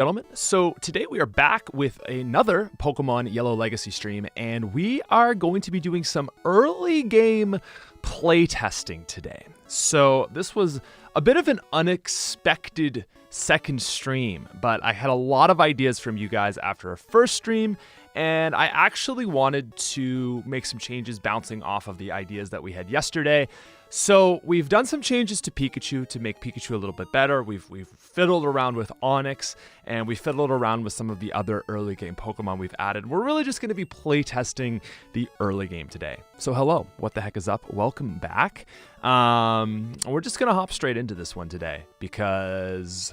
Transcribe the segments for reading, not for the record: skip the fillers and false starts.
Gentlemen, so today we are back with another Pokemon Yellow Legacy stream, and we are going to be doing some early game playtesting today. So this was a bit of an unexpected second stream, but I had a lot of ideas from you guys after our first stream, and I actually wanted to make some changes bouncing off of the ideas that we had yesterday. So we've done some changes to Pikachu to make Pikachu a little bit better. We've fiddled around with Onix, and we fiddled around with some of the other early game Pokemon we've added. We're really just going to be playtesting the early game today. So hello, what the heck is up? Welcome back. We're just going to hop straight into this one today because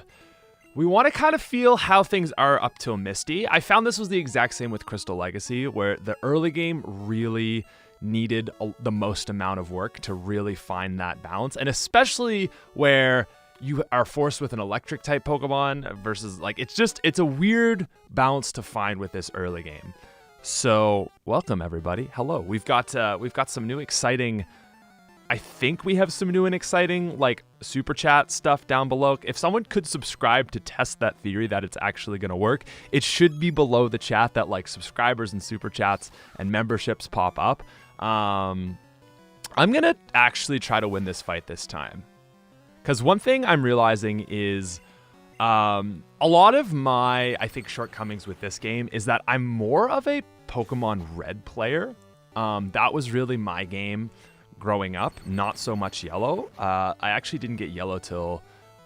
we want to kind of feel how things are up till Misty. I found this was the exact same with Crystal Legacy, where the early game really needed the most amount of work to really find that balance, and especially where you are forced with an electric type Pokemon versus it's a weird balance to find with this early game. So welcome everybody. Hello. We've got some new exciting, I think we have some new and exciting super chat stuff down below. If someone could subscribe to test that theory that it's actually going to work, it should be below the chat that subscribers and super chats and memberships pop up. I'm going to actually try to win this fight this time. Because one thing I'm realizing is a lot of my, I think, shortcomings with this game is that I'm more of a Pokemon Red player. That was really my game growing up, not so much Yellow. I actually didn't get Yellow till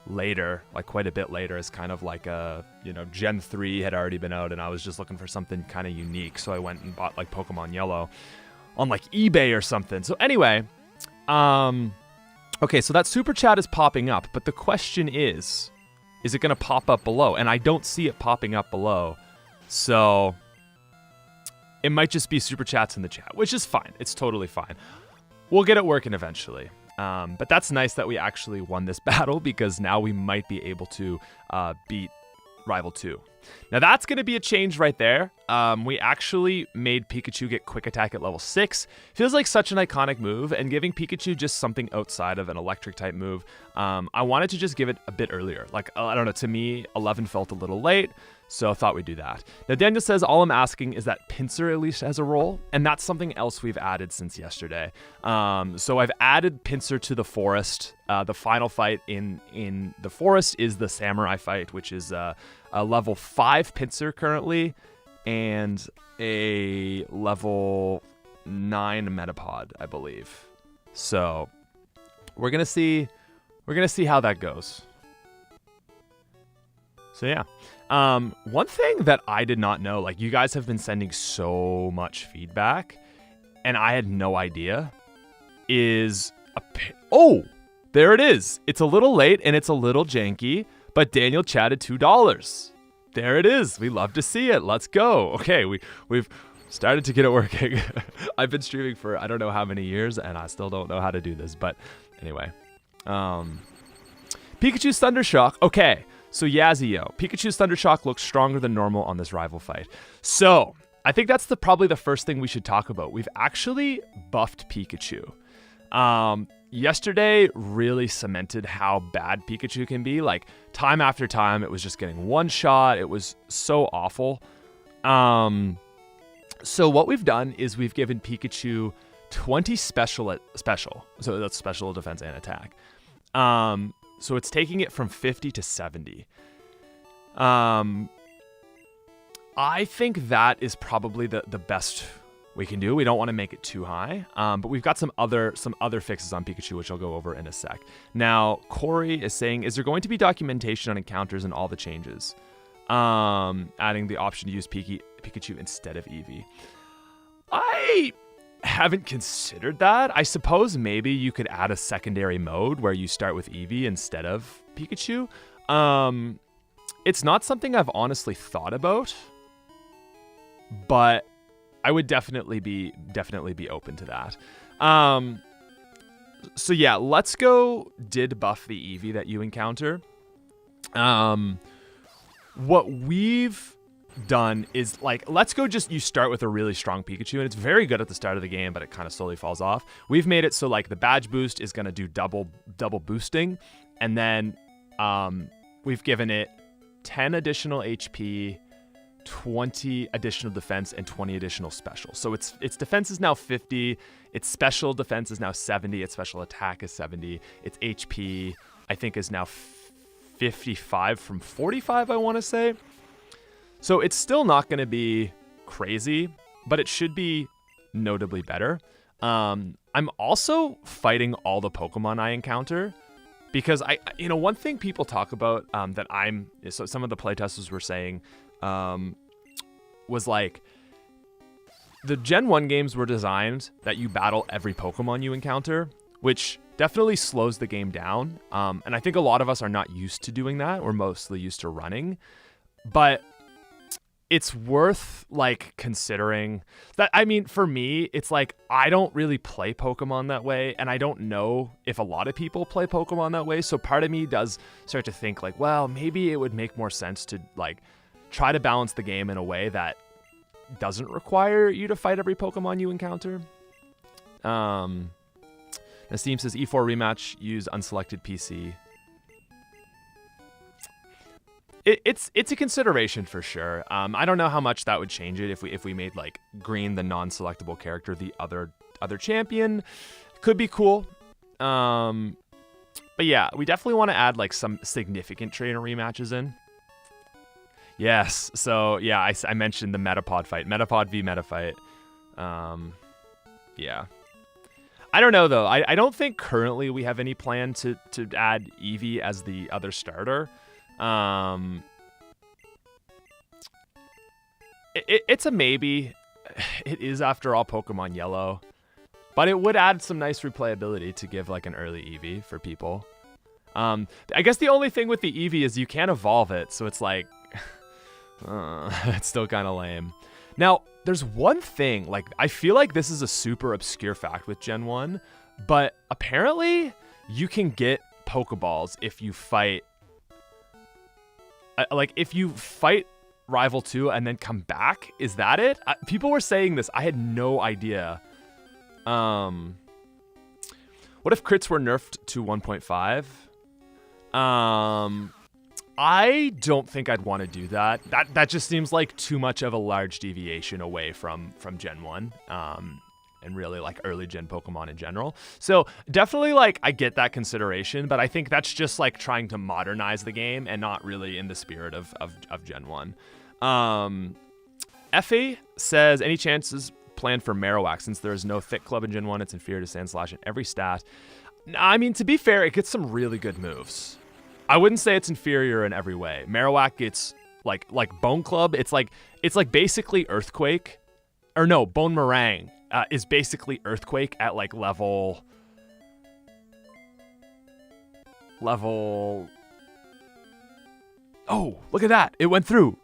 later, quite a bit later, as kind of Gen 3 had already been out and I was just looking for something kind of unique. So I went and bought Pokemon Yellow on eBay or something. So anyway, okay, so that super chat is popping up, but the question is it going to pop up below? And I don't see it popping up below. So it might just be super chats in the chat, which is fine. It's totally fine. We'll get it working eventually. But that's nice that we actually won this battle because now we might be able to beat Rival 2. Now that's going to be a change right there. We actually made Pikachu get Quick Attack at level 6. Feels like such an iconic move, and giving Pikachu just something outside of an electric type move, I wanted to just give it a bit earlier. I don't know, to me, 11 felt a little late, so I thought we'd do that. Now Daniel says, all I'm asking is that Pinsir at least has a role, and that's something else we've added since yesterday. So I've added Pinsir to the forest. The final fight in the forest is the Samurai fight, which is a level 5 Pinsir currently, and a level 9 Metapod, I believe. So we're gonna see how that goes. So yeah. One thing that I did not know, you guys have been sending so much feedback, and I had no idea, is oh, there it is. It's a little late and it's a little janky, but Daniel chatted $2. There it is. We love to see it. Let's go. Okay, we've started to get it working. I've been streaming for I don't know how many years, and I still don't know how to do this. But anyway, Pikachu's Thunder Shock. Okay, so Yazio, Pikachu's Thunder Shock looks stronger than normal on this rival fight. So I think that's probably the first thing we should talk about. We've actually buffed Pikachu. Yesterday really cemented how bad Pikachu can be. Time after time, it was just getting one shot. It was so awful. So what we've done is we've given Pikachu 20 special. So that's special defense and attack. So it's taking it from 50 to 70. I think that is probably the best we can do. We don't want to make it too high, but we've got some other fixes on Pikachu, which I'll go over in a sec. Now, Corey is saying, is there going to be documentation on encounters and all the changes? Adding the option to use Pikachu instead of Eevee. I haven't considered that. I suppose maybe you could add a secondary mode where you start with Eevee instead of Pikachu. It's not something I've honestly thought about, but I would definitely be open to that. So yeah, let's go did buff the Eevee that you encounter. What we've done is let's go you start with a really strong Pikachu, and it's very good at the start of the game, but it kind of slowly falls off. We've made it so the badge boost is going to do double boosting, and then we've given it 10 additional HP, 20 additional defense, and 20 additional special. So its defense is now 50, its special defense is now 70, its special attack is 70, its HP I think is now 55 from 45, I want to say. So it's still not going to be crazy, but it should be notably better. I'm also fighting all the Pokemon I encounter because one thing people talk about so some of the playtesters were saying was like the Gen 1 games were designed that you battle every Pokemon you encounter, which definitely slows the game down. And I think a lot of us are not used to doing that. We're mostly used to running, but it's worth like considering that. I mean, for me, it's like, I don't really play Pokemon that way. And I don't know if a lot of people play Pokemon that way. So part of me does start to think like, well, maybe it would make more sense to like try to balance the game in a way that doesn't require you to fight every Pokemon you encounter. Nassim says E4 rematch, use unselected PC. It's a consideration for sure. I don't know how much that would change it if we made like green the non-selectable character the other champion. Could be cool. But yeah, we definitely want to add like some significant trainer rematches in. Yes. So yeah, I mentioned the Metapod fight, Metapod v Metafight. Yeah. I don't know though. I don't think currently we have any plan to add Eevee as the other starter. It's a maybe. It is, after all, Pokemon Yellow, but it would add some nice replayability to give like an early Eevee for people. I guess the only thing with the Eevee is you can't evolve it, so it's like it's still kind of lame. Now, there's one thing, like I feel like this is a super obscure fact with Gen 1, but apparently you can get Pokeballs if you fight. Like if you fight Rival 2 and then come back, is that it? People were saying this. I had no idea. What if crits were nerfed to 1.5? I don't think I'd want to do that. That just seems like too much of a large deviation away from Gen 1. And really like early gen Pokemon in general. So definitely like I get that consideration, but I think that's just like trying to modernize the game and not really in the spirit of Gen 1. Effie says, any chances planned for Marowak? Since there is no Thick Club in Gen 1, it's inferior to Sandslash in every stat. I mean, to be fair, it gets some really good moves. I wouldn't say it's inferior in every way. Marowak gets like Bone Club. It's like basically Earthquake. Or no, Bone Meringue. Is basically Earthquake at like level. Oh, look at that! It went through.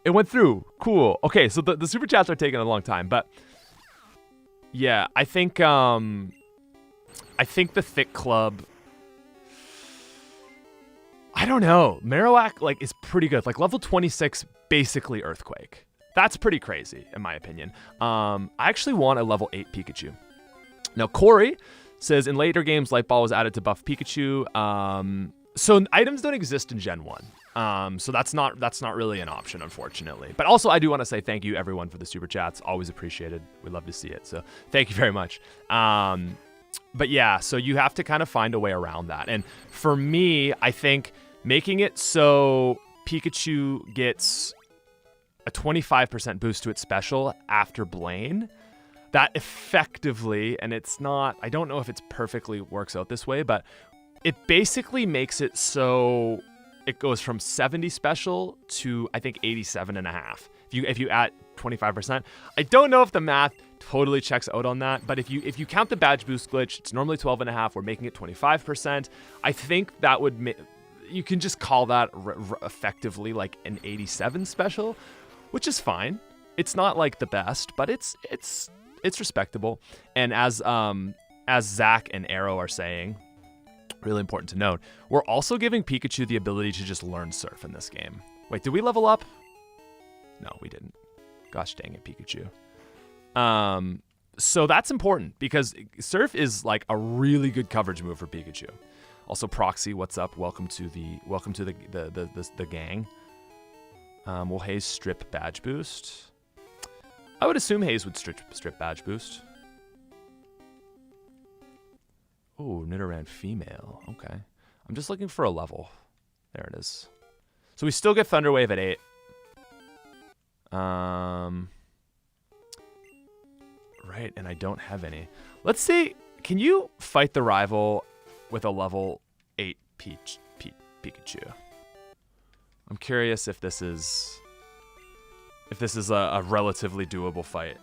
Cool. Okay, so the super chats are taking a long time, but yeah, I think the Thick Club. I don't know. Marowak like is pretty good. Like level 26, basically Earthquake. That's pretty crazy, in my opinion. I actually want a level 8 Pikachu. Now, Corey says, in later games, Light Ball was added to buff Pikachu. So items don't exist in Gen 1. So that's not really an option, unfortunately. But also, I do want to say thank you, everyone, for the super chats. Always appreciated. We love to see it. So thank you very much. But yeah, so you have to kind of find a way around that. And for me, I think making it so Pikachu gets a 25% boost to its special after Blaine, that effectively, and it's not, I don't know if it's perfectly works out this way, but it basically makes it so it goes from 70 special to I think 87.5. If you add 25%, I don't know if the math totally checks out on that, but if you count the badge boost glitch, it's normally 12.5. We're making it 25%. I think that would you can just call that effectively like an 87 special, which is fine. It's not like the best, but it's respectable. And as Zach and Arrow are saying, really important to note, we're also giving Pikachu the ability to just learn Surf in this game. Wait, did we level up? No, we didn't. Gosh dang it, Pikachu. So that's important because Surf is like a really good coverage move for Pikachu. Also, Proxy, what's up? Welcome to the gang. Will Haze strip badge boost? I would assume Haze would strip badge boost. Oh, Nidoran female. Okay. I'm just looking for a level. There it is. So we still get Thunder Wave at 8. Right, and I don't have any. Let's see. Can you fight the rival with a level 8 Pikachu? I'm curious if this is a relatively doable fight.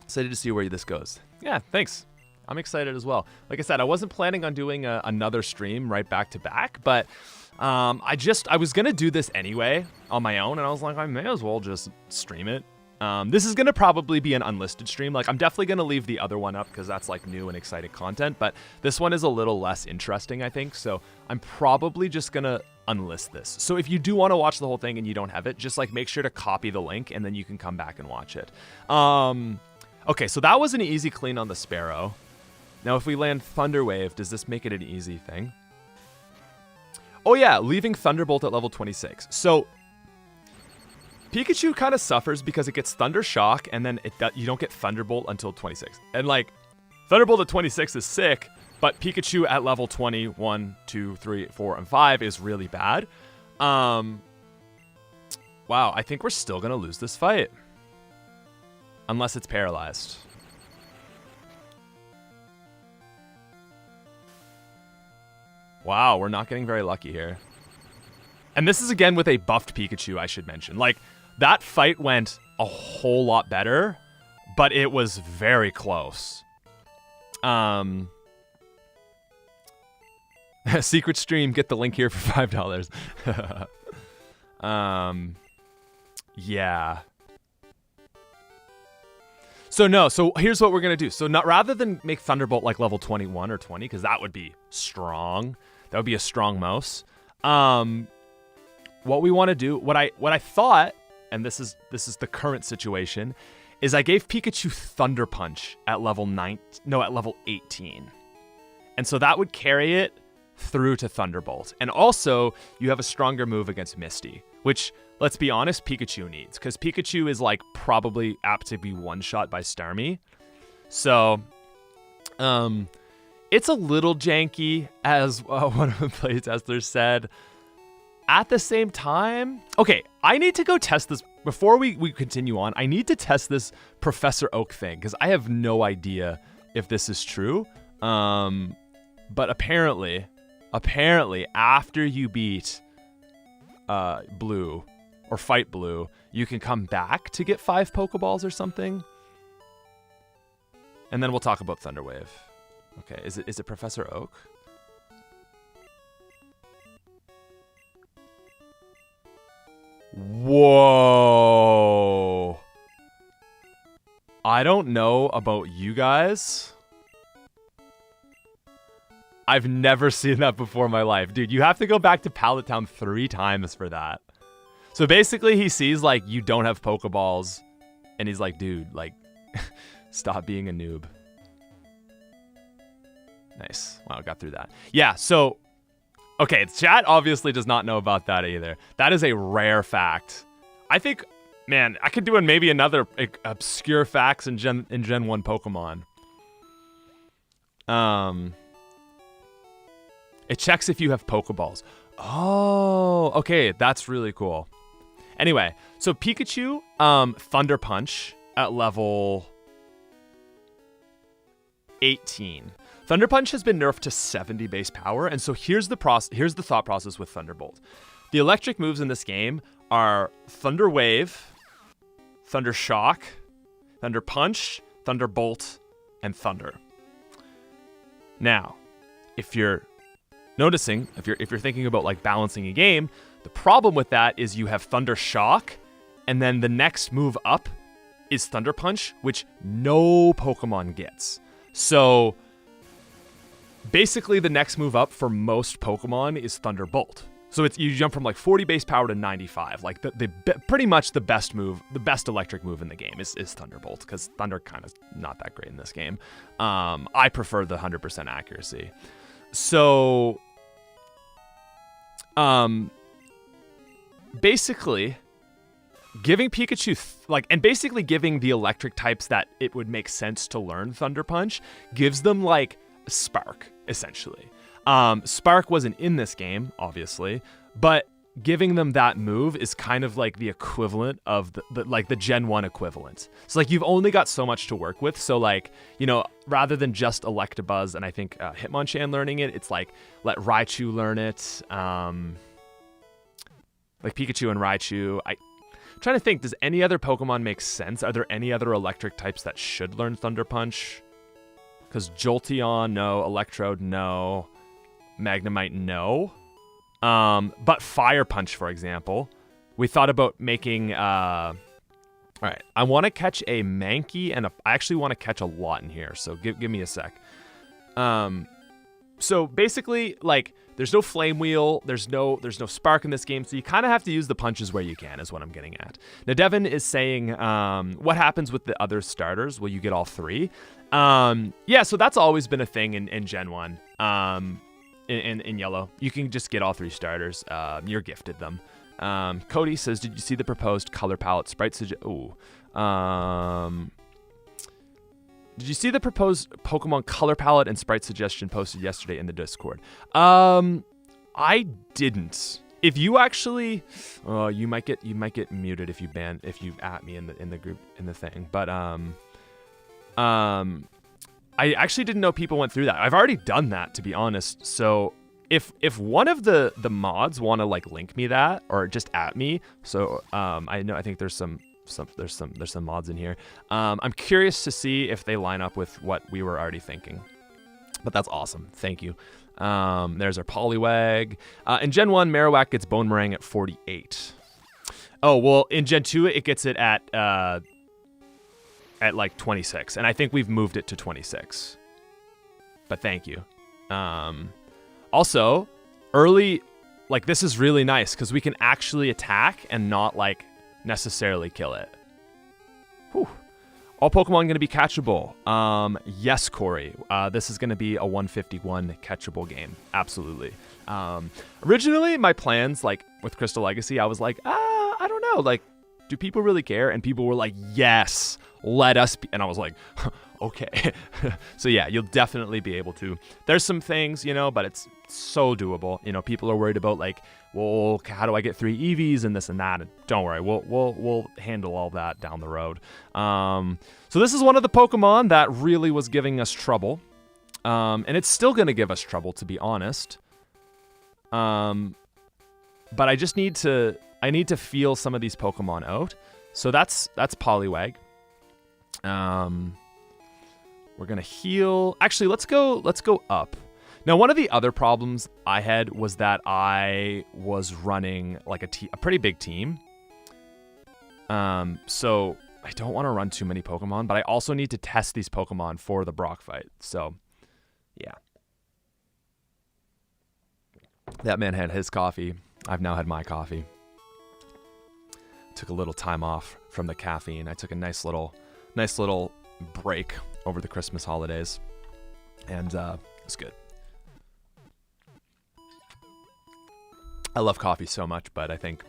Excited to see where this goes. Yeah, thanks. I'm excited as well. Like I said, I wasn't planning on doing another stream right back to back, but I was gonna do this anyway on my own, and I was like, I may as well just stream it. This is gonna probably be an unlisted stream. Like, I'm definitely gonna leave the other one up because that's like new and exciting content, but this one is a little less interesting, I think. So I'm probably just gonna unlist this. So if you do want to watch the whole thing and you don't have it, just like make sure to copy the link and then you can come back and watch it. Okay, so that was an easy clean on the Sparrow. Now, if we land Thunder Wave, does this make it an easy thing? Oh yeah, leaving Thunderbolt at level 26. So Pikachu kind of suffers because it gets Thunder Shock, and then you don't get Thunderbolt until 26. And like, Thunderbolt at 26 is sick, but Pikachu at level 20, 1, 2, 3, 4, and 5 is really bad. Wow, I think we're still gonna lose this fight. Unless it's paralyzed. Wow, we're not getting very lucky here. And this is again with a buffed Pikachu, I should mention. Like, that fight went a whole lot better, but it was very close. Secret stream, get the link here for $5. Yeah. So here's what we're gonna do. So rather than make Thunderbolt like level 21 or 20, because that would be strong. That would be a strong mouse. What we want to do, what I thought, and this is the current situation, is I gave Pikachu Thunder Punch at level 18. And so that would carry it through to Thunderbolt. And also, you have a stronger move against Misty, which, let's be honest, Pikachu needs, because Pikachu is like probably apt to be one-shot by Starmie. So, it's a little janky, as one of the playtesters said. At the same time, okay, I need to go test this before we continue on. I need to test this Professor Oak thing, because I have no idea if this is true. But apparently, after you beat Blue, or fight Blue, you can come back to get 5 Pokeballs or something. And then we'll talk about Thunder Wave. Okay, is it Professor Oak? Whoa. I don't know about you guys. I've never seen that before in my life. Dude, you have to go back to Pallet Town 3 times for that. So basically he sees like you don't have Pokeballs and he's like, dude, like stop being a noob. Nice. Wow, got through that. Yeah, so okay, chat obviously does not know about that either. That is a rare fact. I think, man, I could do maybe another obscure facts in Gen 1 Pokemon. It checks if you have Pokeballs. Oh, okay, that's really cool. Anyway, so Pikachu, Thunder Punch at level 18. Thunder Punch has been nerfed to 70 base power, and so here's the thought process with Thunderbolt. The electric moves in this game are Thunder Wave, Thunder Shock, Thunder Punch, Thunderbolt, and Thunder. Now, if you're noticing, if you're thinking about like balancing a game, the problem with that is you have Thunder Shock, and then the next move up is Thunder Punch, which no Pokemon gets. So basically the next move up for most Pokemon is Thunderbolt. So you jump from like 40 base power to 95. Like pretty much the best move, the best electric move in the game is Thunderbolt, because Thunder kind of not that great in this game. I prefer the 100% accuracy. So Basically giving Pikachu and basically giving the electric types that it would make sense to learn Thunder Punch gives them like Spark, essentially. Spark wasn't in this game, obviously, but giving them that move is kind of like the equivalent of the Gen 1 equivalent. So like you've only got so much to work with. So like, you know, rather than just Electabuzz and I think Hitmonchan learning it, it's like let Raichu learn it. Like Pikachu and Raichu. I'm trying to think, does any other Pokemon make sense? Are there any other electric types that should learn Thunder Punch? Because Jolteon, no. Electrode, no. Magnemite, no. But Fire Punch, for example, we thought about making, all right, I want to catch a Mankey and I actually want to catch a lot in here. So give me a sec. So basically like there's no Flame Wheel, there's no Spark in this game. So you kind of have to use the punches where you can is what I'm getting at. Now, Devin is saying, what happens with the other starters? Will you get all three? Yeah, so that's always been a thing in Gen 1. In yellow, you can just get all three starters. You're gifted them. Cody says, "Did you see the proposed color palette sprite Did you see the proposed Pokemon color palette and sprite suggestion posted yesterday in the Discord?" I didn't. If you actually, you might get muted if you at me in the group in the thing. But I actually didn't know people went through that. I've already done that, to be honest. So if one of the mods want to like link me that or just at me, so I think there's some mods in here. I'm curious to see if they line up with what we were already thinking. But that's awesome. Thank you. There's our Poliwag. In Gen 1, Marowak gets Bone Meringue at 48. Oh, well, in Gen 2, it gets it at like 26, and I think we've moved it to 26. But thank you. Also, early, like this is really nice because we can actually attack and not like necessarily kill it. Whew. All Pokemon going to be catchable. Yes, Corey. This is going to be a 151 catchable game. Absolutely. Originally, my plans, like with Crystal Legacy, I was like, I don't know, like, do people really care? And people were like, yes, let us be. And I was like, okay. So yeah, you'll definitely be able to. There's some things, you know, but it's so doable. You know, people are worried about like, well, how do I get 3 EVs and this and that? And don't worry, we'll handle all that down the road. So this is one of the Pokemon that really was giving us trouble. And it's still going to give us trouble, to be honest. But I just need to feel some of these Pokemon out. So that's Poliwag. We're gonna heal. Actually, let's go up. Now, one of the other problems I had was that I was running like a pretty big team. So I don't want to run too many Pokemon, but I also need to test these Pokemon for the Brock fight. So, yeah. That man had his coffee. I've now had my coffee. Took a little time off from the caffeine. I took a nice little break over the Christmas holidays, and it's good. I love coffee so much, but I think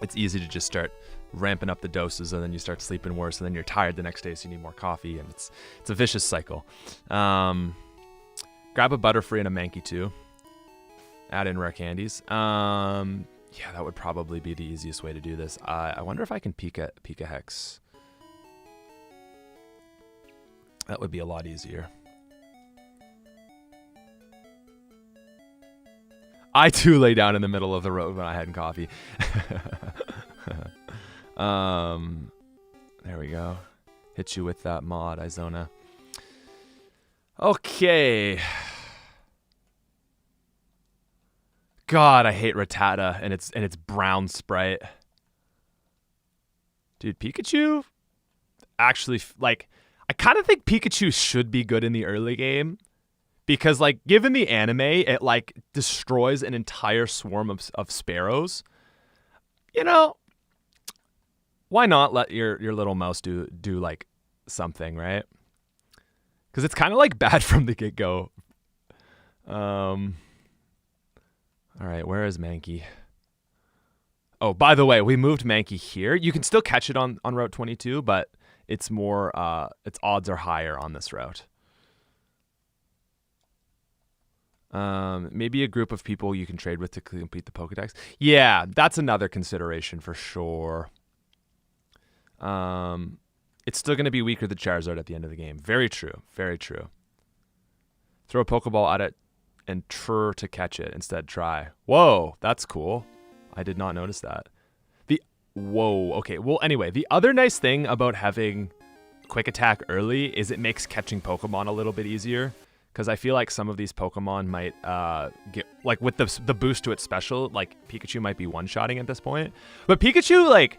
it's easy to just start ramping up the doses, and then you start sleeping worse, and then you're tired the next day, so you need more coffee, and it's a vicious cycle. Grab a Butterfree and a Mankey too. Add in rare candies. Yeah, that would probably be the easiest way to do this. I wonder if I can Pika Hex. That would be a lot easier. I too lay down in the middle of the road when I had coffee. There we go. Hit you with that mod, Izona. Okay. God, I hate Rattata and its brown sprite. Dude, Pikachu? Actually, like, I kind of think Pikachu should be good in the early game. Because, like, given the anime, it, like, destroys an entire swarm of sparrows. You know, why not let your little mouse do like, something, right? Because it's kind of, like, bad from the get-go. All right, where is Mankey? Oh, by the way, we moved Mankey here. You can still catch it on Route 22, but it's more, its odds are higher on this route. Maybe a group of people you can trade with to complete the Pokedex. Yeah, that's another consideration for sure. It's still going to be weaker than Charizard at the end of the game. Very true. Very true. Throw a Pokeball at it and try to catch it. Instead, try. Whoa, that's cool. I did not notice that. Whoa, okay. Well, anyway, the other nice thing about having Quick Attack early is it makes catching Pokemon a little bit easier. Because I feel like some of these Pokemon might get, like with the boost to its special, like Pikachu might be one-shotting at this point. But Pikachu, like,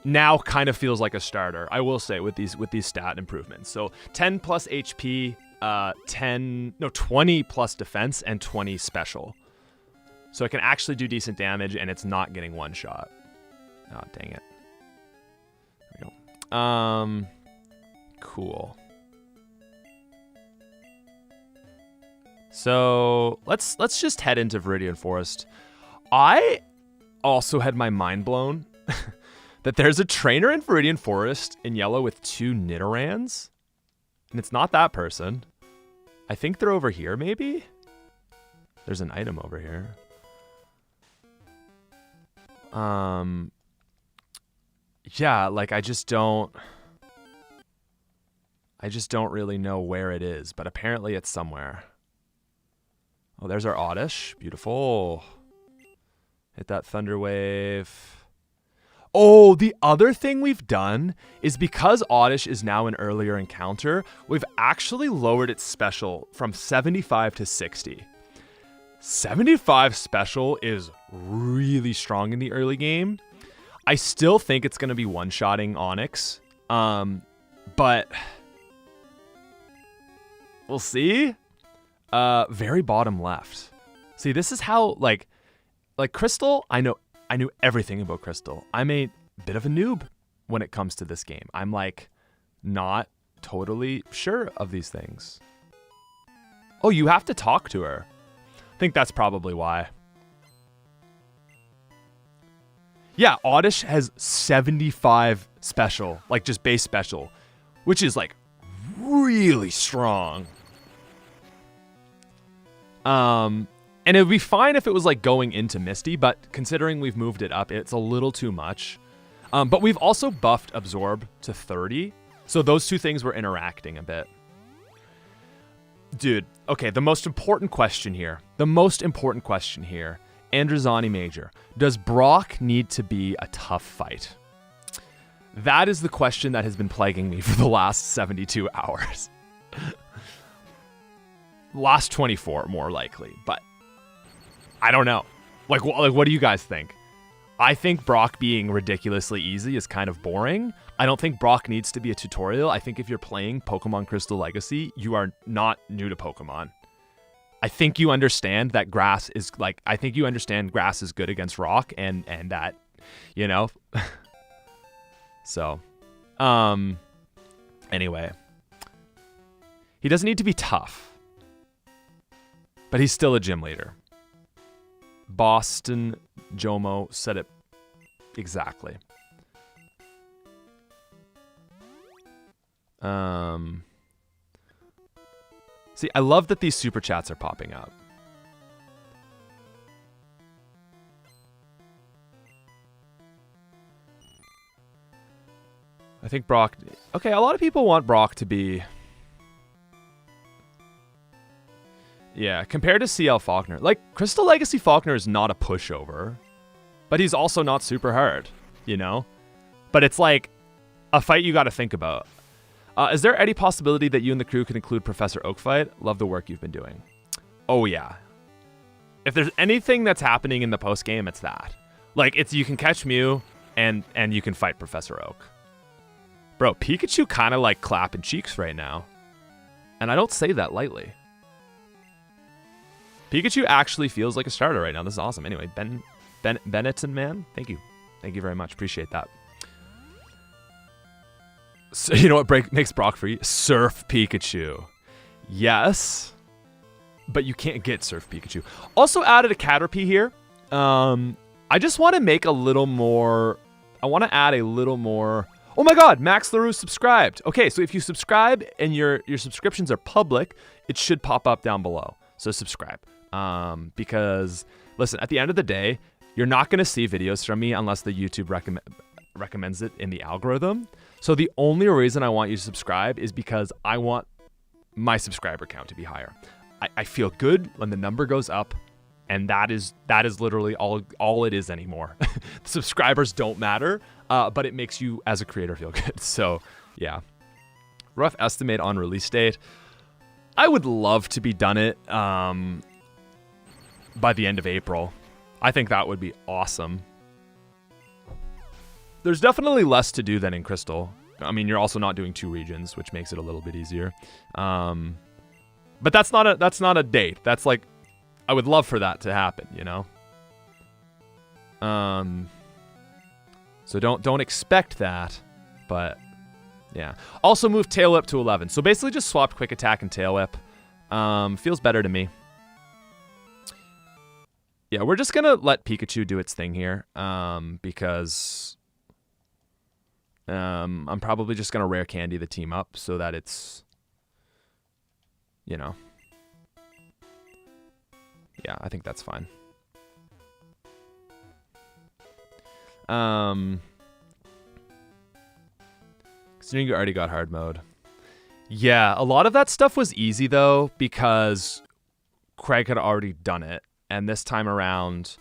now kind of feels like a starter, I will say, with these stat improvements. So 10 plus HP, 20 plus defense, and 20 special. So it can actually do decent damage, and it's not getting one shot. Oh, dang it. There we go. Cool. So let's just head into Viridian Forest. I also had my mind blown that there's a trainer in Viridian Forest in yellow with 2 Nidorans. And it's not that person. I think they're over here, maybe? There's an item over here. Yeah, like I just don't really know where it is, but apparently it's somewhere. Oh, there's our Oddish. Beautiful. Hit that Thunder Wave. Oh, the other thing we've done is because Oddish is now an earlier encounter, we've actually lowered its special from 75 to 60. 75 special is really strong in the early game. I still think it's going to be one-shotting Onix, but we'll see. Very bottom left. See, this is how, like Crystal, I knew everything about Crystal. I'm a bit of a noob when it comes to this game. I'm like not totally sure of these things. Oh, you have to talk to her. I think that's probably why. Yeah, Oddish has 75 special, like just base special, which is like really strong. And it would be fine if it was like going into Misty, but considering we've moved it up, it's a little too much. But we've also buffed Absorb to 30. So those two things were interacting a bit. Dude, okay, the most important question here. Androzani Major. Does Brock need to be a tough fight? That is the question that has been plaguing me for the last 72 hours. Last 24, more likely, but I don't know. Like, what do you guys think? I think Brock being ridiculously easy is kind of boring. I don't think Brock needs to be a tutorial. I think if you're playing Pokemon Crystal Legacy, you are not new to Pokemon. I think you understand that grass is good against rock and that, you know. So, anyway. He doesn't need to be tough. But he's still a gym leader. Boston Jomo said it exactly. See, I love that these super chats are popping up. I think Brock... Okay, a lot of people want Brock to be... Yeah, compared to CL Faulkner. Like, Crystal Legacy Faulkner is not a pushover. But he's also not super hard, you know? But it's like a fight you got to think about. Is there any possibility that you and the crew can include Professor Oak fight? Love the work you've been doing. Oh, yeah. If there's anything that's happening in the post-game, it's that. Like, it's you can catch Mew, and you can fight Professor Oak. Bro, Pikachu kind of like clapping cheeks right now. And I don't say that lightly. Pikachu actually feels like a starter right now. This is awesome. Anyway, Benetton, man, thank you. Thank you very much. Appreciate that. So, you know what makes Brock free? Surf Pikachu. Yes. but you can't get Surf Pikachu. Also added a Caterpie here. I just want to make a little more. I want to add a little more. Oh my God, Max LaRue subscribed. Okay, so if you subscribe and your subscriptions are public, it should pop up down below. So subscribe. Because listen, at the end of the day, you're not going to see videos from me unless the YouTube recommends it in the algorithm. So the only reason I want you to subscribe is because I want my subscriber count to be higher. I feel good when the number goes up, and that is literally all it is anymore. Subscribers don't matter, but it makes you as a creator feel good. So yeah, rough estimate on release date. I would love to be done it by the end of April. I think that would be awesome. There's definitely less to do than in Crystal. I mean, you're also not doing 2 regions, which makes it a little bit easier. But that's not a date. That's like, I would love for that to happen, you know? So don't expect that, but yeah. Also moved Tail Whip to 11. So basically just swapped Quick Attack and Tail Whip. Feels better to me. Yeah, we're just gonna let Pikachu do its thing here, because I'm probably just gonna rare candy the team up so that it's, you know. Yeah, I think that's fine. Considering you already got hard mode. Yeah, a lot of that stuff was easy though, because Craig had already done it. And this time around,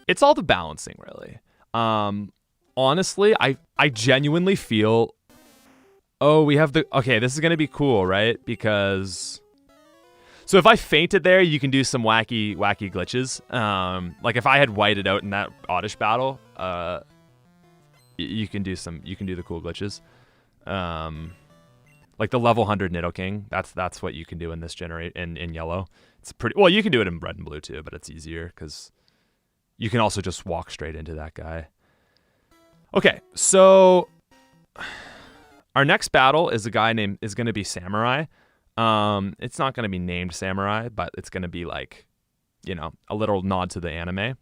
it's all the balancing, really. Honestly, I genuinely feel... Oh, we have the... Okay, this is going to be cool, right? Because... So if I fainted there, you can do some wacky glitches. Like if I had whited out in that Oddish battle, you can do the cool glitches. Like the level 100 Nidoking, that's what you can do in this in yellow. It's pretty well. You can do it in red and blue too, but it's easier because you can also just walk straight into that guy. Okay, so our next battle is going to be Samurai. It's not going to be named Samurai, but it's going to be like, you know, a little nod to the anime.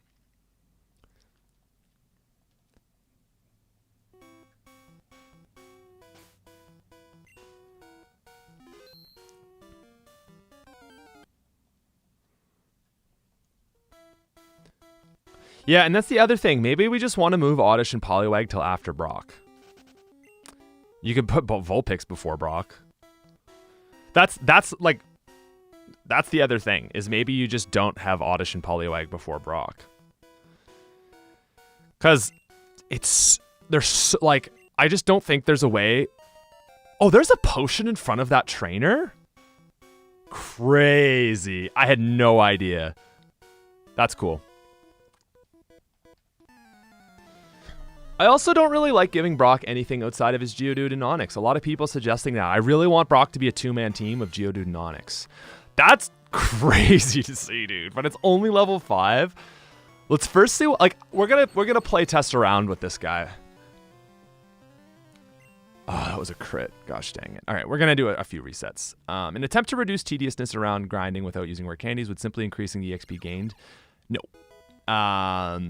Yeah, and that's the other thing. Maybe we just want to move Oddish and Poliwag till after Brock. You could put Vulpix before Brock. That's the other thing, is maybe you just don't have Oddish and Poliwag before Brock. Because I just don't think there's a way. Oh, there's a potion in front of that trainer? Crazy. I had no idea. That's cool. I also don't really like giving Brock anything outside of his Geodude and Onix. A lot of people suggesting that. I really want Brock to be a 2-man team of Geodude and Onix. That's crazy to see, dude. But it's only level 5. Let's first see what, like, we're gonna play test around with this guy. Oh, that was a crit. Gosh dang it. All right, we're gonna do a few resets. An attempt to reduce tediousness around grinding without using rare candies would simply increasing the EXP gained. No. I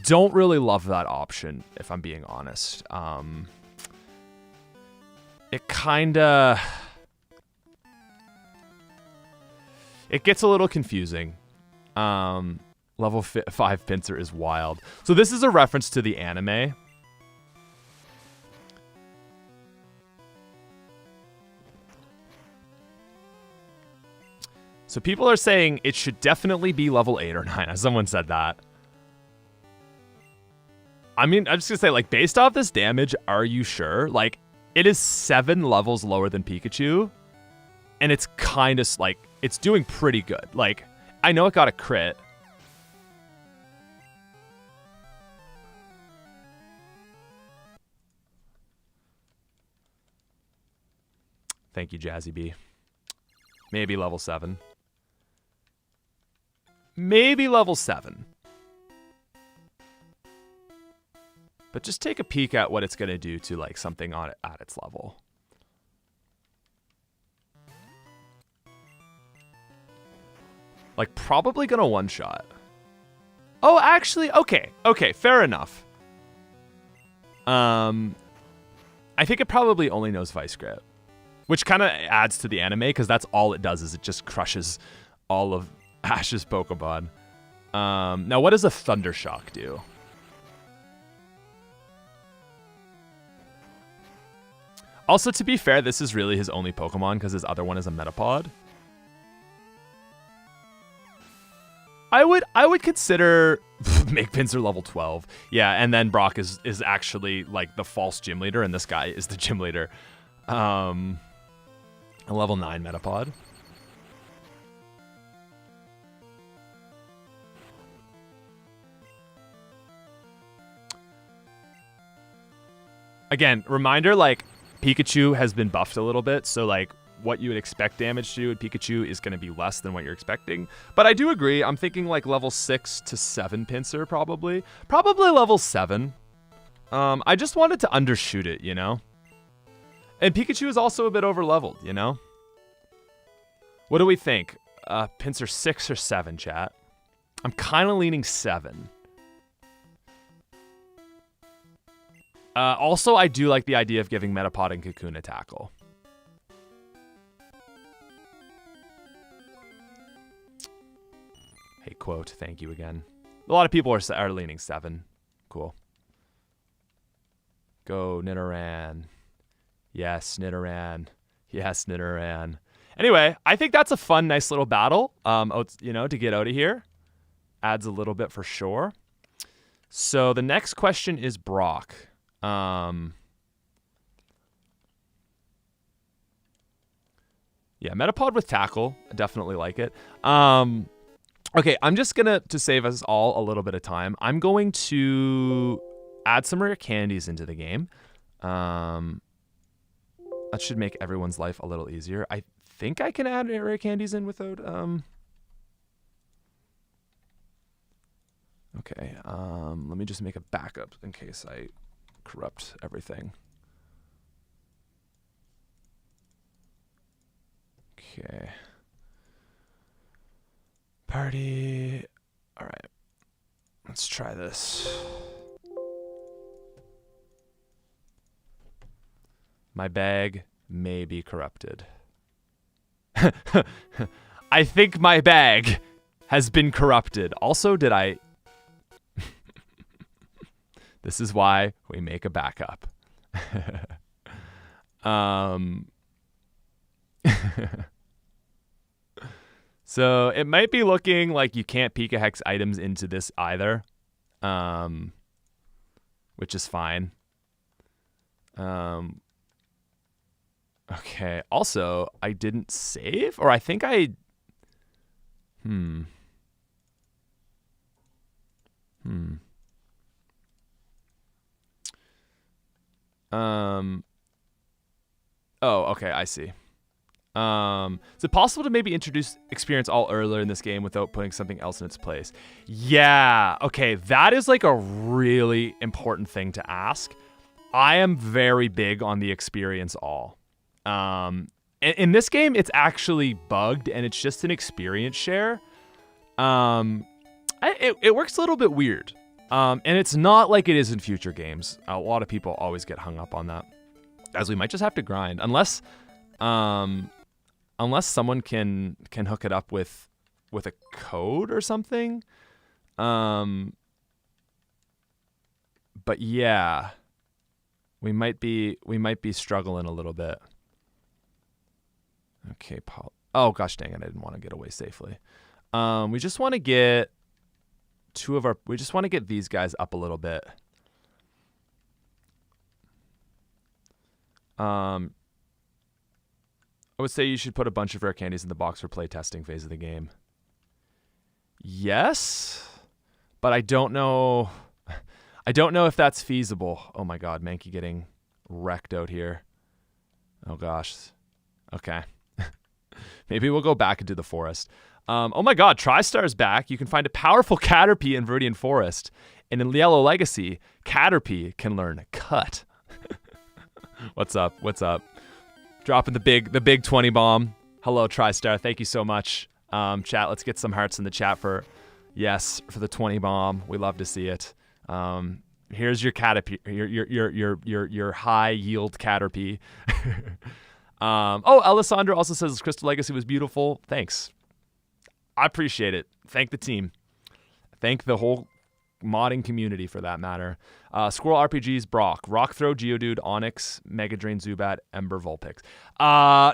don't really love that option, if I'm being honest. It kinda... It gets a little confusing. Level 5 Pinsir is wild. So this is a reference to the anime. So people are saying it should definitely be level 8 or 9. Someone said that. I mean, I'm just gonna say, like, based off this damage, are you sure? Like, it is 7 levels lower than Pikachu, and it's kind of, like, it's doing pretty good. Like, I know it got a crit. Thank you, Jazzy B. Maybe level 7. Maybe level 7. But just take a peek at what it's going to do to, like, something on it at its level. Like, probably gonna one-shot. Oh, actually, okay, fair enough. I think it probably only knows Vice Grip, which kind of adds to the anime because that's all it does is it just crushes all of Ash's Pokemon. Now, what does a Thunder Shock do? Also, to be fair, this is really his only Pokemon because his other one is a Metapod. I would consider make Pinsir level 12. Yeah, and then Brock is actually like the false gym leader, and this guy is the gym leader. A level 9 Metapod. Again, reminder, like, Pikachu has been buffed a little bit, so like what you would expect damage to do with Pikachu is going to be less than what you're expecting. But I do agree. I'm thinking like level 6 to 7 Pinsir probably. Probably level 7. I just wanted to undershoot it, you know? And Pikachu is also a bit over-leveled, you know? What do we think? Pinsir 6 or 7, chat? I'm kind of leaning 7. Also, I do like the idea of giving Metapod and Cocoon a tackle. Hey, quote, thank you again. A lot of people are leaning 7. Cool. Go, Nidoran. Yes, Nidoran. Yes, Nidoran. Anyway, I think that's a fun, nice little battle, you know, to get out of here. Adds a little bit for sure. So the next question is Brock. Yeah, Metapod with tackle. I definitely like it. Okay, I'm just gonna, to save us all a little bit of time, I'm going to add some rare candies into the game. That should make everyone's life a little easier. I think I can add rare candies in without, okay, let me just make a backup in case I corrupt everything. Okay. Party. All right. Let's try this. My bag may be corrupted. I think my bag has been corrupted. Also, did I... This is why we make a backup. So it might be looking like you can't Pika Hex items into this either, which is fine. Okay. Also, I didn't save, or I think I. Oh, okay, I see. Is it possible to maybe introduce experience all earlier in this game without putting something else in its place? Yeah, okay, that is like a really important thing to ask. I am very big on the experience all. In this game, it's actually bugged and it's just an experience share. It works a little bit weird. And it's not like it is in future games. A lot of people always get hung up on that, as we might just have to grind unless someone can hook it up with a code or something. But yeah, we might be struggling a little bit. Okay, Paul. Oh gosh, dang it! I didn't want to get away safely. We just want to get we just want to get these guys up a little bit. I would say you should put a bunch of rare candies in the box for playtesting phase of the game. Yes, but I don't know. I don't know if that's feasible. Oh my God, Mankey getting wrecked out here. Oh gosh. Okay. Maybe we'll go back into the forest. Oh my God, TriStar's back. You can find a powerful Caterpie in Viridian Forest. And in Yellow Legacy, Caterpie can learn Cut. What's up? What's up? Dropping the big 20 bomb. Hello, TriStar. Thank you so much. Chat, let's get some hearts in the chat for the 20 bomb. We love to see it. Here's your Caterpie, your high yield Caterpie. Alessandro also says Crystal Legacy was beautiful. Thanks. I appreciate it. Thank the team. Thank the whole modding community for that matter. Squirrel RPGs, Brock, Rock Throw, Geodude, Onyx, Mega Drain, Zubat, Ember, Vulpix.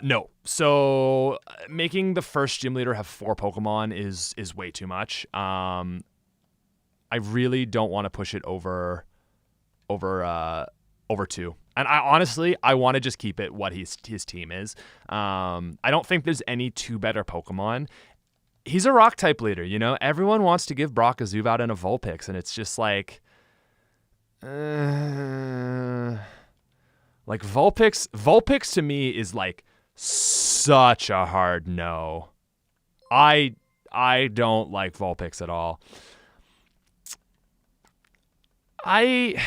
No. So making the first gym leader have 4 Pokemon is way too much. I really don't want to push it over 2. And I want to just keep it what his team is. I don't think there's any 2 better Pokemon. He's a rock type leader, you know? Everyone wants to give Brock a Zubat and a Vulpix, and it's just like Vulpix to me is like such a hard no. I don't like Vulpix at all. I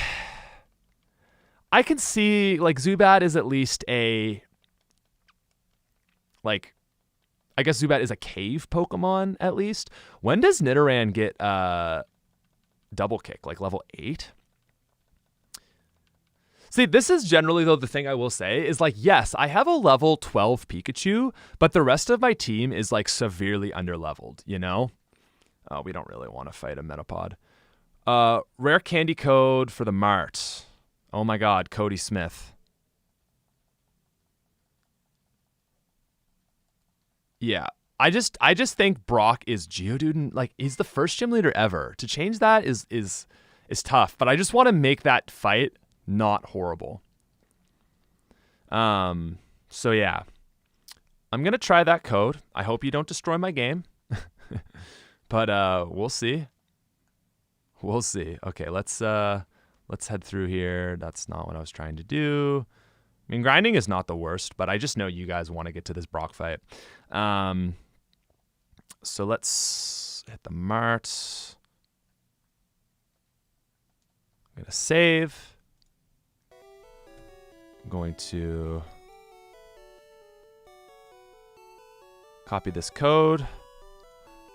can see like Zubat is at least a like I guess Zubat is a cave Pokemon at least. When does Nidoran get double kick? Like level 8? See, this is generally though the thing I will say is like, yes, I have a level 12 Pikachu, but the rest of my team is like severely underleveled, you know? Oh, we don't really want to fight a Metapod. Rare candy code for the Mart. Oh my god, Cody Smith. Yeah, I just think Brock is Geodude, and like he's the first gym leader ever. To change that is tough, but I just want to make that fight not horrible. So yeah, I'm gonna try that code. I hope you don't destroy my game, but we'll see. We'll see. Okay, let's head through here. That's not what I was trying to do. I mean, grinding is not the worst, but I just know you guys want to get to this Brock fight. So let's hit the Mart. I'm going to save. I'm going to copy this code.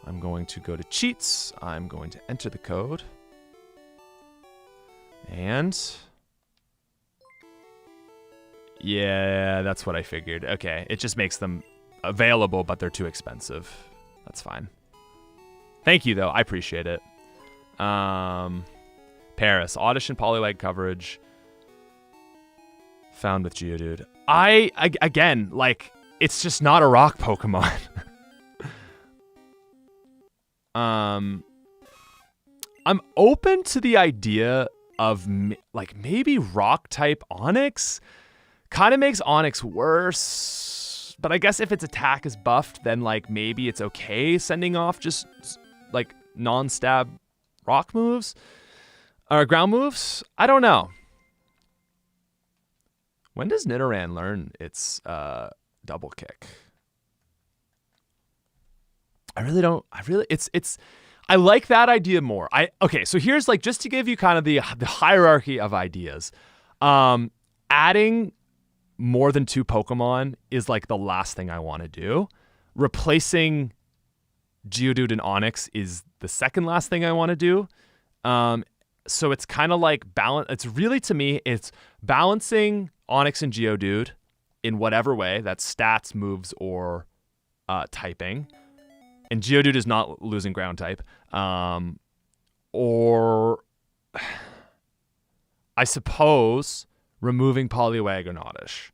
I'm going to go to cheats. I'm going to enter the code. And yeah, that's what I figured. Okay, it just makes them available, but they're too expensive. That's fine. Thank you, though. I appreciate it. Paris, Audition, Poliwag coverage. Found with Geodude. Again, like, it's just not a rock Pokemon. I'm open to the idea of like maybe rock type Onyx. Kind of makes Onyx worse, but I guess if its attack is buffed, then like maybe it's okay sending off just like non-stab rock moves or ground moves. I don't know. When does Nidoran learn its double kick? I like that idea more. Okay, so here's like just to give you kind of the hierarchy of ideas. Adding more than 2 Pokemon is like the last thing I want to do. Replacing Geodude and Onyx is the second last thing I want to do. So it's kind of like balance. It's really, to me, it's balancing Onyx and Geodude in whatever way. That's stats, moves, or typing. And Geodude is not losing ground type. Or I suppose removing Poliwag and Oddish.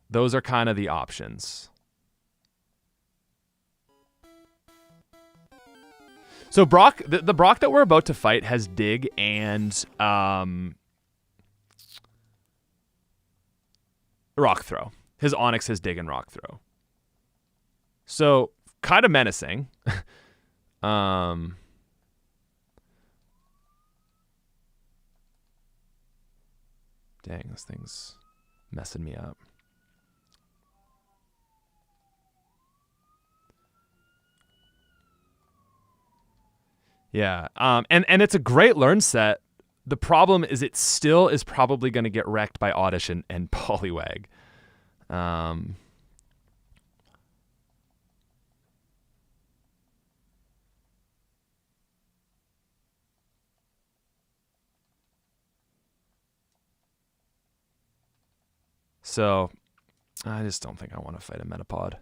Those are kind of the options. So Brock, the Brock that we're about to fight has Dig and Rock Throw. His Onyx has Dig and Rock Throw. So kind of menacing. Dang, this thing's messing me up. Yeah, and it's a great learn set. The problem is it still is probably going to get wrecked by Audition and Poliwag. So I just don't think I want to fight a Metapod.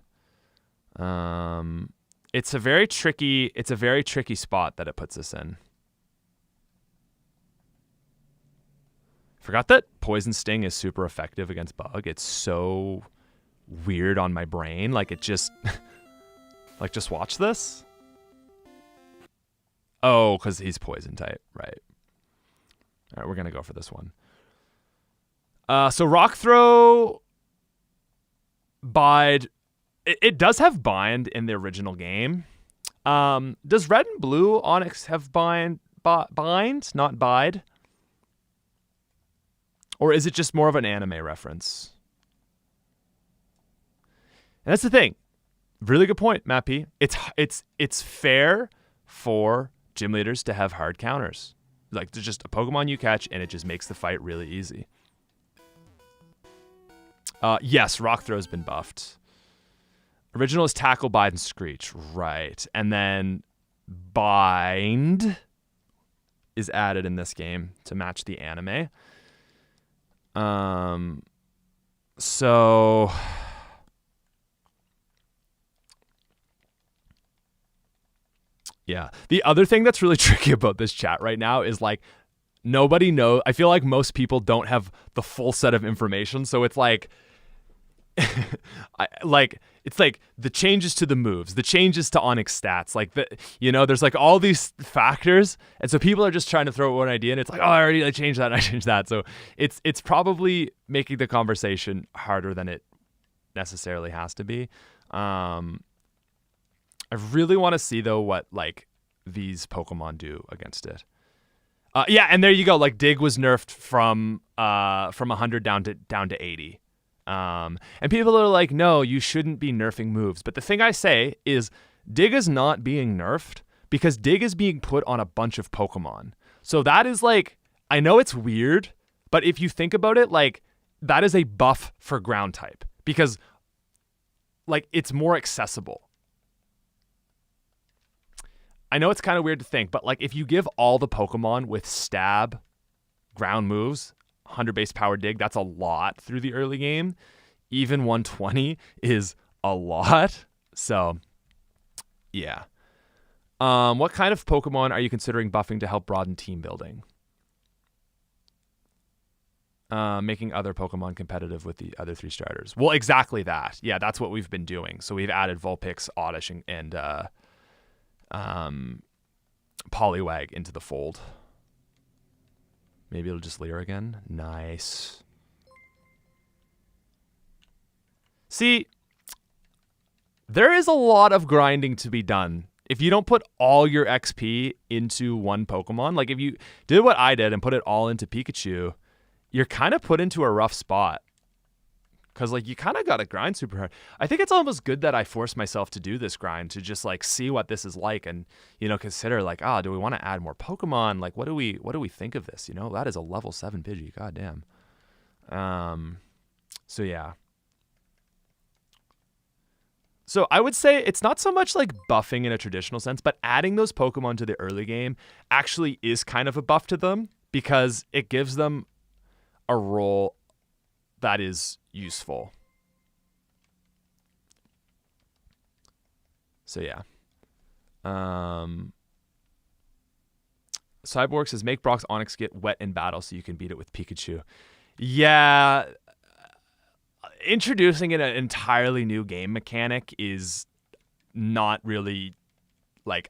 It's a very tricky spot that it puts us in. Forgot that Poison Sting is super effective against Bug. It's so weird on my brain. Like, it just... like, just watch this. Oh, because he's Poison type. Right. All right, we're going to go for this one. So Rock Throw... Bide... It does have Bind in the original game. Does Red and Blue Onyx have Bind, not Bide? Or is it just more of an anime reference? And that's the thing. Really good point, Matt P. It's fair for gym leaders to have hard counters. Like, there's just a Pokemon you catch, and it just makes the fight really easy. Yes, Rock Throw's been buffed. Original is Tackle, Bide, and Screech. Right. And then Bind is added in this game to match the anime. So yeah. The other thing that's really tricky about this chat right now is like nobody knows. I feel like most people don't have the full set of information. So it's like it's like the changes to the moves, the changes to Onyx stats, like there's like all these factors, and so people are just trying to throw one idea, and it's like, oh, I changed that, and I changed that. So it's probably making the conversation harder than it necessarily has to be. I really want to see though what like these Pokemon do against it. Yeah, and there you go. Like Dig was nerfed from 100 down to 80. And people are like, no, you shouldn't be nerfing moves. But the thing I say is Dig is not being nerfed because Dig is being put on a bunch of Pokemon. So that is like, I know it's weird, but if you think about it, like that is a buff for ground type because like it's more accessible. I know it's kind of weird to think, but like if you give all the Pokemon with stab ground moves 100 base power Dig, that's a lot through the early game. Even 120 is a lot. So, yeah. What kind of Pokemon are you considering buffing to help broaden team building? Making other Pokemon competitive with the other 3 starters. Well, exactly that. Yeah, that's what we've been doing. So we've added Vulpix, Oddish, and Poliwag into the fold. Maybe it'll just Leer again. Nice. See, there is a lot of grinding to be done. If you don't put all your XP into one Pokemon, like if you did what I did and put it all into Pikachu, you're kind of put into a rough spot. Because like you kind of got to grind super hard. I think it's almost good that I forced myself to do this grind to just like see what this is like and consider like, do we want to add more Pokemon? Like what do we think of this? That is a level 7 Pidgey. Goddamn. So yeah. So I would say it's not so much like buffing in a traditional sense, but adding those Pokemon to the early game actually is kind of a buff to them because it gives them a role that is useful. So yeah. Cyborg says make Brock's Onyx get wet in battle so you can beat it with Pikachu. Yeah. Introducing an entirely new game mechanic is not really like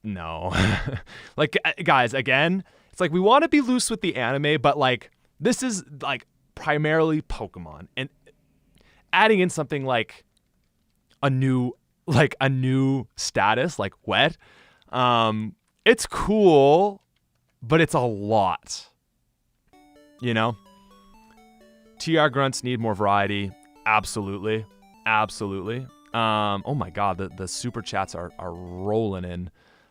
no. Like guys, again, it's like we want to be loose with the anime, but like this is like primarily Pokemon, and adding in something like a new status like wet, it's cool, but it's a lot. TR grunts need more variety. Absolutely. Oh my god, the super chats are rolling in.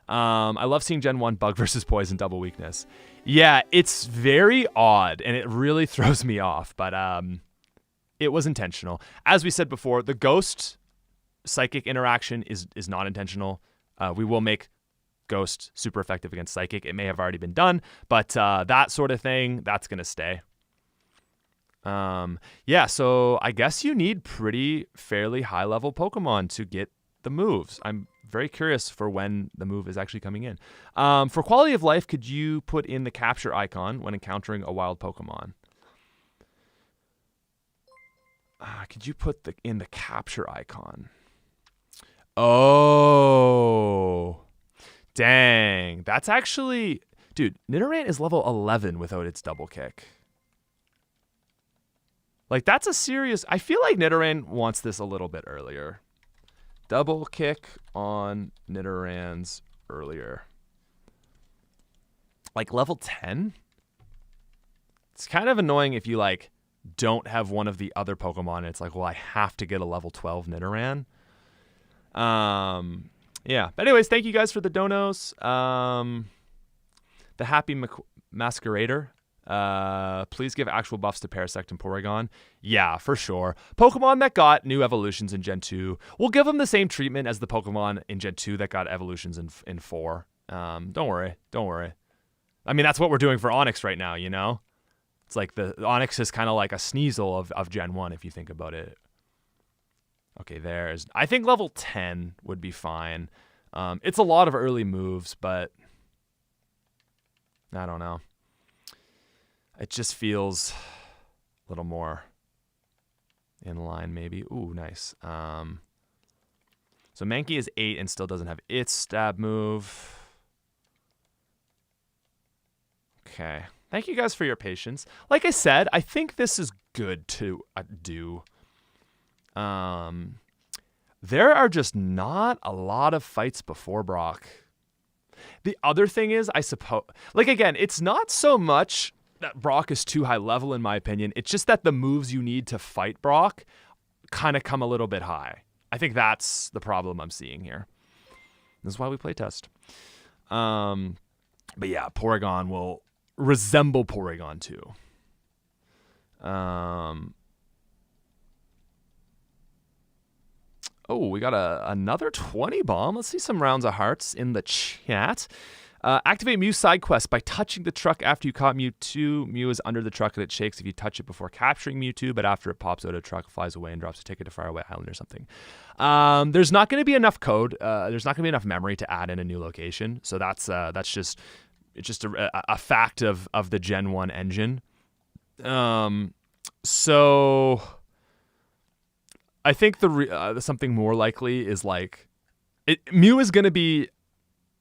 I love seeing Gen 1 bug versus poison double weakness. Yeah, it's very odd, and it really throws me off, but it was intentional. As we said before, the ghost psychic interaction is not intentional. We will make ghost super effective against psychic. It may have already been done, but that sort of thing, that's going to stay. Yeah, so I guess you need fairly high level Pokemon to get the moves. I'm very curious for when the move is actually coming in. For quality of life, could you put in the capture icon when encountering a wild Pokemon? Could you put in the capture icon? Oh, dang. That's actually... Dude, Nidoran is level 11 without its double kick. Like, that's a serious... I feel like Nidoran wants this a little bit earlier. Double kick on Nidorans earlier. Like, level 10? It's kind of annoying if you, like, don't have one of the other Pokemon. And it's like, well, I have to get a level 12 Nidoran. Yeah. But anyways, thank you guys for the donos. The Happy Masquerader. Please give actual buffs to Parasect and Porygon. Yeah, for sure. Pokemon that got new evolutions in Gen 2, we'll give them the same treatment as the Pokemon in Gen 2 that got evolutions in 4. Don't worry. I mean, that's what we're doing for Onix right now, you know? It's like the Onix is kind of like a Sneasel of Gen 1 if you think about it. Okay, I think level 10 would be fine. It's a lot of early moves, but I don't know. It just feels a little more in line, maybe. Ooh, nice. So Mankey is 8 and still doesn't have its stab move. Okay. Thank you guys for your patience. Like I said, I think this is good to do. There are just not a lot of fights before Brock. The other thing is, I suppose, like, again, it's not so much that Brock is too high level, in my opinion. It's just that the moves you need to fight Brock kind of come a little bit high. I think that's the problem I'm seeing here. This is why we play test. But yeah, Porygon will resemble Porygon 2. Oh, we got another 20 bomb. Let's see some rounds of hearts in the chat. Activate Mew's side quest by touching the truck after you caught Mewtwo. Mew is under the truck and it shakes if you touch it before capturing Mewtwo, but after it pops out of the truck, it flies away and drops a ticket to Faraway Island or something. There's not going to be enough code. There's not going to be enough memory to add in a new location. So that's just a fact of the Gen 1 engine. So I think something more likely is like Mew is going to be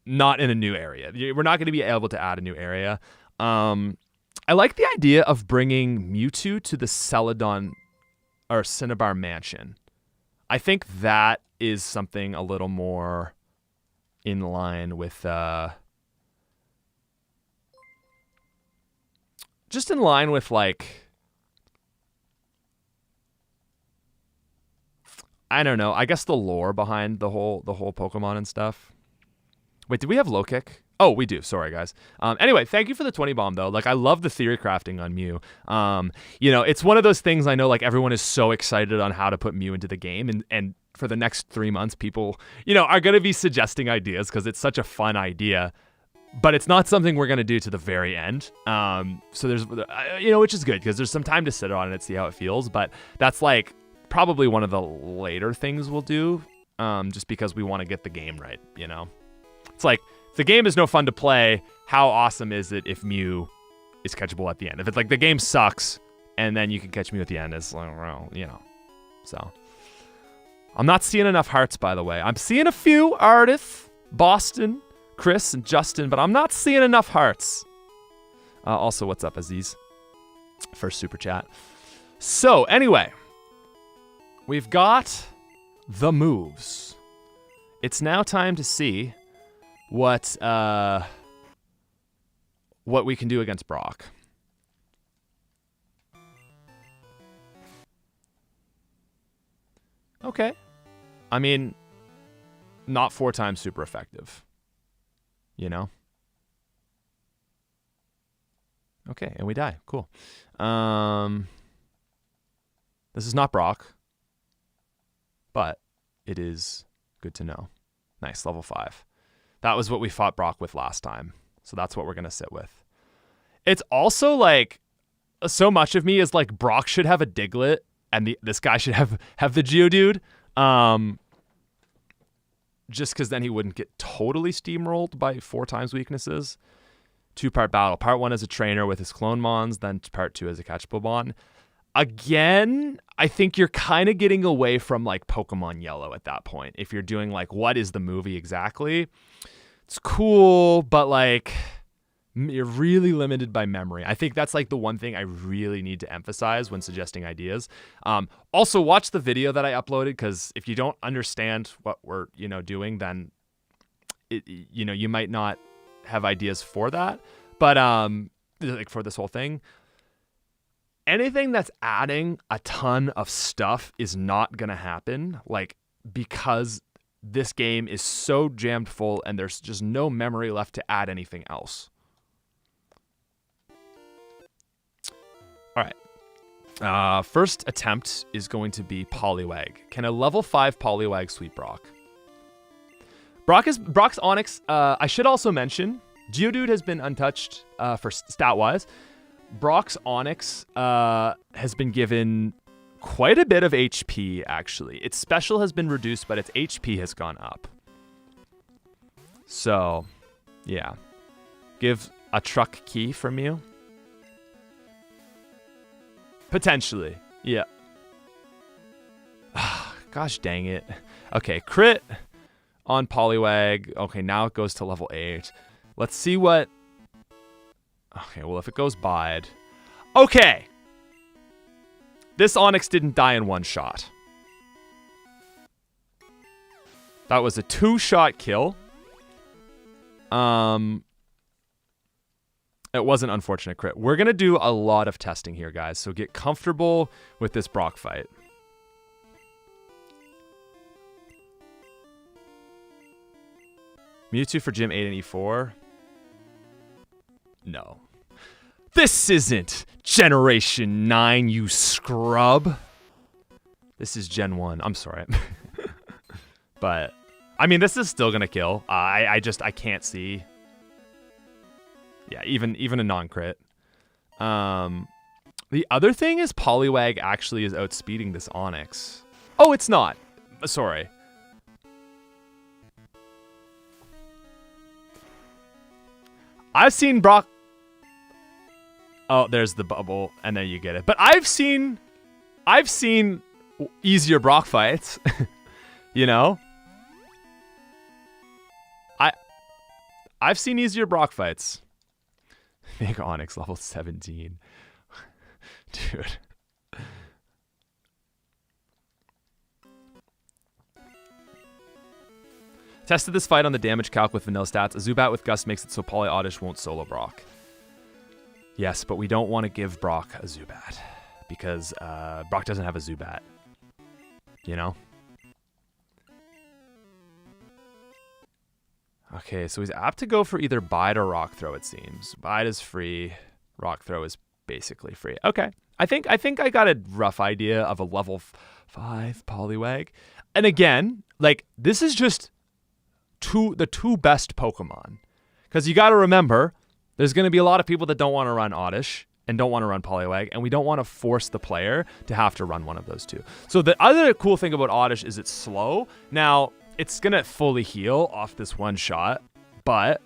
not in a new area. We're not going to be able to add a new area. I like the idea of bringing Mewtwo to the Celadon or Cinnabar Mansion. I think that is something a little more in line with just in line with, like, I don't know, I guess the lore behind the whole Pokemon and stuff. Wait, do we have low kick? Oh, we do. Sorry, guys. Anyway, thank you for the 20 bomb, though. Like, I love the theory crafting on Mew. You know, it's one of those things I know, like, everyone is so excited on how to put Mew into the game. And for the next 3 months, people, you know, are going to be suggesting ideas because it's such a fun idea. But it's not something we're going to do to the very end. So there's, you know, which is good because there's some time to sit on it, see how it feels. But that's, like, probably one of the later things we'll do just because we want to get the game right, you know? It's like, if the game is no fun to play, how awesome is it if Mew is catchable at the end? If it's like the game sucks and then you can catch Mew at the end, it's like, well, you know. So, I'm not seeing enough hearts, by the way. I'm seeing a few, Ardith, Boston, Chris, and Justin, but I'm not seeing enough hearts. Also, what's up, Aziz? First super chat. So, anyway, we've got the moves. It's now time to see what we can do against Brock. Okay. I mean, not 4 times super effective. You know? Okay, and we die. Cool. This is not Brock, but it is good to know. Nice, level 5. That was what we fought Brock with last time. So that's what we're going to sit with. It's also like, so much of me is like Brock should have a Diglett and this guy should have the Geodude. Just because then he wouldn't get totally steamrolled by 4 times weaknesses. 2-part battle. Part 1 as a trainer with his clone mons, then part 2 as a catchable mon. Again, I think you're kind of getting away from like Pokemon Yellow at that point. If you're doing like, what is the movie exactly? It's cool, but like you're really limited by memory. I think that's like the one thing I really need to emphasize when suggesting ideas. Also, watch the video that I uploaded, because if you don't understand what we're doing, then you might not have ideas for that. But like for this whole thing, anything that's adding a ton of stuff is not gonna happen. Like, because this game is so jammed full and there's just no memory left to add anything else. All right. First attempt is going to be Poliwag. Can a level 5 Poliwag sweep Brock? Brock's Onix. I should also mention, Geodude has been untouched for stat-wise. Brock's Onix has been given quite a bit of HP, actually. Its special has been reduced, but its HP has gone up. So, yeah. Give a truck key from you. Potentially, yeah. Gosh dang it. Okay, crit on Poliwag. Okay, now it goes to level 8. Let's see what... Okay, well, if it goes Bide... Okay! This Onix didn't die in one shot. That was a 2-shot kill. It was an unfortunate crit. We're going to do a lot of testing here, guys, so get comfortable with this Brock fight. Mewtwo for Gym 8 and E4? No. This isn't Generation 9, you scrub. This is Gen 1. I'm sorry. But, I mean, this is still going to kill. I can't see... Yeah, even a non-crit. The other thing is Poliwag actually is outspeeding this Onix. Oh, it's not. Sorry. I've seen Brock... Oh, there's the bubble, and there you get it. But I've seen easier Brock fights. You know? I've seen easier Brock fights. Mega Onix level 17. Dude. Tested this fight on the damage calc with vanilla stats. A Zubat with Gust makes it so Poly Oddish won't solo Brock. Yes, but we don't want to give Brock a Zubat, because Brock doesn't have a Zubat. You know? Okay, so he's apt to go for either Bide or Rock Throw, it seems. Bide is free. Rock Throw is basically free. Okay. I think I got a rough idea of a level 5 Poliwag. And again, like, this is just the two best Pokemon. Because you got to remember, there's going to be a lot of people that don't want to run Oddish and don't want to run Poliwag, and we don't want to force the player to have to run one of those two. So the other cool thing about Oddish is it's slow. Now, it's going to fully heal off this one shot, but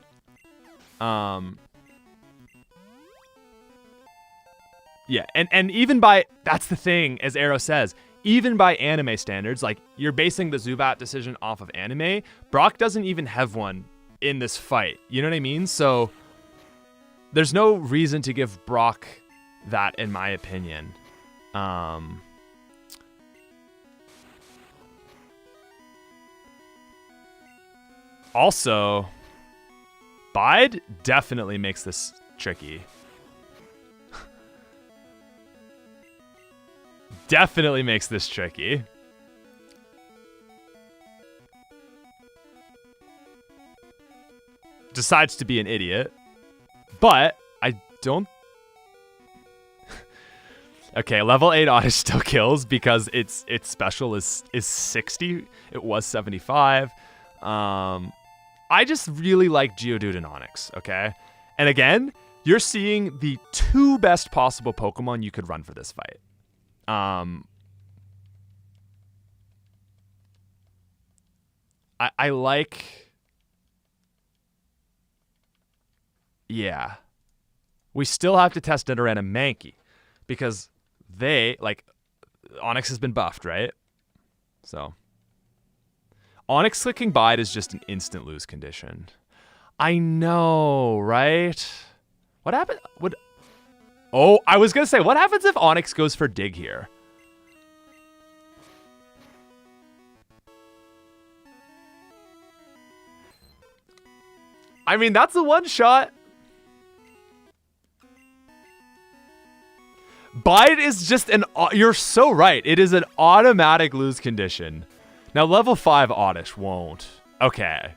yeah, and even by, that's the thing, as Arrow says, even by anime standards, like, you're basing the Zubat decision off of anime, Brock doesn't even have one in this fight. You know what I mean? So there's no reason to give Brock that, in my opinion. Also, Bide definitely makes this tricky. Definitely makes this tricky. Decides to be an idiot. But I don't... Okay, level 8 Oddish still kills because its special is 60. It was 75. I just really like Geodude and Onix, okay? And again, You're seeing the two best possible Pokemon you could run for this fight. I like... Yeah. We still have to test Nidoran and Mankey because they, like, Onix has been buffed, right? So Onix clicking Bide is just an instant lose condition. I know, right? What happened? Oh, I was going to say, what happens if Onix goes for Dig here? I mean, that's a one shot. Bide is just an... You're so right. It is an automatic lose condition. Now, level 5 Oddish won't. Okay.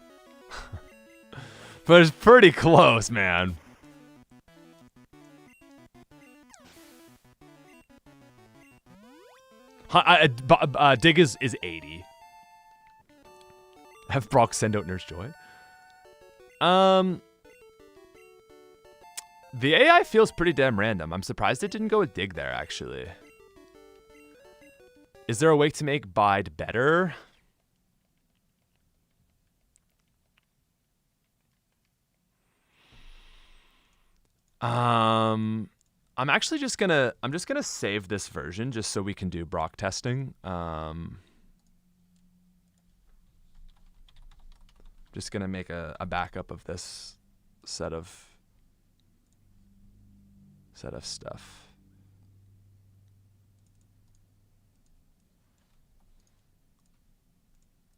But it's pretty close, man. Dig is 80. Have Brock send out Nurse Joy. The AI feels pretty damn random. I'm surprised it didn't go with Dig there, actually. Is there a way to make Bide better? I'm actually just gonna save this version just so we can do Brock testing. Just gonna make a backup of this set of stuff.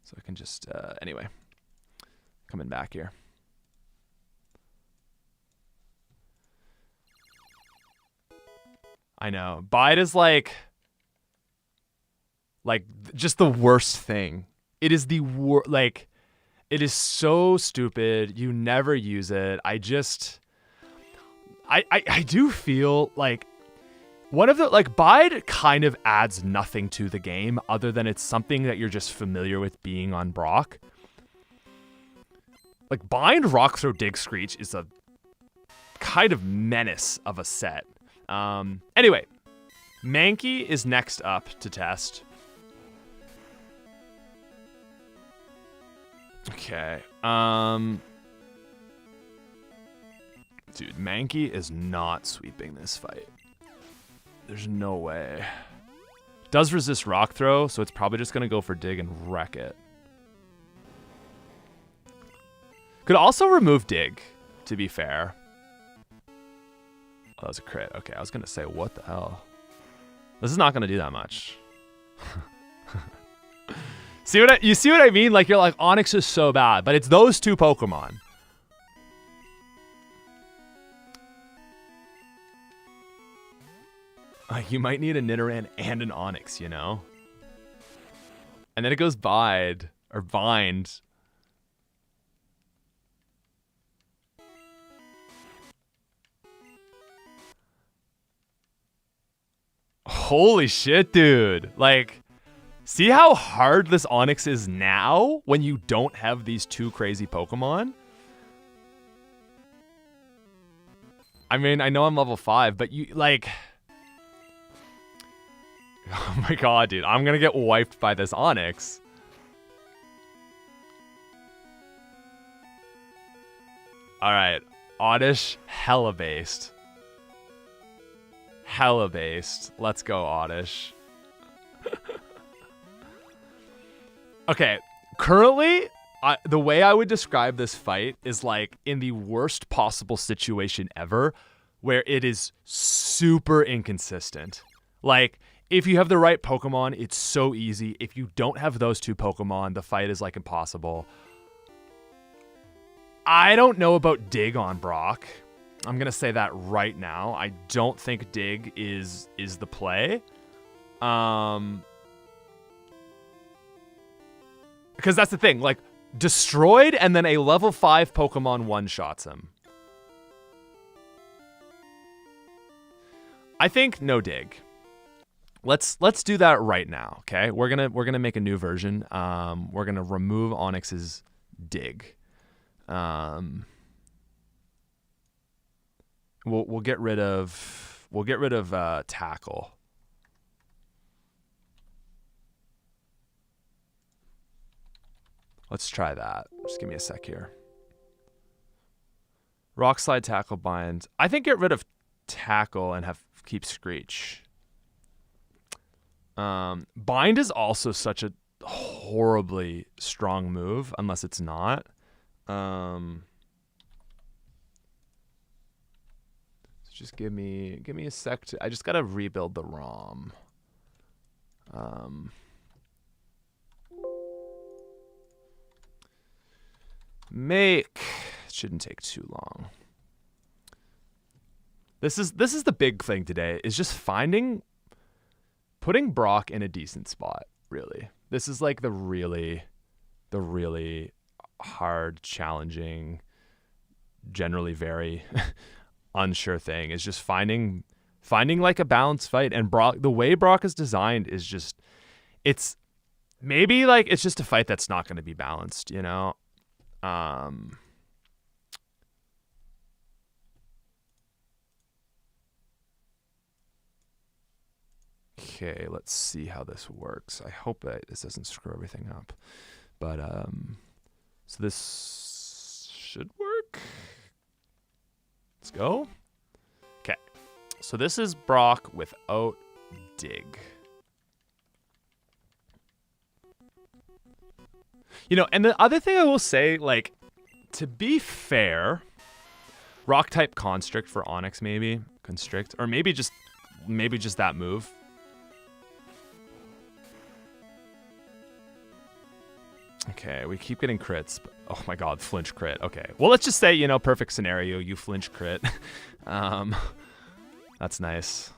So I can just anyway, coming back here. I know. Bide is like just the worst thing. It is the like it is so stupid. You never use it. I do feel like one of the Bide kind of adds nothing to the game other than it's something that you're just familiar with being on Brock. Like Bind, Rock Throw, Dig, Screech is a kind of menace of a set. Anyway, Mankey is next up to test. Okay. Dude, Mankey is not sweeping this fight. There's no way. Does resist Rock Throw, so it's probably just going to go for Dig and wreck it. Could also remove Dig, to be fair. Oh, that was a crit. Okay, I was going to say, what the hell? This is not going to do that much. You see what I mean? Like, you're like, Onix is so bad, but it's those two Pokemon. You might need a Nidoran and an Onix, you know? And then it goes Bide, or Bind. Holy shit, dude. Like, see how hard this Onix is now when you don't have these two crazy Pokemon? I mean, I know I'm level 5, but you, like... Oh my god, dude. I'm gonna get wiped by this Onix. Alright. Oddish, hella based. Hella based. Let's go, Oddish. Okay. Currently, the way I would describe this fight is like in the worst possible situation ever, where it is super inconsistent. Like... If you have the right Pokemon, it's so easy. If you don't have those two Pokemon, the fight is like impossible. I don't know about Dig on Brock. I'm going to say that right now. I don't think Dig is the play. Because that's the thing. Like, destroyed and then a level 5 Pokemon one-shots him. I think no Dig. Let's do that right now, okay? We're gonna make a new version. We're gonna remove Onix's Dig. We'll get rid of tackle. Let's try that. Just give me a sec here. Rock slide, tackle, bind. I think get rid of tackle and keep screech. Bind is also such a horribly strong move unless it's not. So just give me a sec. I just gotta rebuild the ROM. Make shouldn't take too long. This is the big thing today, is just putting Brock in a decent spot, really. This is like the really hard, challenging, generally very unsure thing, is just finding like a balanced fight. And Brock, the way Brock is designed is just, it's maybe like it's just a fight that's not going to be balanced, you know? Okay, let's see how this works. I hope that this doesn't screw everything up. But so this should work. Let's go. Okay. So this is Brock without dig. You know, and the other thing I will say, like, to be fair, rock type constrict for Onyx, maybe constrict, or maybe just that move. Okay, we keep getting crits. But, oh my god, flinch crit. Okay, well, let's just say, you know, perfect scenario, you flinch crit. That's nice.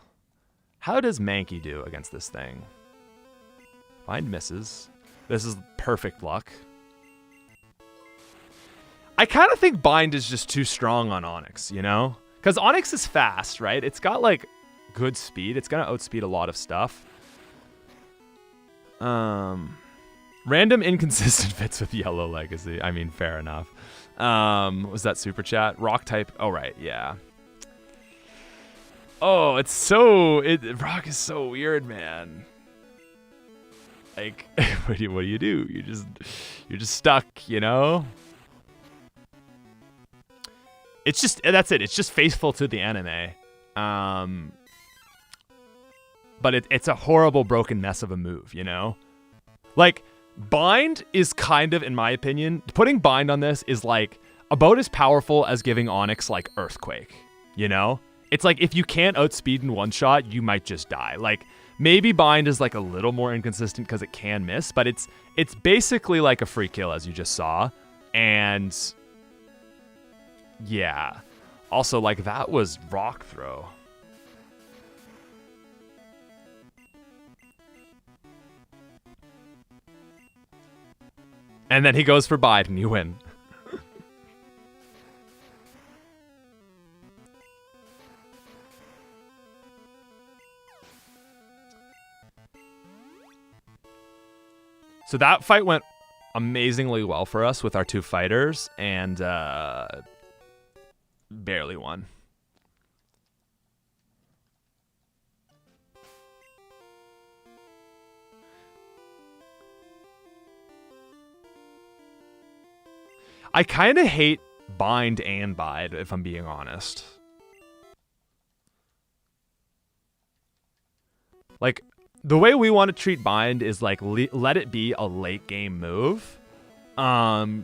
How does Mankey do against this thing? Bind misses. This is perfect luck. I kind of think Bind is just too strong on Onyx, you know? Because Onyx is fast, right? It's got, like, good speed. It's going to outspeed a lot of stuff. Random inconsistent fits with Yellow Legacy. I mean, fair enough. Was that super chat? Rock type. Oh, right. Yeah. Oh, Rock is so weird, man. Like, what do you do? You're just stuck, you know? It's just, that's it. It's just faithful to the anime. But it's a horrible broken mess of a move, you know? Like, Bind is kind of, in my opinion, putting Bind on this is like about as powerful as giving Onyx like Earthquake, you know? It's like if you can't outspeed in one shot, you might just die. Like maybe Bind is like a little more inconsistent because it can miss, but it's basically like a free kill as you just saw. And yeah. Also, like that was rock throw. And then he goes for Bide and you win. So that fight went amazingly well for us with our two fighters and barely won. I kind of hate Bind and Bide, if I'm being honest. Like, the way we want to treat Bind is, like, let it be a late game move. As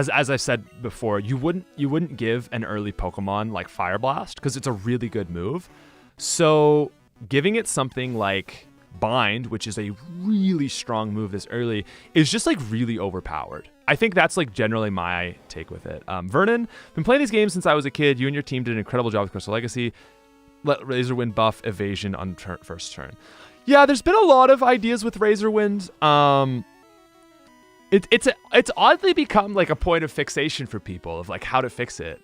I've said before, you wouldn't give an early Pokemon, like, Fire Blast, because it's a really good move. So, giving it something like Bind, which is a really strong move this early, is just, like, really overpowered. I think that's like generally my take with it. Vernon, been playing these games since I was a kid. You and your team did an incredible job with Crystal Legacy. Let Razorwind buff evasion on first turn. Yeah, there's been a lot of ideas with Razorwind. It's oddly become like a point of fixation for people of like how to fix it.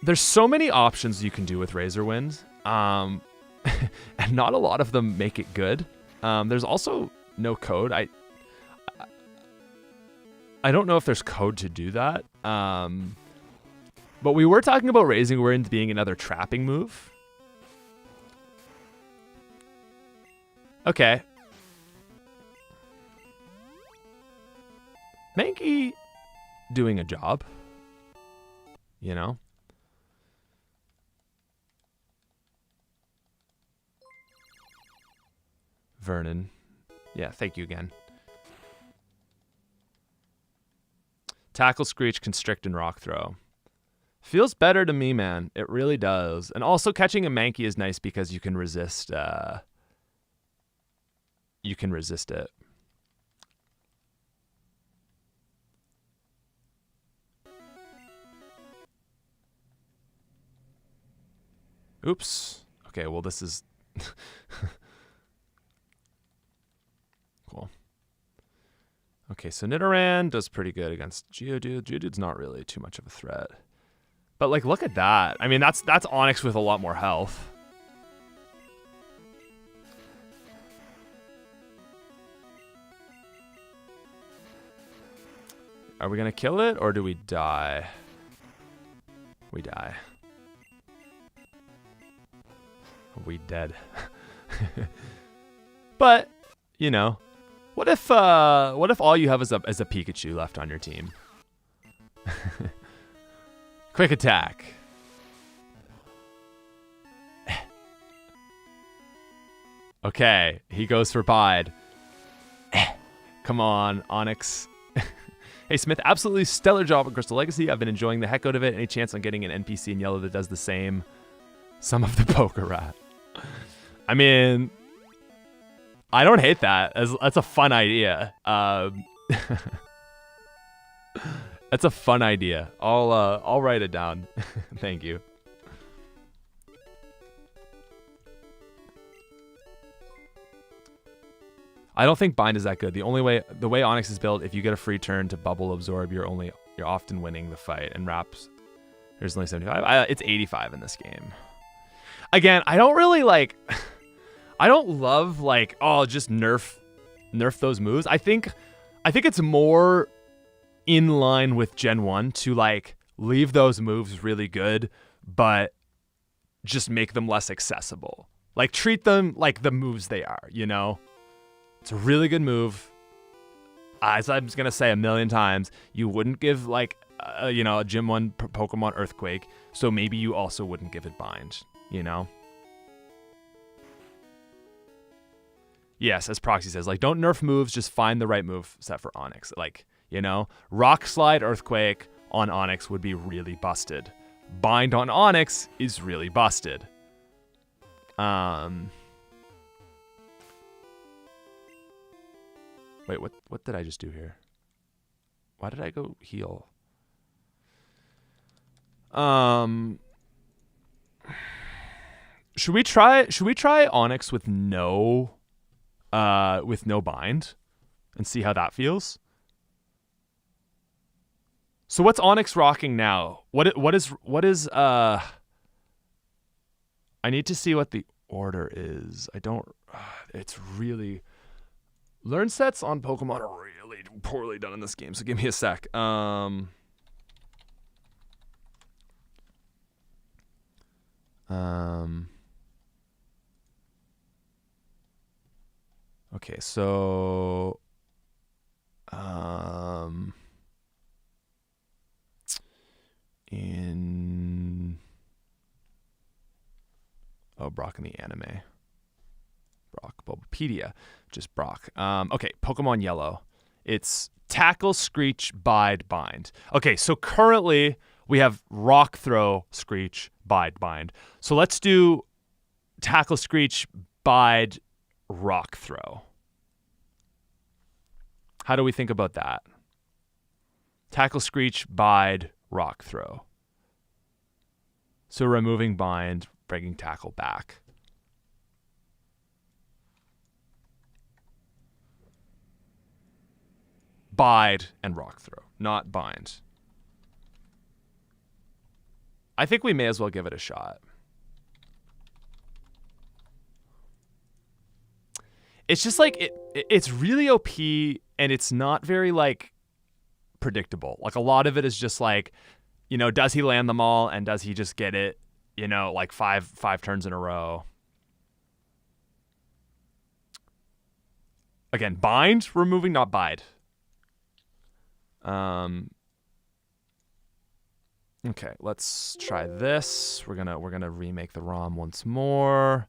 There's so many options you can do with Razorwind, and not a lot of them make it good. There's also no code. I don't know if there's code to do that. But we were talking about Raising Wind being another trapping move. Okay. Mankey doing a job. You know? Vernon. Yeah, thank you again. Tackle, Screech, Constrict, and Rock Throw. Feels better to me, man. It really does. And also catching a Mankey is nice because you can resist it. Oops. Okay, well this is cool. Okay, so Nidoran does pretty good against Geodude. Geodude's not really too much of a threat. But like look at that. I mean that's Onix with a lot more health. Are we gonna kill it or do we die? We die. We dead. But, you know, what if all you have is a Pikachu left on your team? Quick attack. Okay, he goes for Bide. Come on, Onix. Hey Smith, absolutely stellar job on Crystal Legacy. I've been enjoying the heck out of it. Any chance on getting an NPC in yellow that does the same? Some of the Poker Rat. I mean, I don't hate that. That's a fun idea. That's a fun idea. I'll write it down. Thank you. I don't think Bind is that good. The way Onix is built, if you get a free turn to Bubble Absorb, you're often winning the fight. And Wraps, there's only 75. It's 85 in this game. Again, I don't really like. I don't love like, oh, just nerf those moves. I think it's more in line with Gen 1 to like leave those moves really good, but just make them less accessible. Like treat them like the moves they are, you know? It's a really good move. As I'm just going to say a million times, you wouldn't give like, a Gen 1 Pokemon Earthquake, so maybe you also wouldn't give it Bind, you know? Yes, as Proxy says, like, don't nerf moves, just find the right move set for Onix. Like, you know, Rock Slide Earthquake on Onix would be really busted. Bind on Onix is really busted. Wait, what did I just do here? Why did I go heal? Should we try Onix with no bind and see how that feels? So what's Onix rocking now? What is I need to see what the order is. I don't it's really learn sets on Pokemon are really poorly done in this game, so give me a sec. Okay, so Brock in the anime. Brock Bulbapedia, just Brock. Okay, Pokemon Yellow. It's Tackle, Screech, Bide, Bind. Okay, so currently we have Rock Throw, Screech, Bide, Bind. So let's do Tackle, Screech, Bide, Rock Throw. How do we think about that? Tackle, Screech, Bide, Rock Throw. So removing Bind, bringing Tackle back. Bide and Rock Throw, not Bind. I think we may as well give it a shot. It's just like it's really OP and it's not very like predictable. Like a lot of it is just like, you know, does he land them all and does he just get it, you know, like five turns in a row? Again, bind, removing, not bide. Okay, let's try this. We're gonna remake the ROM once more.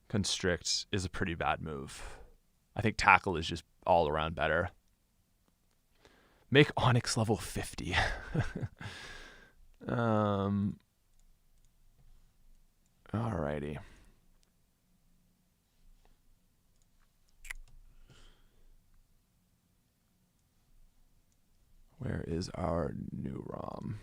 Constrict is a pretty bad move. I think tackle is just all around better. Make Onyx level 50. Alrighty. Where is our new ROM?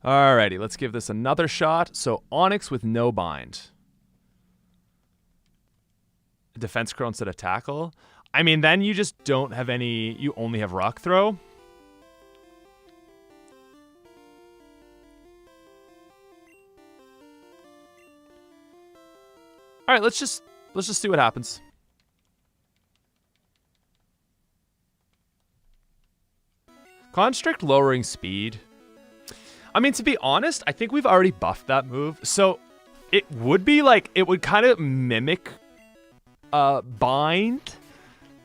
Alrighty, let's give this another shot. So Onyx with no bind. Defense curl instead of tackle. I mean, then you just don't have any, you only have rock throw. All right, let's just see what happens. Constrict lowering speed. I mean, to be honest, I think we've already buffed that move. So it would be like, it would kind of mimic bind,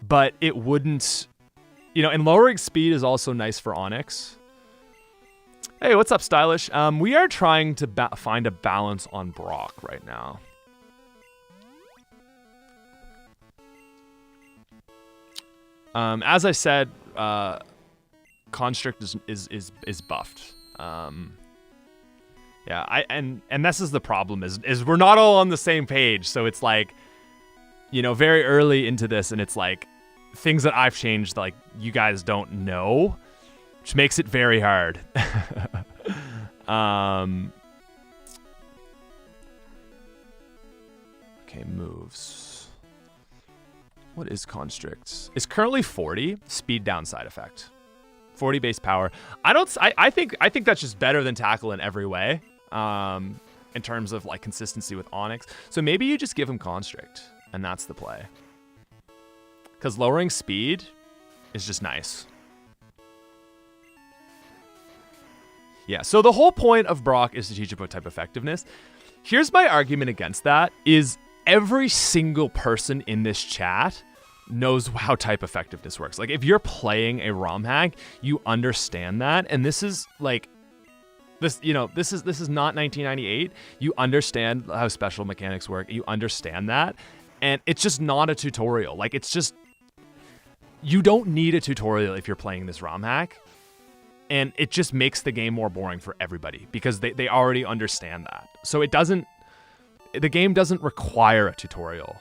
but it wouldn't, you know, and lowering speed is also nice for Onyx. Hey, what's up, Stylish? We are trying to find a balance on Brock right now. As I said, Constrict is buffed. Yeah, and this is the problem is we're not all on the same page. So it's like, you know, very early into this, and it's like things that I've changed, like you guys don't know, which makes it very hard. Okay, moves. What is Constrict? It's currently 40 speed downside effect. 40 base power. I think that's just better than tackle in every way. In terms of like consistency with Onyx. So maybe you just give him Constrict, and that's the play. Because lowering speed is just nice. Yeah, so the whole point of Brock is to teach about type effectiveness. Here's my argument against that, is every single person in this chat knows how type effectiveness works. Like, if you're playing a ROM hack, you understand that. And this is like, this, you know, this is not 1998. You understand how special mechanics work. You understand that. And it's just not a tutorial. Like, it's just, you don't need a tutorial if you're playing this ROM hack. And it just makes the game more boring for everybody because they already understand that. So it doesn't, the game doesn't require a tutorial.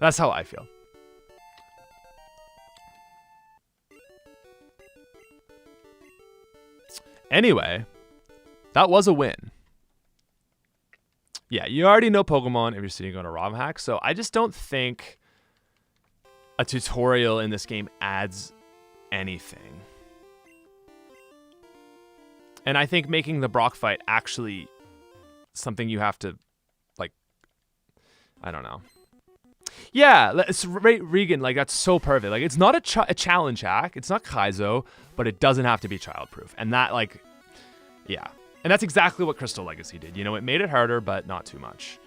That's how I feel. Anyway, that was a win. Yeah, you already know Pokemon if you're sitting on a ROM hack, so I just don't think a tutorial in this game adds anything. And I think making the Brock fight actually something you have to, like, I don't know. Yeah, it's Regan, like, that's so perfect. Like, it's not a challenge hack. It's not Kaizo, but it doesn't have to be childproof. And that, like, yeah. And that's exactly what Crystal Legacy did. You know, it made it harder, but not too much.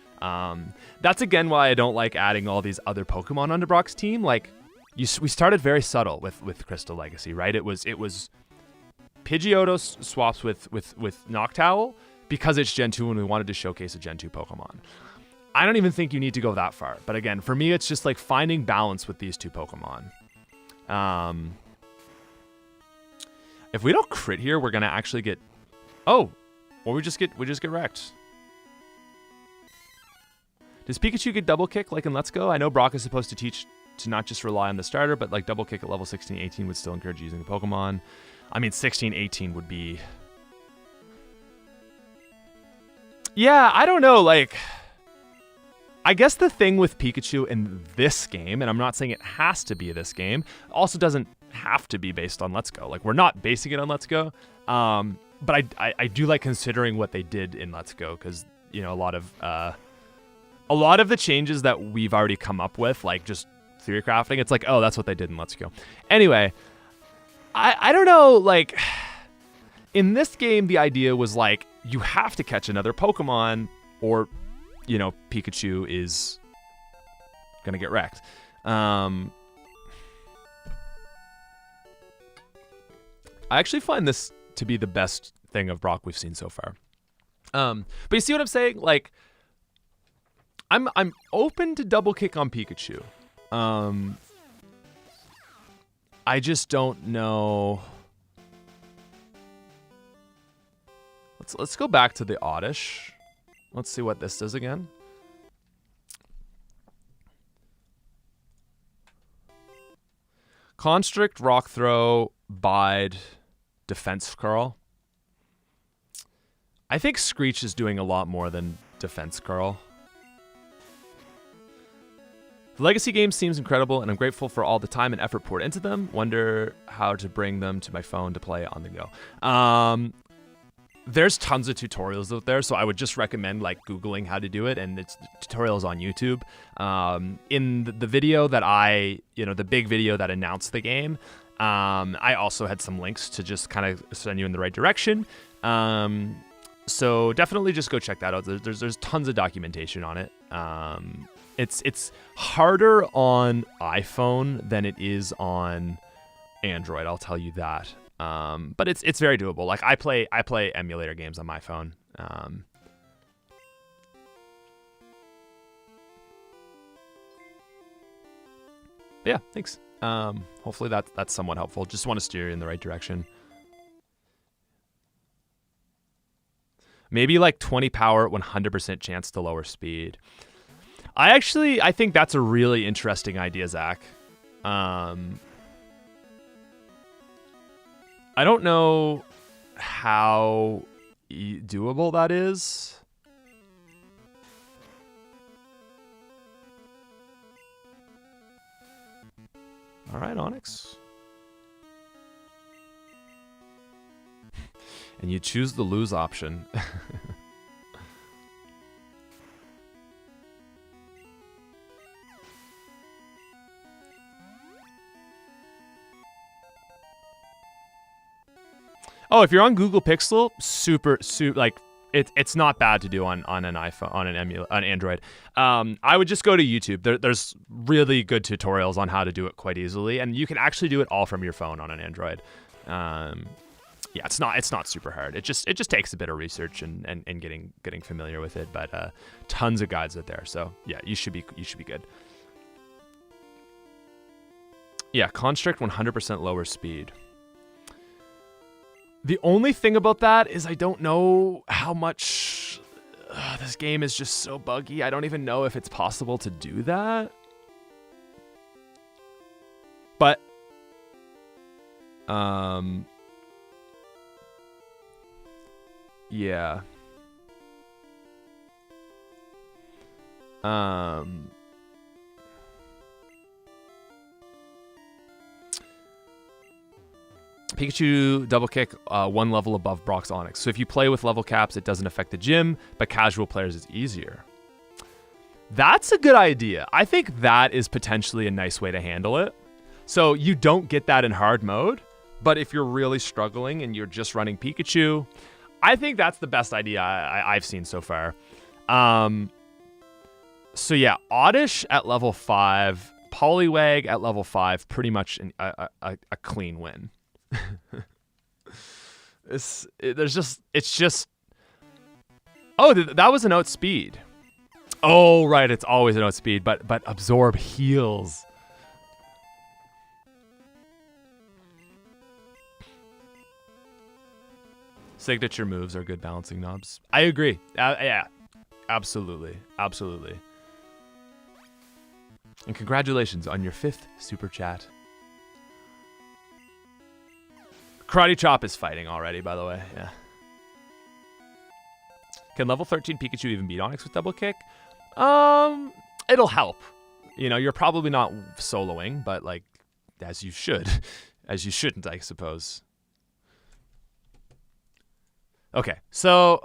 That's, again, why I don't like adding all these other Pokemon onto Brock's team. Like, we started very subtle with Crystal Legacy, right? It was Pidgeotto swaps with Noctowl because it's Gen 2 and we wanted to showcase a Gen 2 Pokemon. I don't even think you need to go that far. But again, for me, it's just like finding balance with these two Pokemon. If we don't crit here, we're gonna actually get, or we just get wrecked. Does Pikachu get double kick like in Let's Go? I know Brock is supposed to teach to not just rely on the starter, but like double kick at level 16, 18 would still encourage using the Pokemon. I mean, 16, 18 would be, yeah, I don't know, like, I guess the thing with Pikachu in this game, and I'm not saying it has to be this game, also doesn't have to be based on Let's Go. Like, we're not basing it on Let's Go. But I do like considering what they did in Let's Go, because, you know, a lot of the changes that we've already come up with, like just theory crafting, it's like, oh, that's what they did in Let's Go. Anyway, I don't know, like, in this game, the idea was like, you have to catch another Pokemon or, you know, Pikachu is gonna get wrecked. I actually find this to be the best thing of Brock we've seen so far. But you see what I'm saying? Like, I'm open to double kick on Pikachu. I just don't know. Let's go back to the Oddish. Let's see what this does again. Constrict, Rock Throw, Bide, Defense Curl. I think Screech is doing a lot more than Defense Curl. The Legacy game seems incredible, and I'm grateful for all the time and effort poured into them. Wonder how to bring them to my phone to play on the go. There's tons of tutorials out there, so I would just recommend like Googling how to do it, and it's tutorials on YouTube. In the video that the big video that announced the game, I also had some links to just kind of send you in the right direction. So definitely just go check that out. There's tons of documentation on it. It's harder on iPhone than it is on Android, I'll tell you that. But it's very doable. Like I play emulator games on my phone. Yeah, thanks. Hopefully that's somewhat helpful. Just want to steer you in the right direction. Maybe like 20 power, 100% chance to lower speed. I think that's a really interesting idea, Zach. I don't know how doable that is. All right, Onyx. And you choose the lose option. Oh, if you're on Google Pixel, super like it's not bad to do on an iPhone, on Android. I would just go to YouTube. There's really good tutorials on how to do it quite easily, and you can actually do it all from your phone on an Android. Yeah, it's not super hard. It just takes a bit of research and getting familiar with it, but tons of guides out there. So yeah, you should be good. Yeah, Constrict 100% lower speed. The only thing about that is I don't know how much this game is just so buggy. I don't even know if it's possible to do that. But yeah. Pikachu double kick one level above Brock's Onix. So if you play with level caps, it doesn't affect the gym, but casual players is easier. That's a good idea. I think that is potentially a nice way to handle it. So you don't get that in hard mode, but if you're really struggling and you're just running Pikachu, I think that's the best idea I've seen so far. So yeah, Oddish at level 5, Poliwag at level 5, pretty much a clean win. It's just. Oh, that was an outspeed. Oh, right, it's always an outspeed, but absorb heals. Signature moves are good balancing knobs. I agree. Yeah, absolutely. And congratulations on your 5th super chat. Karate Chop is fighting already, by the way. Yeah. Can level 13 Pikachu even beat Onix with double kick? It'll help. You know, you're probably not soloing, but like, as you should. as you shouldn't, I suppose. Okay, so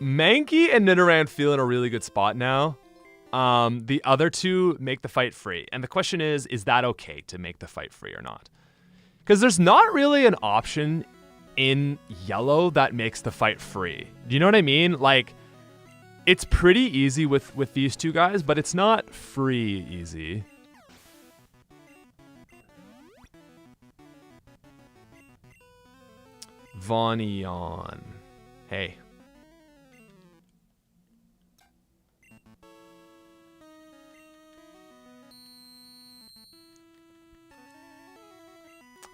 Mankey and Nidoran feel in a really good spot now. The other two make the fight free. And the question is that okay to make the fight free or not? Because there's not really an option in yellow that makes the fight free. Do you know what I mean? Like, it's pretty easy with these two guys, but it's not free easy. Vaughnion. Hey.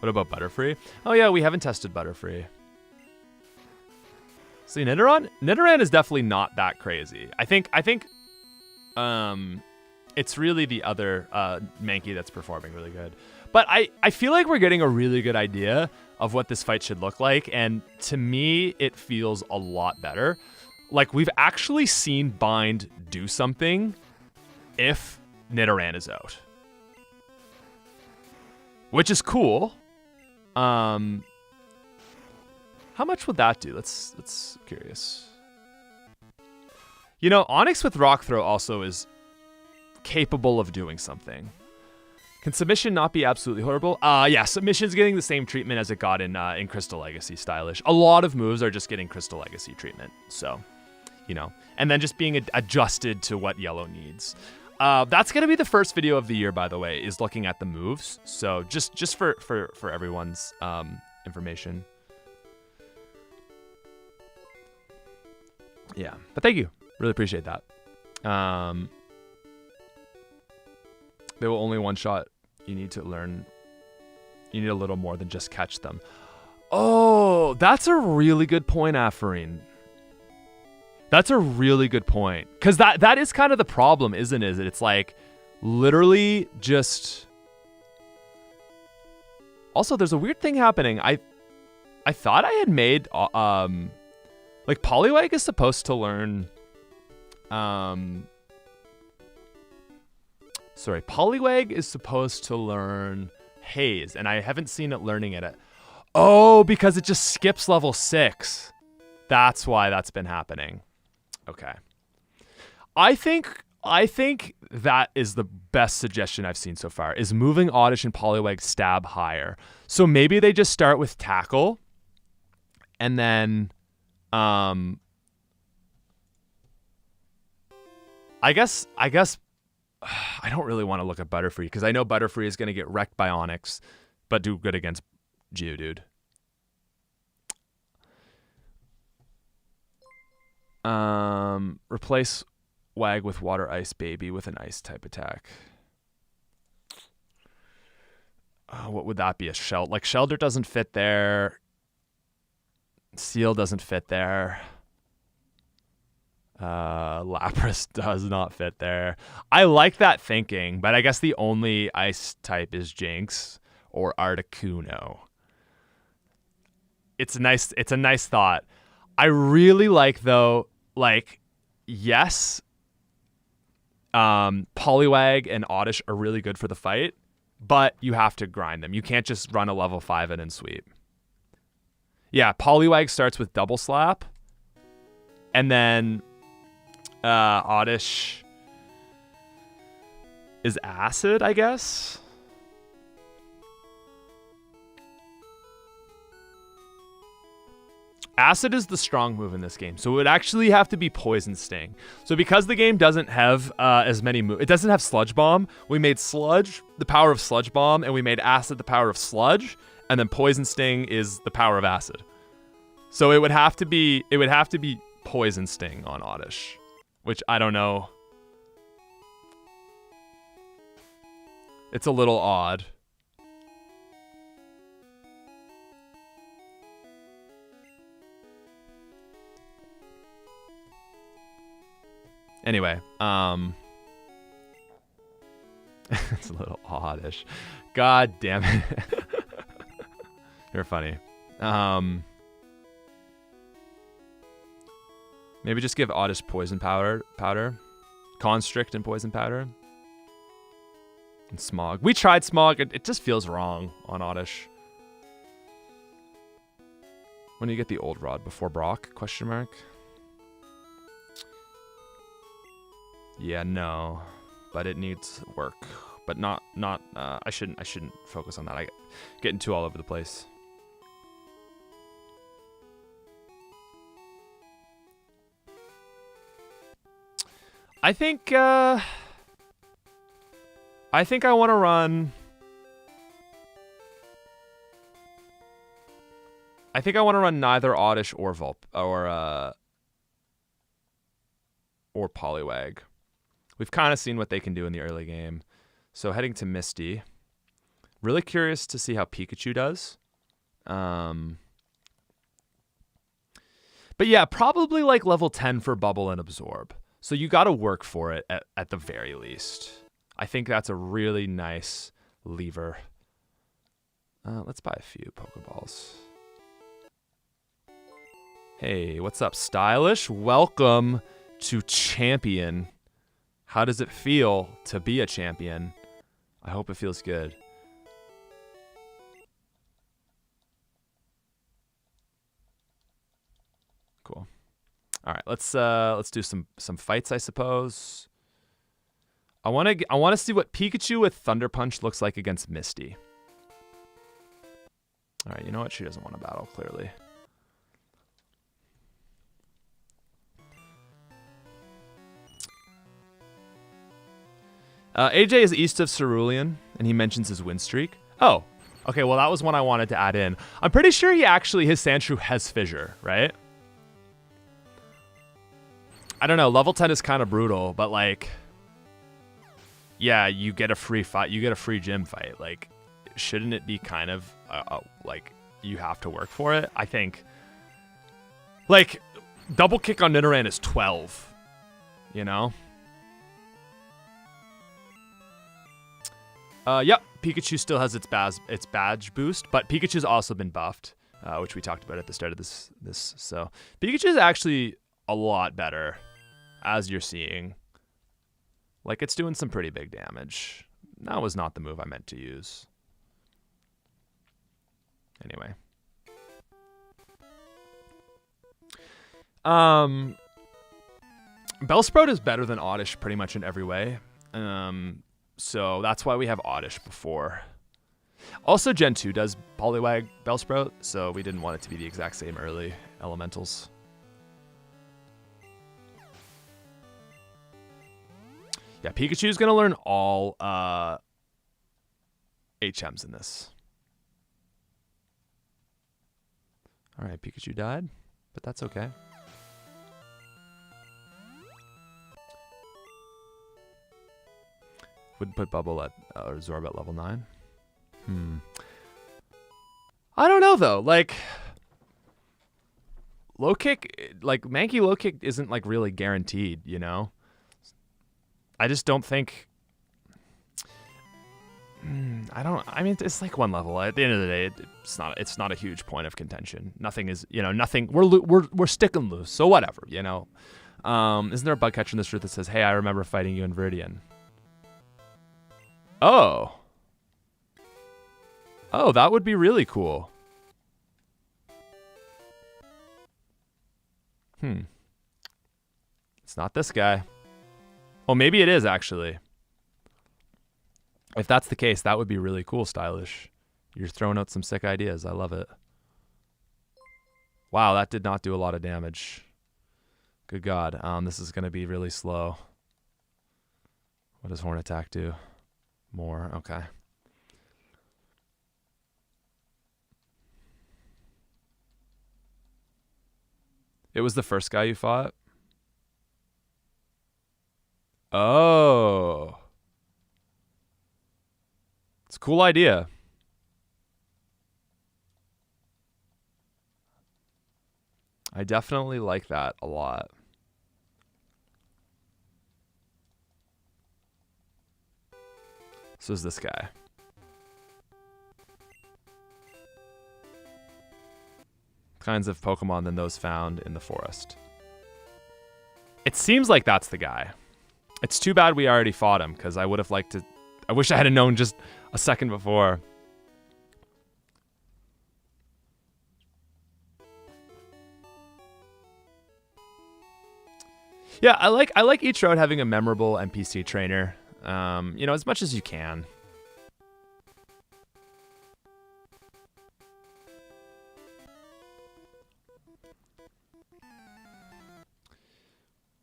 What about Butterfree? Oh yeah, we haven't tested Butterfree. See, Nidoran is definitely not that crazy. I think it's really the other Mankey that's performing really good. But I feel like we're getting a really good idea of what this fight should look like, and to me, it feels a lot better. Like, we've actually seen Bind do something if Nidoran is out. Which is cool. How much would that do? Let's curious. You know, Onix with Rock Throw also is capable of doing something. Can Submission not be absolutely horrible? Yeah, Submission's getting the same treatment as it got in Crystal Legacy Stylish. A lot of moves are just getting Crystal Legacy treatment. So, you know, and then just being adjusted to what yellow needs. That's gonna be the first video of the year, by the way, is looking at the moves. So just for everyone's information. Yeah, but thank you. Really appreciate that. They will only one shot. You need to learn. You need a little more than just catch them. Oh, that's a really good point, Aferine. That's a really good point. Because that is kind of the problem, isn't it? It's like literally just... Also, there's a weird thing happening. I thought I had made... like, Poliwag is supposed to learn... Sorry, Poliwag is supposed to learn Haze, and I haven't seen it learning it. Oh, because it just skips level 6. That's why that's been happening. Okay. I think that is the best suggestion I've seen so far, is moving Oddish and Poliwag stab higher. So maybe they just start with Tackle, and then I guess I don't really want to look at Butterfree, because I know Butterfree is going to get wrecked by Onix, but do good against Geodude. Replace Wag with Water Ice Baby with an Ice type attack. What would that be? A Shell? Like, Shelter doesn't fit there. Seal doesn't fit there. Lapras does not fit there. I like that thinking, but I guess the only ice type is Jinx or Articuno. It's a nice thought. I really like, though, like, yes, Poliwag and Oddish are really good for the fight, but you have to grind them. You can't just run a level 5 and sweep. Yeah, Poliwag starts with Double Slap, and then Oddish is Acid, I guess. Acid is the strong move in this game, so it would actually have to be Poison Sting. So because the game doesn't have as many moves, it doesn't have Sludge Bomb, we made Sludge the power of Sludge Bomb, and we made Acid the power of Sludge, and then Poison Sting is the power of Acid. So it would have to be Poison Sting on Oddish, which I don't know. It's a little odd. Anyway, it's a little oddish. God damn it. You're funny. Maybe just give Oddish poison powder. Constrict and Poison Powder. And Smog. We tried Smog. It just feels wrong on Oddish. When do you get the Old Rod? Before Brock? Question mark. Yeah, no. But it needs work. But not I shouldn't focus on that. I getting too all over the place. I think I want to run. I think I want to run neither Oddish or Poliwag. We've kind of seen what they can do in the early game. So heading to Misty. Really curious to see how Pikachu does. But yeah, probably like level 10 for Bubble and Absorb. So you got to work for it at the very least. I think that's a really nice lever. Let's buy a few Pokeballs. Hey, what's up, Stylish? Welcome to Champion. How does it feel to be a champion? I hope it feels good. Cool. All right, let's do some fights, I suppose. I want to see what Pikachu with Thunder Punch looks like against Misty. All right, you know what? She doesn't want to battle, clearly. AJ is east of Cerulean, and he mentions his win streak. Oh, okay, well, that was one I wanted to add in. I'm pretty sure his Sandshrew has Fissure, right? I don't know, level 10 is kind of brutal, but like, yeah, you get a free fight, you get a free gym fight. Like, shouldn't it be kind of, like, you have to work for it? I think, like, double kick on Nidoran is 12, you know? Yep, Pikachu still has its badge boost, but Pikachu's also been buffed, which we talked about at the start of this. So Pikachu's actually a lot better, as you're seeing. Like, it's doing some pretty big damage. That was not the move I meant to use. Anyway. Bellsprout is better than Oddish pretty much in every way. So that's why we have Oddish before. Also, Gen 2 does Poliwag Bellsprout, so we didn't want it to be the exact same early elementals. Yeah, Pikachu's going to learn all HMs in this. All right, Pikachu died, but that's okay. Would put Bubble at or Zorb at level 9. I don't know though. Like, low kick, like Mankey low kick isn't like really guaranteed. You know. I just don't think. I mean, it's like one level. At the end of the day, it's not a huge point of contention. Nothing is. You know, nothing. We're sticking loose. So whatever. You know. Isn't there a bug catcher in this route that says, "Hey, I remember fighting you in Viridian"? Oh. Oh, that would be really cool. It's not this guy. Oh, maybe it is, actually. If that's the case, that would be really cool, Stylish. You're throwing out some sick ideas. I love it. Wow, that did not do a lot of damage. Good God. This is going to be really slow. What does Horn Attack do? More. Okay. It was the first guy you fought? Oh. It's a cool idea. I definitely like that a lot. So is this guy. Kinds of Pokemon than those found in the forest. It seems like that's the guy. It's too bad we already fought him, because I would have liked to... I wish I had known just a second before. Yeah, I like each road having a memorable NPC trainer. You know, as much as you can.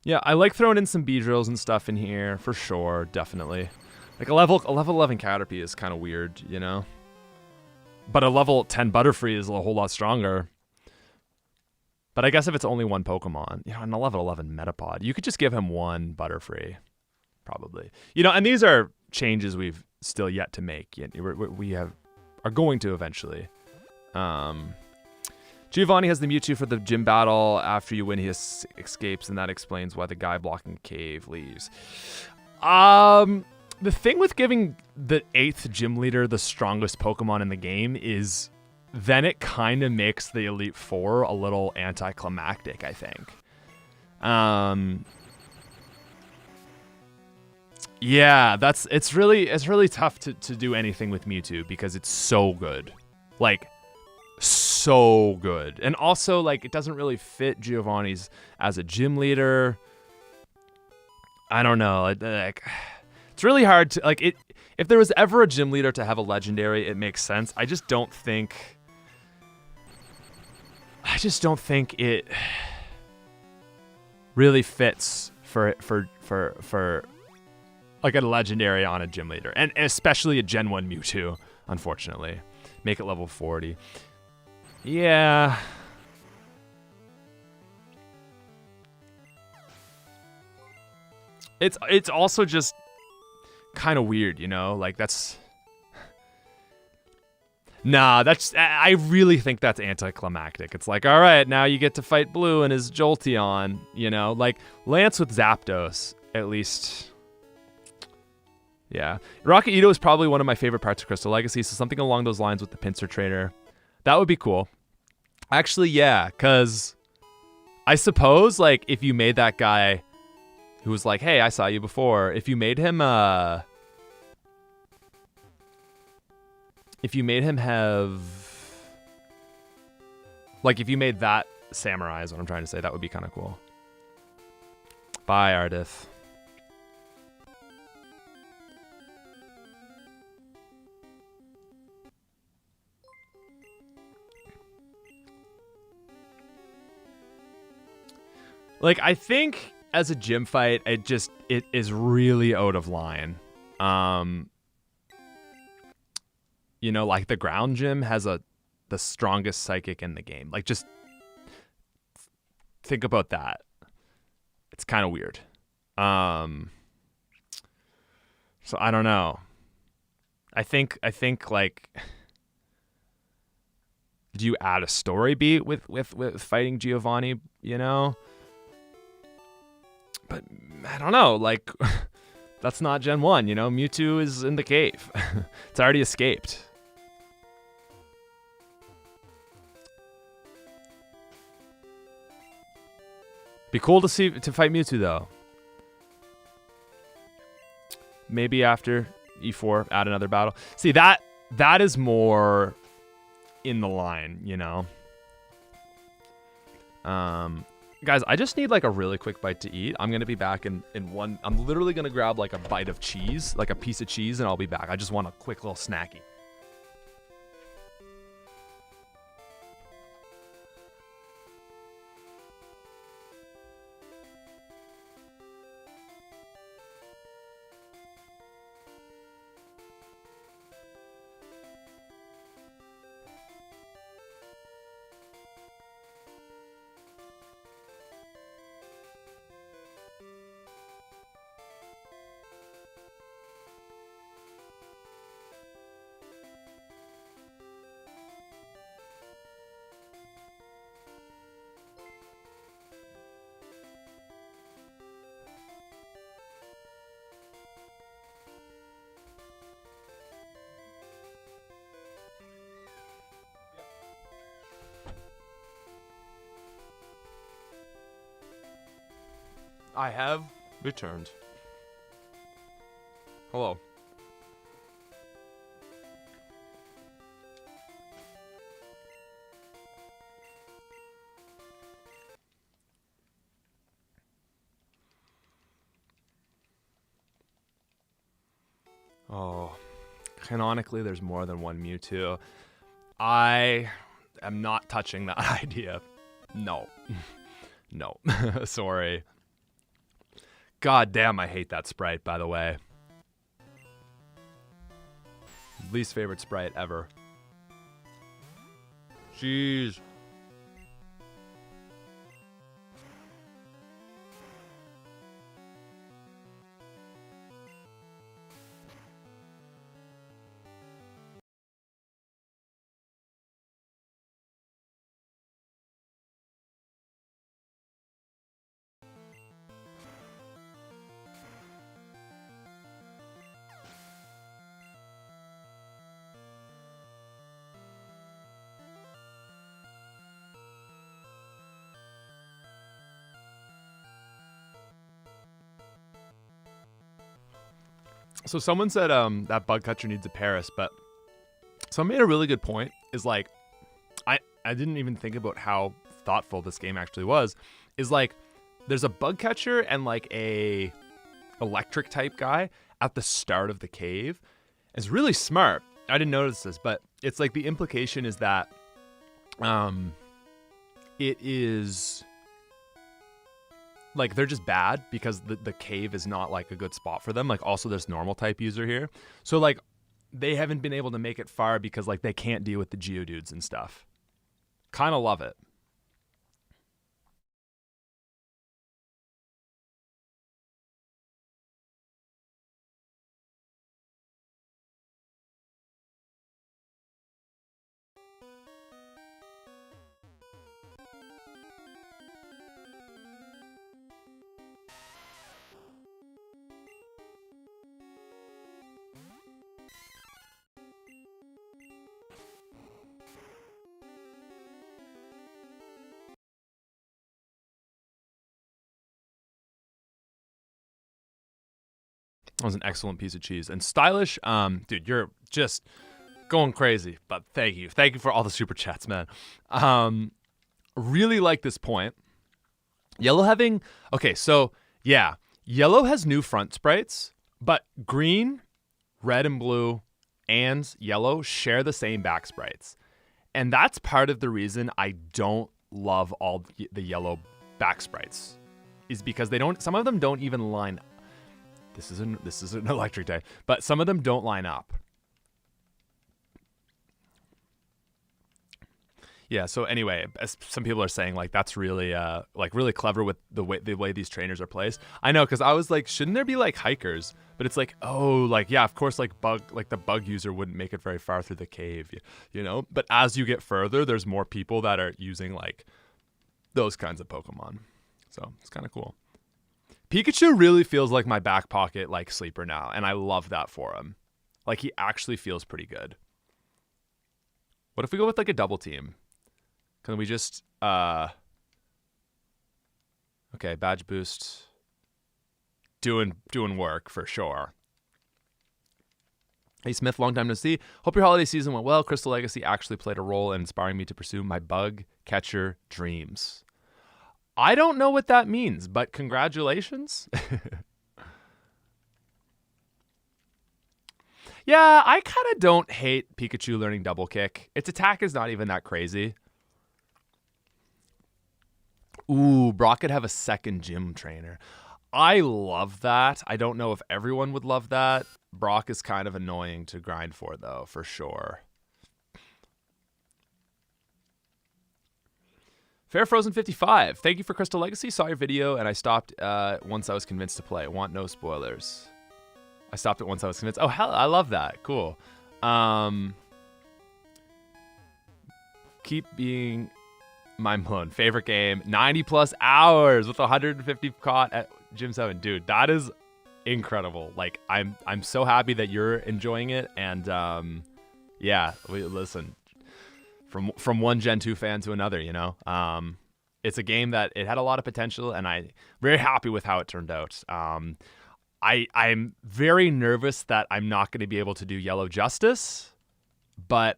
Yeah, I like throwing in some Beedrills and stuff in here, for sure, definitely. Like a level 11 Caterpie is kind of weird, you know? But a level 10 Butterfree is a whole lot stronger. But I guess if it's only one Pokemon, you know, an 11 Metapod, you could just give him one Butterfree, probably. You know, and these are changes we've still yet to make. We are going to eventually. Giovanni has the Mewtwo for the gym battle. After you win, he escapes, and that explains why the guy blocking cave leaves. The thing with giving the 8th gym leader the strongest Pokemon in the game is then it kind of makes the Elite Four a little anticlimactic, I think. Yeah, it's really tough to do anything with Mewtwo because it's so good. Like, so good. And also, like, it doesn't really fit Giovanni's as a gym leader. I don't know. Like, it's really hard to, like, if there was ever a gym leader to have a legendary, it makes sense. I just don't think it really fits for like a legendary on a gym leader, and especially a Gen 1 Mewtwo, unfortunately. Make it level 40. Yeah. It's also just kind of weird, you know? Like, that's... Nah, I really think that's anticlimactic. It's like, all right, now you get to fight Blue and his Jolteon, you know? Like, Lance with Zapdos, at least... Yeah. Rocket Edo is probably one of my favorite parts of Crystal Legacy, so something along those lines with the Pinsir trainer. That would be cool. Actually, yeah, because I suppose, like, if you made that guy who was like, hey, I saw you before, if you made him have... Like, if you made that Samurai is what I'm trying to say, that would be kind of cool. Bye, Ardith. Like, I think as a gym fight, it is really out of line. You know, like the ground gym has the strongest psychic in the game. Like, just think about that. It's kind of weird. So I don't know. I think like, do you add a story beat with fighting Giovanni, you know? But I don't know, like, that's not Gen 1, you know? Mewtwo is in the cave. It's already escaped. Be cool to fight Mewtwo, though. Maybe after E4, add another battle. See, that is more in the line, you know? Guys, I just need like a really quick bite to eat. I'm going to be back in one. I'm literally going to grab like a bite of cheese, like a piece of cheese, and I'll be back. I just want a quick little snacky. I have returned. Hello. Oh, canonically, there's more than one Mewtwo. I am not touching that idea. No. No. Sorry. God damn, I hate that sprite, by the way. Least favorite sprite ever. Jeez. So someone said that bug catcher needs a Paris, but someone made a really good point. Is like, I didn't even think about how thoughtful this game actually was. Is like, there's a bug catcher and like a electric type guy at the start of the cave. It's really smart. I didn't notice this, but it's like the implication is that it is like they're just bad because the cave is not like a good spot for them. Like also there's normal type user here. So like they haven't been able to make it far because like they can't deal with the Geodudes and stuff. Kind of love it. That was an excellent piece of cheese. And Stylish, dude, you're just going crazy. But thank you. Thank you for all the super chats, man. Really like this point. Yellow having... Okay, so, yeah. Yellow has new front sprites, but green, red, and blue, and yellow share the same back sprites. And that's part of the reason I don't love all the yellow back sprites. Is because they don't... Some of them don't even line up. This is an electric type, but some of them don't line up. Yeah. So anyway, as some people are saying, like that's really really clever with the way these trainers are placed. I know, because I was like, shouldn't there be like hikers? But it's like, oh, like yeah, of course, like the bug user wouldn't make it very far through the cave, you know. But as you get further, there's more people that are using like those kinds of Pokemon. So it's kind of cool. Pikachu really feels like my back pocket like sleeper now, and I love that for him. Like he actually feels pretty good. What if we go with like a double team? Can we just okay, badge boost doing work for sure. Hey Smith, long time no see. Hope your holiday season went well. Crystal Legacy actually played a role in inspiring me to pursue my bug catcher dreams. I don't know what that means, but congratulations. Yeah, I kind of don't hate Pikachu learning double kick. Its attack is not even that crazy. Ooh, Brock could have a second gym trainer. I love that. I don't know if everyone would love that. Brock is kind of annoying to grind for, though, for sure. Fair Frozen 55. Thank you for Crystal Legacy. Saw your video and I stopped once I was convinced to play. Want no spoilers. I stopped it once I was convinced. Oh, hell, I love that. Cool. Keep being mind blown. Favorite game. 90 plus hours with 150 caught at Gym 7. Dude, that is incredible. Like, I'm so happy that you're enjoying it. And yeah, listen. From one Gen 2 fan to another, you know, it's a game that it had a lot of potential, and I'm very happy with how it turned out. I'm very nervous that I'm not going to be able to do yellow justice, but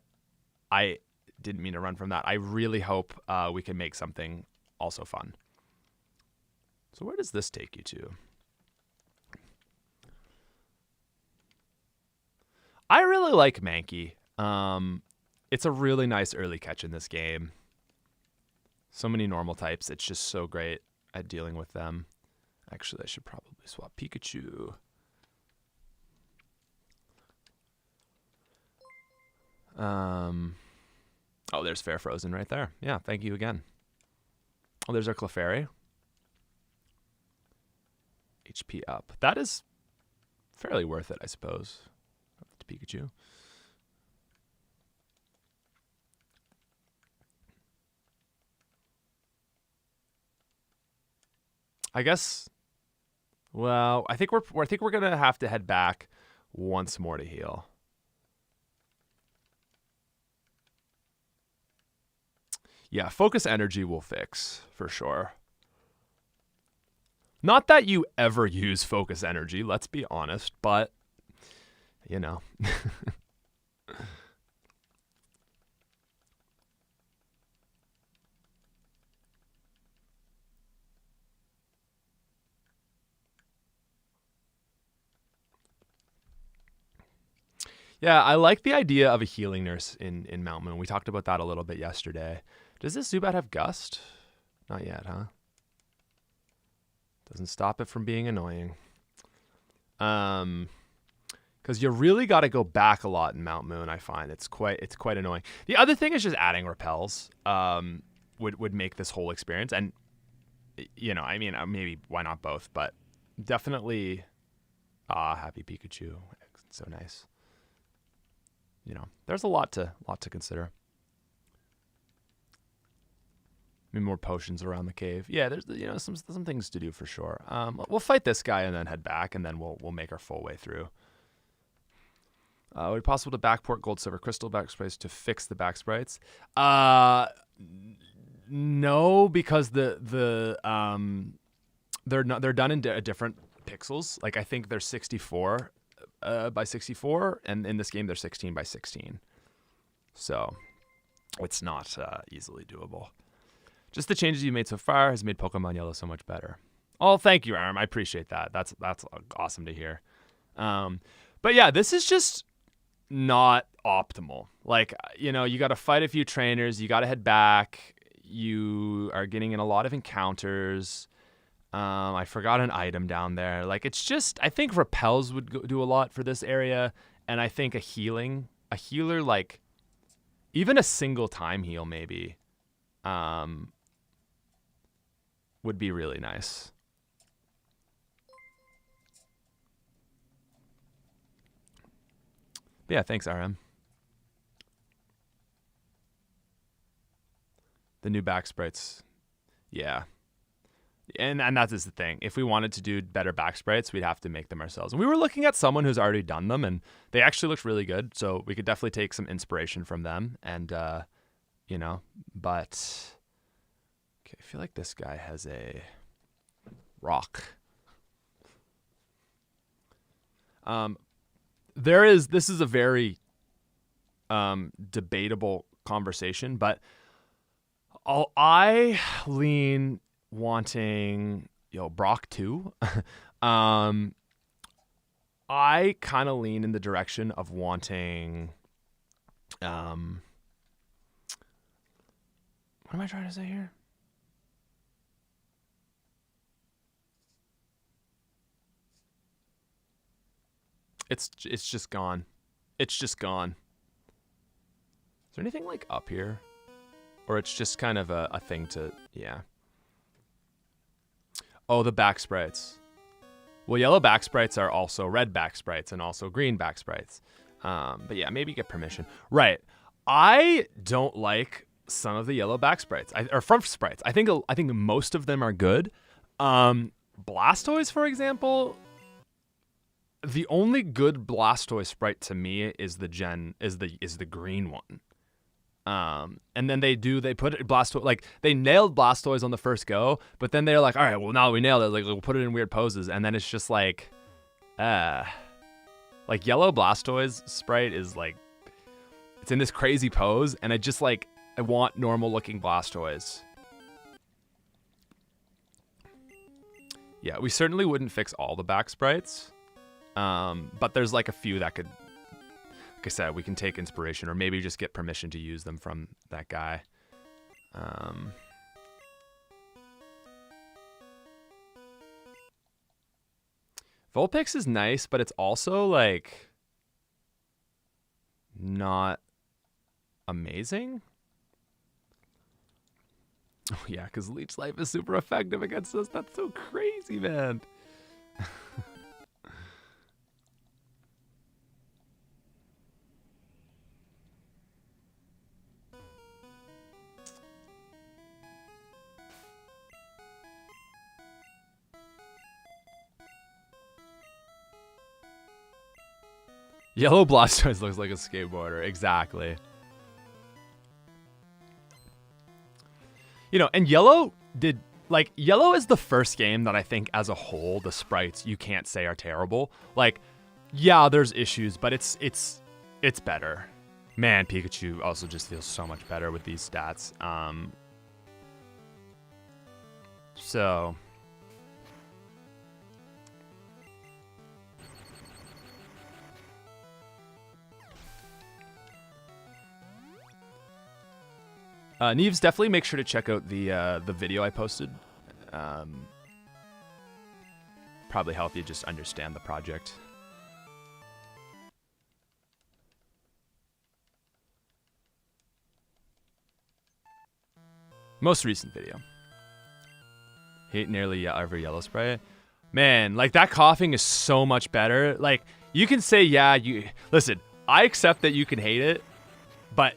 I didn't mean to run from that. I really hope we can make something also fun. So where does this take you to? I really like Mankey. It's a really nice early catch in this game. So many normal types. It's just so great at dealing with them. Actually, I should probably swap Pikachu. Oh, there's Fair Frozen right there. Yeah, thank you again. Oh, there's our Clefairy. HP up. That is fairly worth it, I suppose. To Pikachu. I guess. Well, I think we're gonna have to head back once more to heal. Yeah, focus energy will fix for sure. Not that you ever use focus energy, let's be honest, but you know. Yeah, I like the idea of a healing nurse in Mount Moon. We talked about that a little bit yesterday. Does this Zubat have Gust? Not yet, huh? Doesn't stop it from being annoying. Because you really got to go back a lot in Mount Moon, I find. It's quite annoying. The other thing is just adding repels would make this whole experience. And, you know, I mean, maybe why not both? But definitely, happy Pikachu. It's so nice. You know, there's a lot to consider. Maybe more potions around the cave. Yeah, there's some things to do for sure. We'll fight this guy and then head back, and then we'll make our full way through. Would it be possible to backport gold, silver, crystal back sprites to fix the back sprites? No, because they're done in different pixels. Like I think they're 64 by 64, and in this game they're 16 by 16. So it's not easily doable. Just the changes you made so far has made Pokemon Yellow so much better. Oh, thank you, Arm. I appreciate that. That's awesome to hear. But yeah, this is just not optimal. Like, you know, you got to fight a few trainers. You got to head back. You are getting in a lot of encounters. I forgot an item down there. Like, it's just, I think repels would do a lot for this area. And I think a healer, like even a single time heal maybe, would be really nice. But yeah, thanks, RM. The new back sprites. Yeah. And that is the thing. If we wanted to do better back sprites, we'd have to make them ourselves. And we were looking at someone who's already done them, and they actually looked really good. So we could definitely take some inspiration from them. And, you know, but... Okay, I feel like this guy has a rock. This is a very debatable conversation, but I lean wanting, Brock too. I kind of lean in the direction of wanting, what am I trying to say here? It's just gone. It's just gone. Is there anything like up here? Or it's just kind of a thing to, yeah. Oh, the back sprites. Well, yellow back sprites are also red back sprites and also green back sprites. But yeah, maybe get permission. Right. I don't like some of the yellow back sprites, or front sprites. I think most of them are good. Blastoise, for example, the only good Blastoise sprite to me is the green one. And then they put it Blastoise, like they nailed Blastoise on the first go, but then they're like, all right, well now we nailed it, like we'll put it in weird poses, and then it's just like Like yellow Blastoise sprite is like, it's in this crazy pose, and I want normal looking Blastoise. Yeah, we certainly wouldn't fix all the back sprites, but there's like a few that could, like I said, we can take inspiration or maybe just get permission to use them from that guy. Vulpix is nice, but it's also like not amazing. Oh yeah, because Leech Life is super effective against us. That's so crazy, man. Yellow Blastoise looks like a skateboarder. Exactly. You know, and Yellow did, like, Yellow is the first game that I think as a whole, the sprites you can't say are terrible. Like, yeah, there's issues, but it's better. Man, Pikachu also just feels so much better with these stats. So Neves, definitely make sure to check out the video I posted. Probably help you just understand the project. Most recent video. Hate nearly every yellow spray. Man, like that coughing is so much better. Like you can say, yeah, listen, I accept that you can hate it, but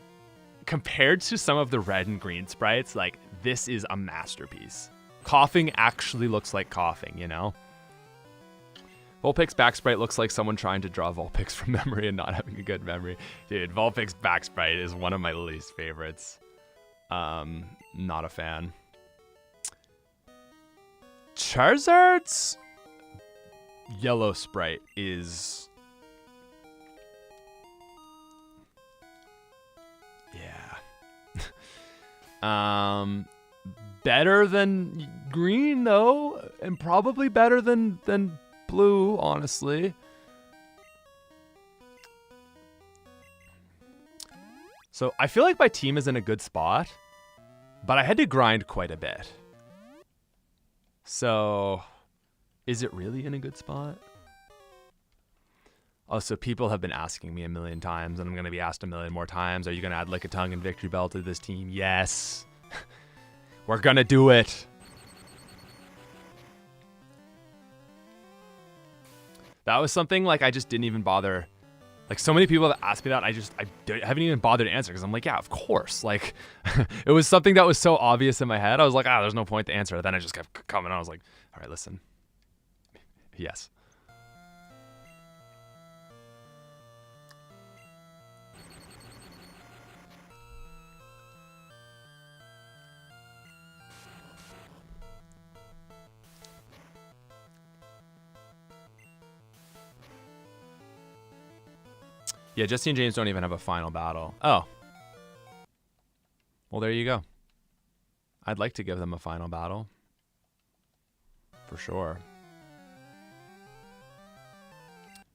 compared to some of the red and green sprites, like this is a masterpiece. Coughing actually looks like coughing, you know? Vulpix back sprite looks like someone trying to draw Vulpix from memory and not having a good memory. Dude, Vulpix back sprite is one of my least favorites. Not a fan. Charizard's yellow sprite is... better than green though, and probably better than blue, honestly. So I feel like my team is in a good spot, but I had to grind quite a bit. So is it really in a good spot? Also, people have been asking me a million times, and I'm going to be asked a million more times, are you going to add Lickitung and Victory Bell to this team? Yes. We're going to do it. That was something, like, I just didn't even bother. Like, so many people have asked me that, I haven't even bothered to answer, because I'm like, yeah, of course. Like, it was something that was so obvious in my head. I was like, there's no point to answer. Then I just kept coming on. I was like, all right, listen. Yes. Yeah, Jesse and James don't even have a final battle. Oh. Well, there you go. I'd like to give them a final battle. For sure.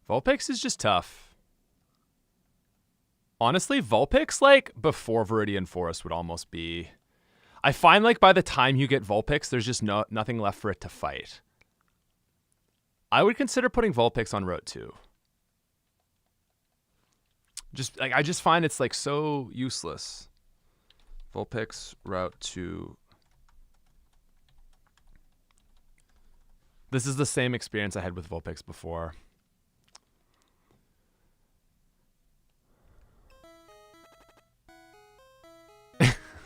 Vulpix is just tough. Honestly, Vulpix, like, before Viridian Forest would almost be... I find, like, by the time you get Vulpix, there's just nothing left for it to fight. I would consider putting Vulpix on Route 2. Just like I just find it's like so useless. Vulpix Route 2. This is the same experience I had with Vulpix before.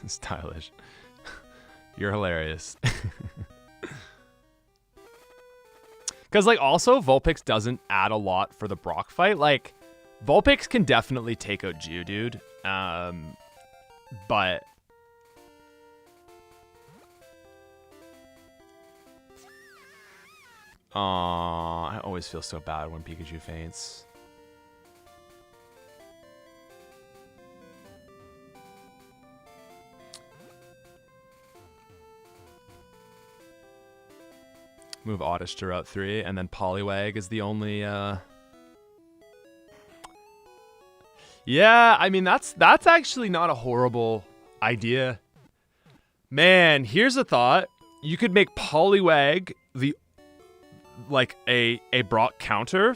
Stylish. You're hilarious. Because like also Vulpix doesn't add a lot for the Brock fight. Like Vulpix can definitely take out Geodude, but Aw, I always feel so bad when Pikachu faints. Move Oddish to Route 3, and then Poliwag is the only, Yeah, I mean, that's actually not a horrible idea. Man, here's a thought. You could make Poliwag a Brock counter,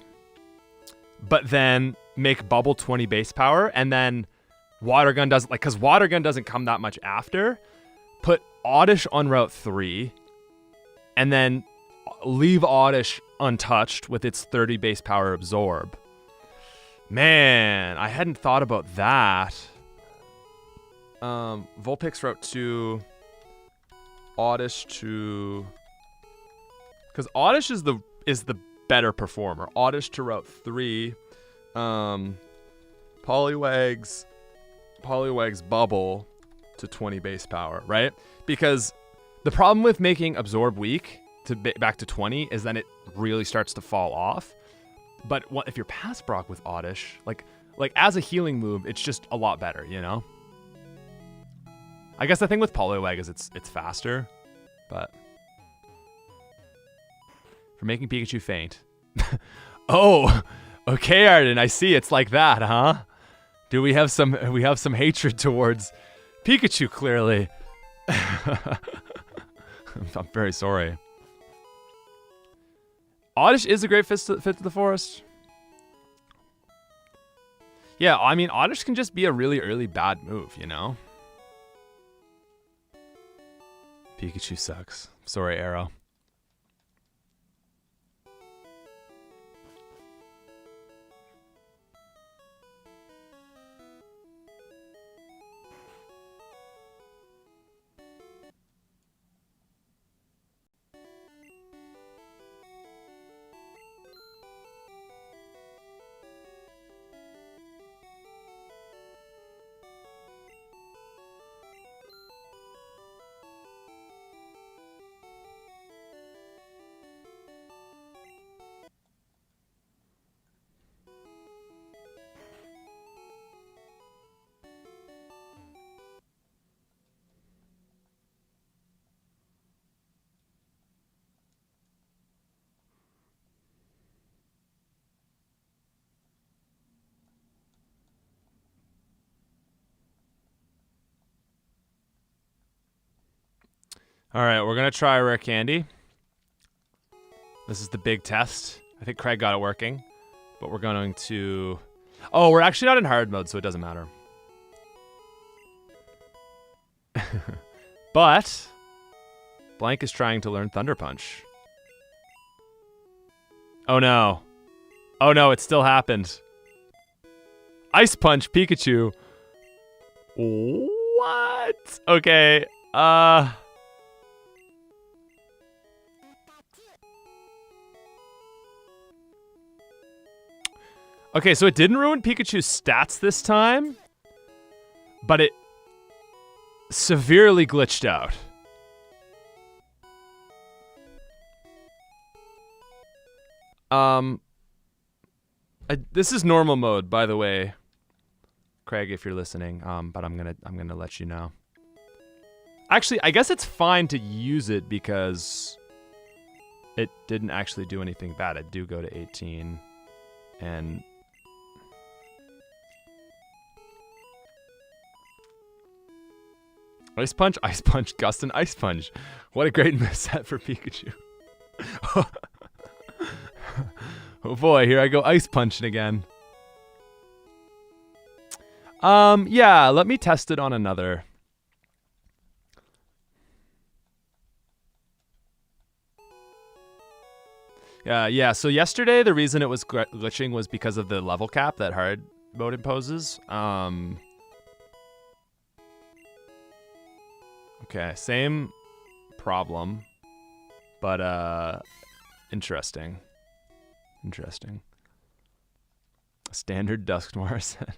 but then make Bubble 20 base power, and then Water Gun doesn't, because Water Gun doesn't come that much after. Put Oddish on Route 3, and then leave Oddish untouched with its 30 base power absorb. Man, I hadn't thought about that. Vulpix Route 2, Oddish to, because Oddish is the better performer. Oddish to Route 3, Poliwag's Bubble to 20 base power, right? Because the problem with making Absorb weak to back to 20 is then it really starts to fall off. But if you're past Brock with Oddish, like as a healing move, it's just a lot better, you know? I guess the thing with Poliwag is it's faster, but for making Pikachu faint. Oh, okay, Arden, I see. It's like that, huh? Do we have some hatred towards Pikachu? Clearly. I'm very sorry. Oddish is a great fit to the forest. Yeah, I mean, Oddish can just be a really early bad move, you know? Pikachu sucks. Sorry, Arrow. All right, we're going to try Rare Candy. This is the big test. I think Craig got it working. But we're going to... Oh, we're actually not in hard mode, so it doesn't matter. But Blank is trying to learn Thunder Punch. Oh, no. Oh, no, it still happened. Ice Punch, Pikachu. What? Okay, Okay, so it didn't ruin Pikachu's stats this time, but it severely glitched out. This is normal mode, by the way, Craig, if you're listening. But I'm gonna let you know. Actually, I guess it's fine to use it because it didn't actually do anything bad. I do go to 18, and Ice Punch, Gustin, Ice Punch. What a great set for Pikachu. Oh boy, here I go Ice Punching again. Yeah, let me test it on another. Yeah, so yesterday the reason it was glitching was because of the level cap that hard mode imposes. Okay, same problem, but interesting. Interesting. Standard Dusknoir set.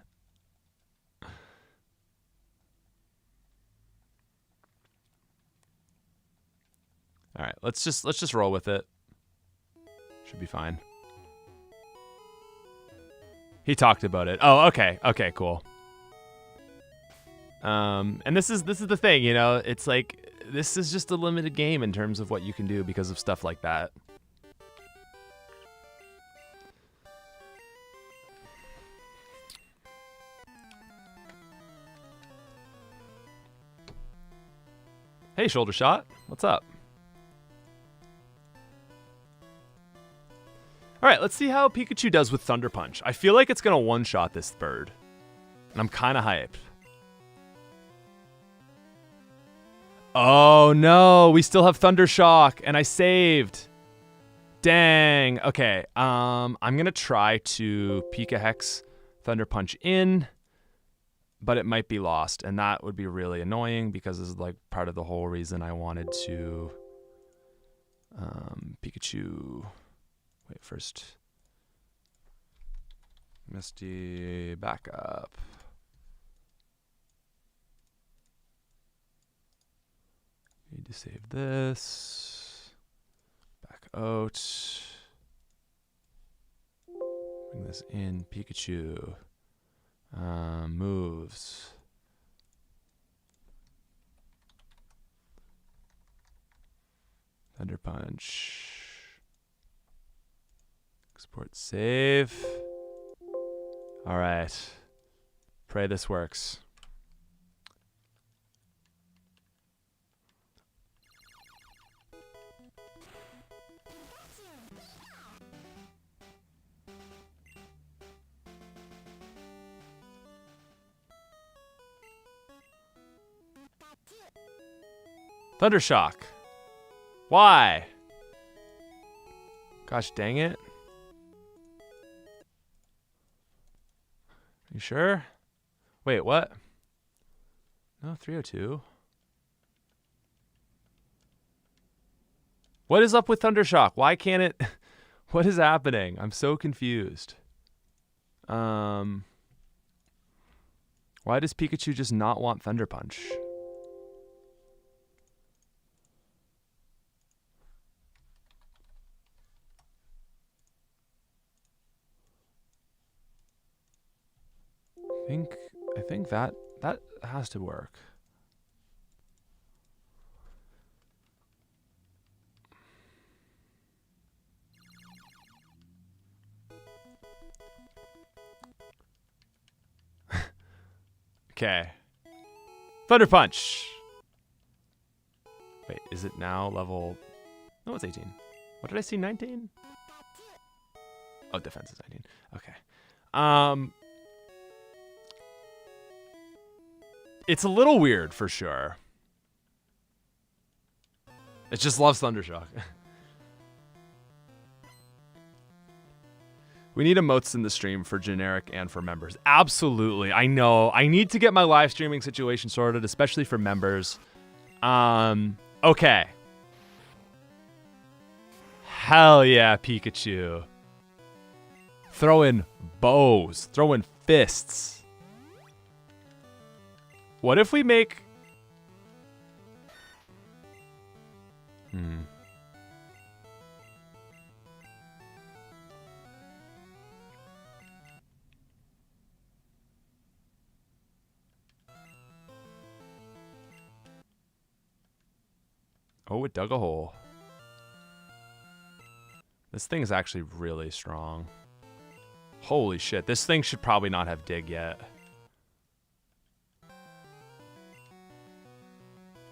All right, let's just roll with it. Should be fine. He talked about it. Oh, okay. Okay, cool. And this is the thing, you know, it's like this is just a limited game in terms of what you can do because of stuff like that. Hey, Shoulder Shot. What's up? All right, let's see how Pikachu does with Thunder Punch. I feel like it's going to one-shot this bird. And I'm kind of hyped. Oh, no. We still have Thunder Shock, and I saved. Dang. Okay, I'm going to try to Pika Hex Thunder Punch in, but it might be lost, and that would be really annoying because this is like part of the whole reason I wanted to Pikachu... Wait, first. Misty, back up. Need to save this. Back out. Bring this in. Pikachu. Moves. Thunder Punch. Export save. All right. Pray this works. Thundershock. Why? Gosh dang it. You sure? Wait, what? No, 302. What is up with Thundershock? Why can't it... What is happening? I'm so confused. Why does Pikachu just not want Thunder Punch? I think that has to work. Okay. Thunder Punch. Wait, is it now level... No, it's 18. What did I see? 19? Oh, defense is 19. Okay. It's a little weird for sure. It just loves Thundershock. We need emotes in the stream for generic and for members. Absolutely. I know. I need to get my live streaming situation sorted, especially for members. Okay. Hell yeah, Pikachu. Throwing bows. Throwing fists. What if we make... Oh, it dug a hole. This thing is actually really strong. Holy shit. This thing should probably not have dig yet.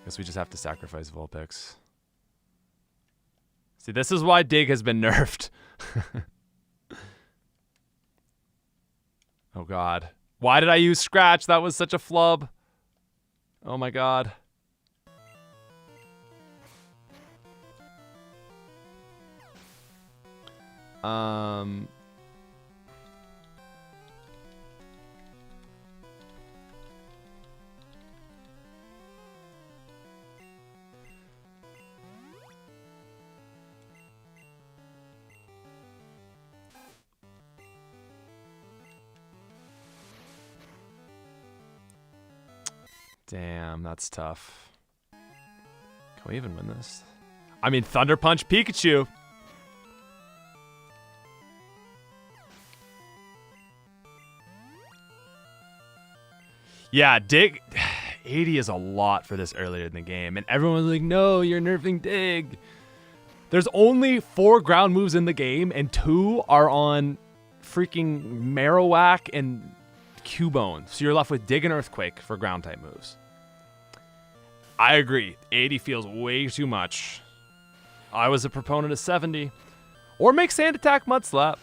Guess we just have to sacrifice Vulpix. See, this is why dig has been nerfed. Oh god. Why did I use Scratch? That was such a flub. Oh my god. Damn, that's tough. Can we even win this? I mean, Thunder Punch Pikachu. Yeah, Dig 80 is a lot for this earlier in the game, and everyone's like, no, you're nerfing Dig. There's only 4 ground moves in the game, and 2 are on freaking Marowak and Cubone. So you're left with Dig and Earthquake for ground type moves. I agree. 80 feels way too much. I was a proponent of 70. Or make Sand Attack Mud Slap.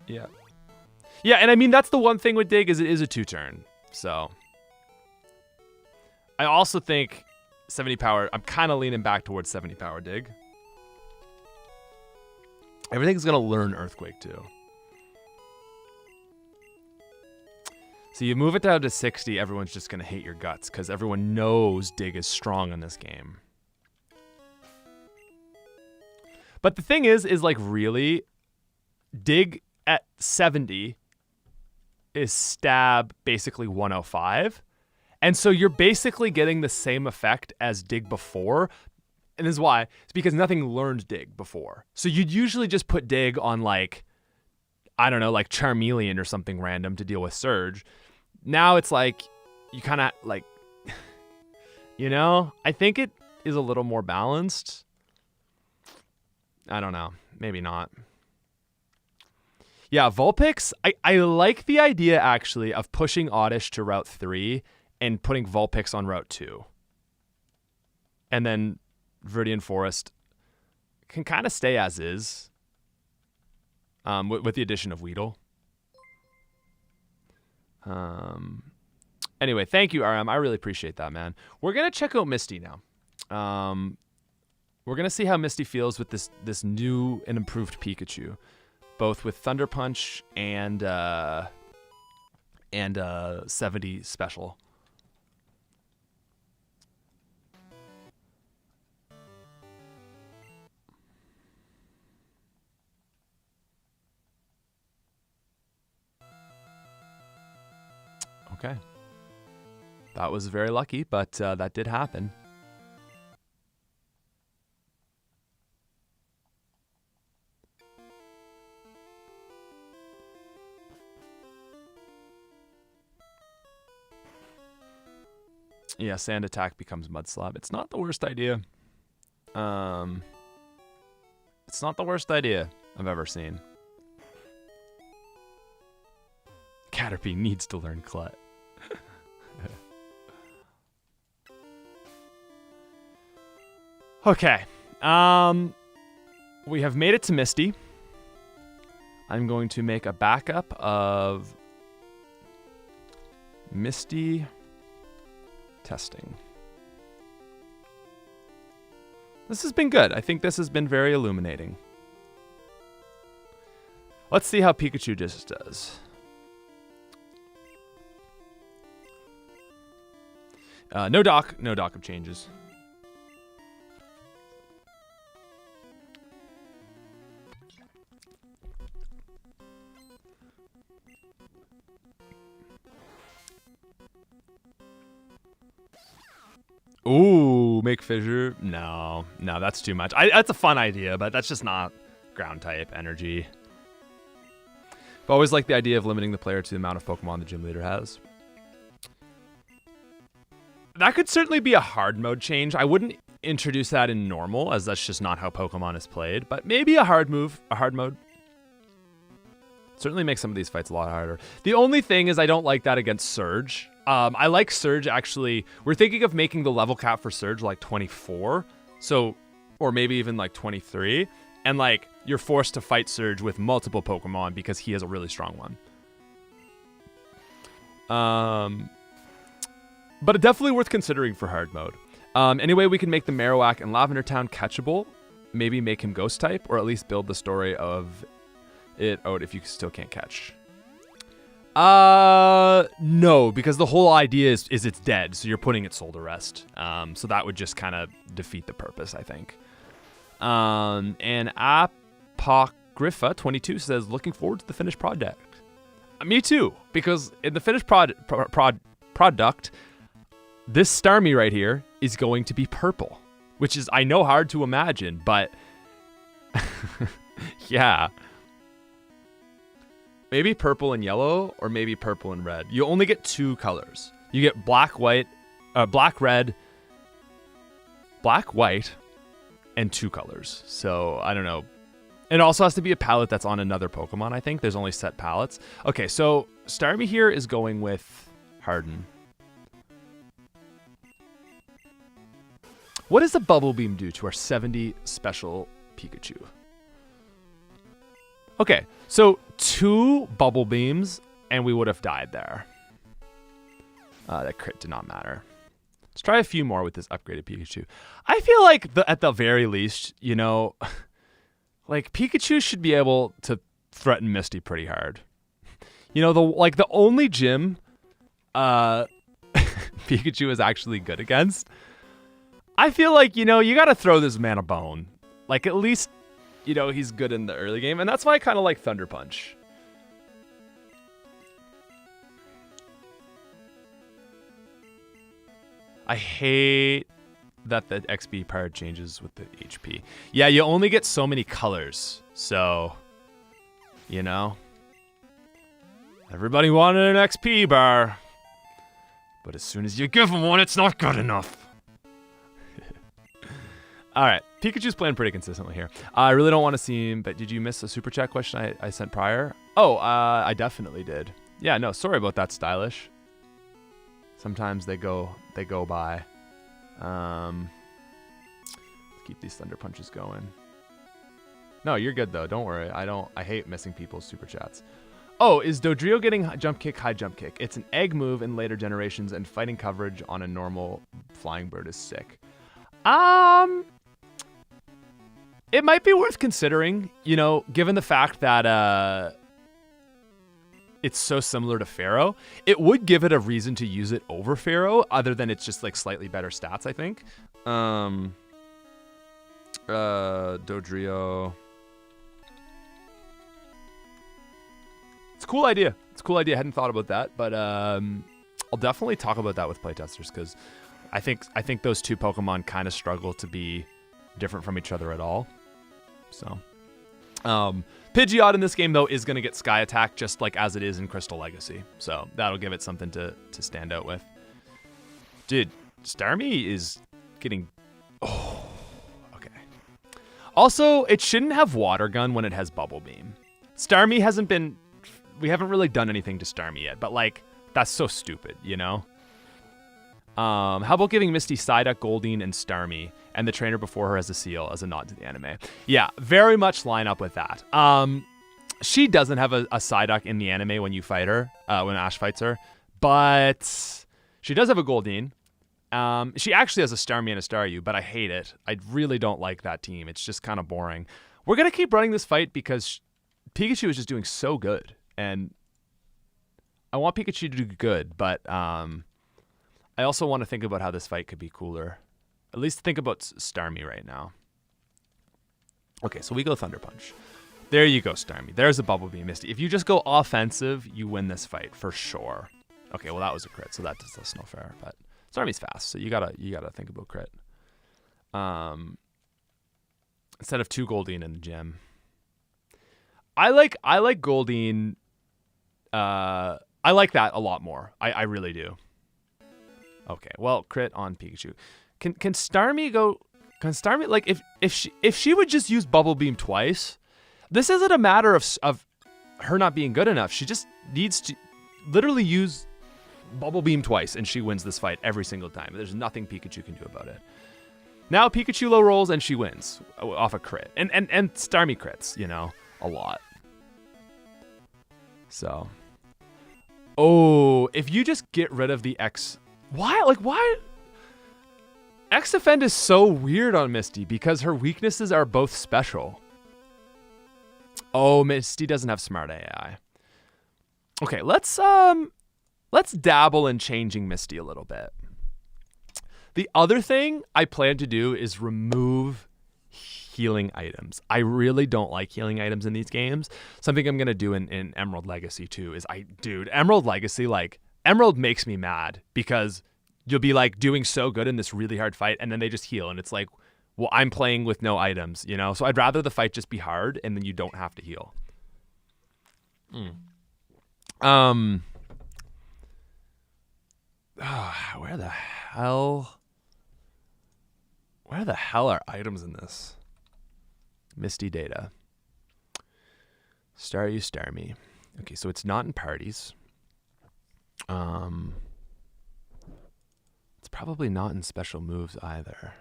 Yeah. Yeah, and I mean, that's the one thing with Dig is it is a 2-turn. So I also think 70 power, I'm kind of leaning back towards 70 power Dig. Everything's going to learn Earthquake too. So you move it down to 60, everyone's just going to hate your guts because everyone knows Dig is strong in this game. But the thing is like really, Dig at 70 is stab basically 105. And so you're basically getting the same effect as Dig before. And this is why. It's because nothing learned Dig before. So you'd usually just put Dig on like, I don't know, like Charmeleon or something random to deal with Surge. Now it's like, you kind of like, you know, I think it is a little more balanced. I don't know. Maybe not. Yeah, Vulpix, I like the idea, actually, of pushing Oddish to Route 3 and putting Vulpix on Route 2. And then Viridian Forest can kind of stay as is with the addition of Weedle. Anyway, thank you, RM. I really appreciate that, man. We're going to check out Misty now. We're going to see how Misty feels with this new and improved Pikachu, both with Thunder Punch and 70 special. Okay. That was very lucky, but that did happen. Yeah, Sand Attack becomes Mud Slap. It's not the worst idea. It's not the worst idea I've ever seen. Caterpie needs to learn Clut. Okay. We have made it to Misty. I'm going to make a backup of Misty testing. This has been good. I think this has been very illuminating. Let's see how Pikachu just does. No dock of changes. Ooh, make fissure. No, that's too much. That's a fun idea, but that's just not ground type energy. I've always liked the idea of limiting the player to the amount of Pokemon the gym leader has. That could certainly be a hard mode change. I wouldn't introduce that in normal, as that's just not how Pokemon is played, but maybe a hard mode. Certainly makes some of these fights a lot harder. The only thing is I don't like that against Surge. I like Surge, actually. We're thinking of making the level cap for Surge like 24, so, or maybe even like 23, and like you're forced to fight Surge with multiple Pokemon because he has a really strong one. But definitely worth considering for hard mode. Anyway, we can make the Marowak and Lavender Town catchable, maybe make him Ghost type, or at least build the story of it out if you still can't catch. No, because the whole idea is it's dead, so you're putting its soul to rest. So that would just kind of defeat the purpose, I think. And Apocrypha 22 says, looking forward to the finished project. Me too, because in the finished product, this Starmie right here is going to be purple, which is, I know, hard to imagine, but yeah. Maybe purple and yellow, or maybe purple and red. You only get 2 colors. You get black, white, black, red, and 2 colors. So, I don't know. It also has to be a palette that's on another Pokemon, I think. There's only set palettes. Okay, so Starmie here is going with Harden. What does the Bubble Beam do to our 70 special Pikachu? Okay, so 2 Bubble Beams, and we would have died there. That crit did not matter. Let's try a few more with this upgraded Pikachu. I feel like at the very least, you know, like Pikachu should be able to threaten Misty pretty hard. You know, the only gym Pikachu is actually good against. I feel like, you know, you got to throw this man a bone. Like, at least, you know, he's good in the early game. And that's why I kind of like Thunder Punch. I hate that the XP part changes with the HP. Yeah, you only get so many colors. So, you know. Everybody wanted an XP bar. But as soon as you give them one, it's not good enough. All right, Pikachu's playing pretty consistently here. I really don't want to see him, but did you miss a super chat question I sent prior? Oh, I definitely did. Yeah, no, sorry about that, Stylish. Sometimes they go by. Let's keep these Thunder Punches going. No, you're good though. Don't worry. I hate missing people's super chats. Oh, is Dodrio getting jump kick, high jump kick? It's an egg move in later generations, and fighting coverage on a normal flying bird is sick. It might be worth considering, you know, given the fact that it's so similar to Pharaoh. It would give it a reason to use it over Pharaoh, other than it's just like slightly better stats, I think. Dodrio. It's a cool idea. It's a cool idea. I hadn't thought about that, but I'll definitely talk about that with playtesters, because I think those 2 Pokemon kind of struggle to be different from each other at all. So, Pidgeot in this game, though, is going to get Sky Attack just like as it is in Crystal Legacy. So that'll give it something to stand out with. Dude, Starmie is getting... Oh, okay. Also, it shouldn't have Water Gun when it has Bubble Beam. Starmie hasn't been... We haven't really done anything to Starmie yet, but, like, that's so stupid, you know? How about giving Misty Psyduck, Goldeen, and Starmie, and the trainer before her as a seal as a nod to the anime? Yeah, very much line up with that. She doesn't have a Psyduck in the anime when you fight her, when Ash fights her, but she does have a Goldeen. She actually has a Starmie and a Staryu, but I hate it. I really don't like that team. It's just kind of boring. We're going to keep running this fight because Pikachu is just doing so good, and I want Pikachu to do good, but I also want to think about how this fight could be cooler. At least think about Starmie right now. Okay, so we go Thunder Punch. There you go, Starmie. There's a Bubble Beam, Misty. If you just go offensive, you win this fight for sure. Okay, well that was a crit, so that's no fair. But Starmie's fast, so you gotta think about crit. Instead of 2 Goldeen in the gym. I like Goldeen. I like that a lot more. I really do. Okay, well, crit on Pikachu. Can Starmie go? Can Starmie, like, if she would just use Bubble Beam twice, this isn't a matter of her not being good enough. She just needs to literally use Bubble Beam twice, and she wins this fight every single time. There's nothing Pikachu can do about it. Now Pikachu low rolls and she wins off a crit, and Starmie crits, you know, a lot. So, oh, if you just get rid of the X. Why? X-Defend is so weird on Misty because her weaknesses are both special. Oh, Misty doesn't have smart AI. Okay, let's dabble in changing Misty a little bit. The other thing I plan to do is remove healing items. I really don't like healing items in these games. Something I'm going to do in Emerald Legacy too is Emerald Legacy, like, Emerald makes me mad because you'll be like doing so good in this really hard fight and then they just heal and it's like, well, I'm playing with no items, you know? So I'd rather the fight just be hard and then you don't have to heal. Where the hell are items in this? Misty data. Star you, star me. Okay, so it's not in parties. It's probably not in special moves either.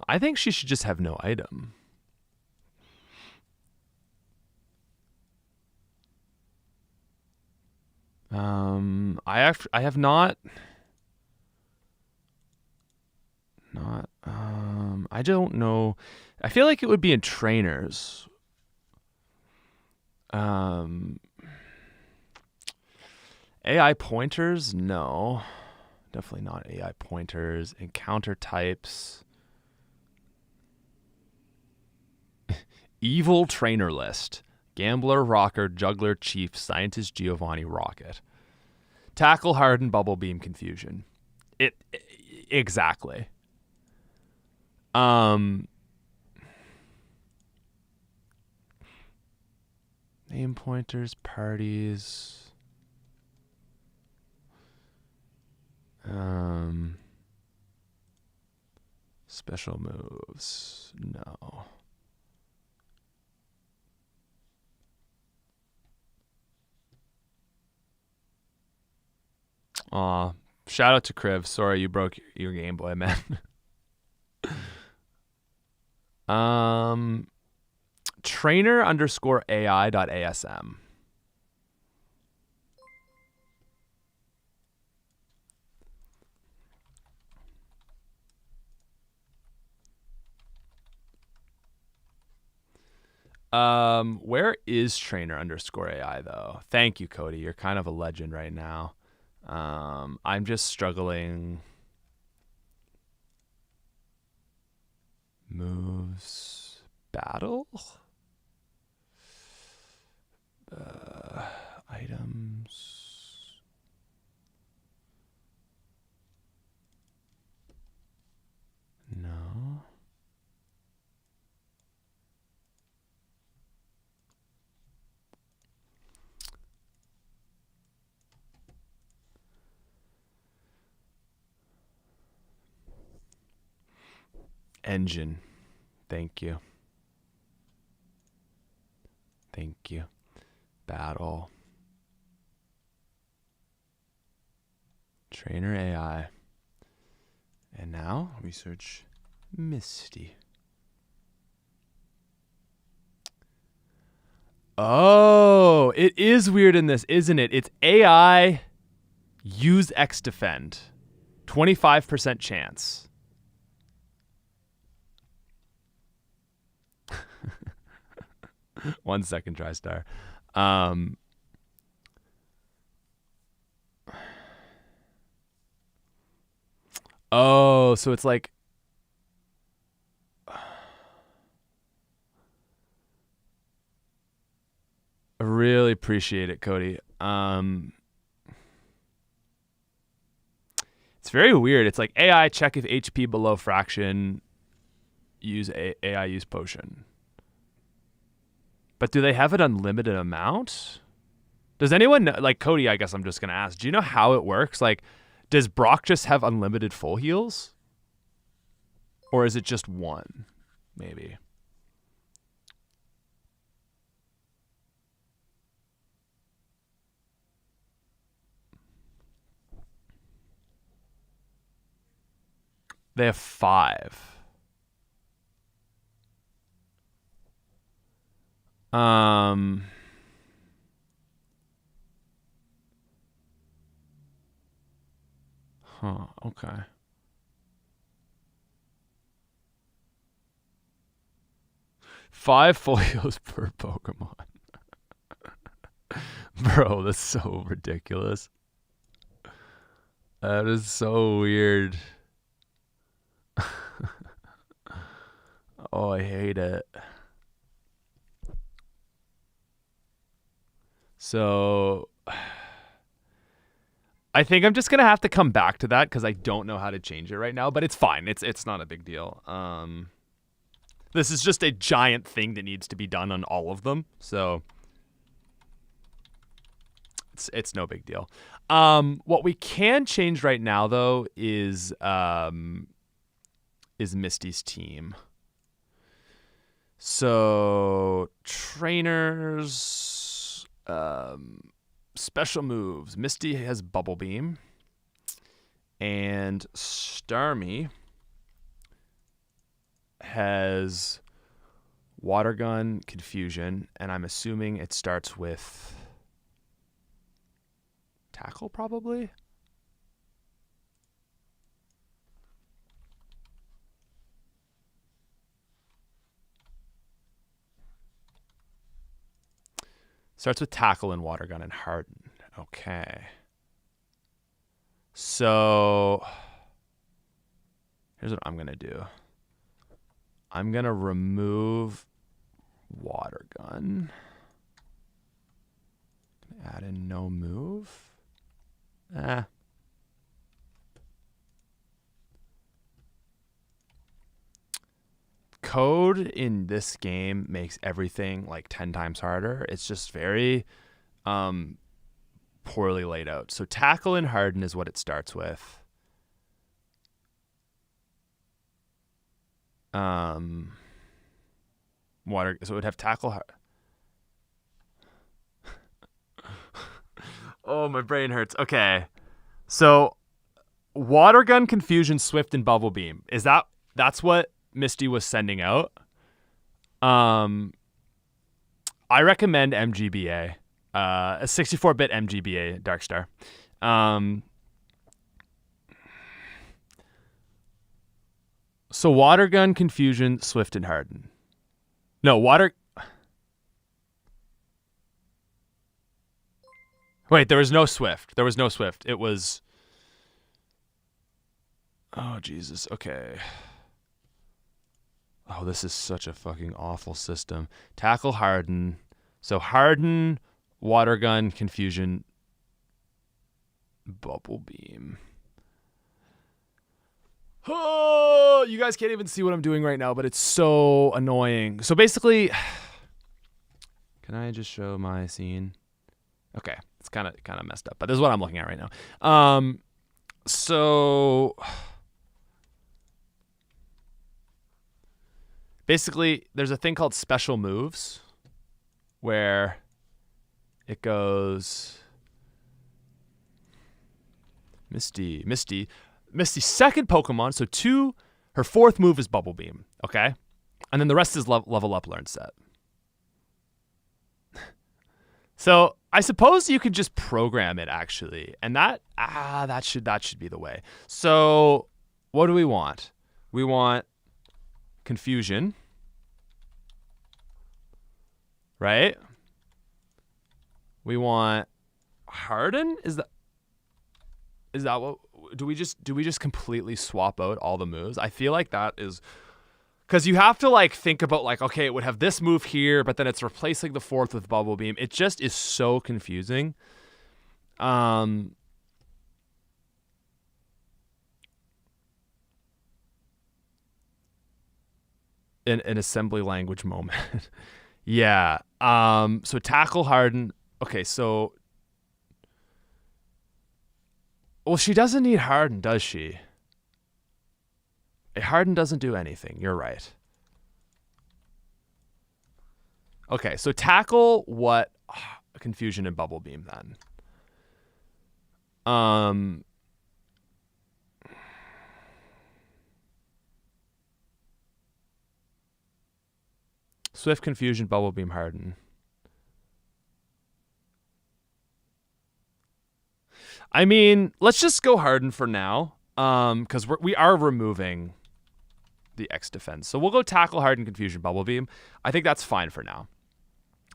I think she should just have no item. I have not. I don't know. I feel like it would be in trainers. AI pointers? No. Definitely not AI pointers. Encounter types. Evil trainer list. Gambler, rocker, juggler, chief, scientist, Giovanni, rocket. Tackle, harden, bubble beam, confusion. Exactly. Name pointers, parties. Special moves. No. Aw. Shout out to Kriv. Sorry you broke your Game Boy, man. Trainer_AI.asm. Where is trainer_AI though? Thank you, Cody. You're kind of a legend right now. I'm just struggling. Moves, battle, items. No. Engine. Thank you. Thank you. Battle. Trainer AI. And now we search Misty. Oh, it is weird in this, isn't it? It's AI use X defend. 25% chance. One second, TriStar. Oh, so it's like I really appreciate it, Cody. It's very weird. It's like AI check if HP below fraction, use AI use potion. But do they have an unlimited amount? Does anyone know, like Cody, I guess I'm just going to ask, do you know how it works? Like, does Brock just have unlimited full heals? Or is it just one, maybe? They have 5. Huh, okay. Five folios per Pokemon. Bro, that's so ridiculous. That is so weird. Oh, I hate it. So I think I'm just gonna have to come back to that because I don't know how to change it right now, but it's fine. It's not a big deal. This is just a giant thing that needs to be done on all of them. So it's no big deal. What we can change right now though is Misty's team. So trainers, special moves. Misty has Bubble Beam, and Starmie has Water Gun, Confusion, and I'm assuming it starts with Tackle, probably. Starts with Tackle and Water Gun and Harden. Okay. So here's what I'm going to do. I'm going to remove Water Gun. Add in no move. Code in this game makes everything like 10 times harder. It's just very poorly laid out. So Tackle and Harden is what it starts with. Water. So it would have Tackle. Oh, my brain hurts. Okay. So Water Gun, Confusion, Swift, and Bubble Beam. That's what Misty was sending out. I recommend MGBA, a 64-bit MGBA Darkstar. So Water Gun, Confusion, Swift, and Harden. No, Water. Wait, there was no Swift. It was. Oh, Jesus. Okay. Oh, this is such a fucking awful system. Tackle, Harden. So Harden, Water Gun, Confusion, Bubble Beam. Oh, you guys can't even see what I'm doing right now, but it's so annoying. So basically, can I just show my scene? Okay, it's kind of messed up, but this is what I'm looking at right now. So basically, there's a thing called special moves where it goes Misty's second Pokemon, so her fourth move is Bubble Beam, okay? And then the rest is level up, learn set. So I suppose you could just program it actually, and that should be the way. So what do we want? We want Confusion, right? We want Harden. Is that what? Do we just completely swap out all the moves? I feel like that is because you have to like think about like, okay, it would have this move here, but then it's replacing the fourth with Bubble Beam. It just is so confusing. In an assembly language moment. Yeah. So Tackle, Harden. Okay, so well, she doesn't need Harden, does she? Harden doesn't do anything. You're right. Okay, so Tackle, what? Confusion and Bubble Beam then. Swift, Confusion, Bubble Beam, Harden. I mean, let's just go Harden for now, because we are removing the X defense. So we'll go Tackle, Harden, Confusion, Bubble Beam. I think that's fine for now.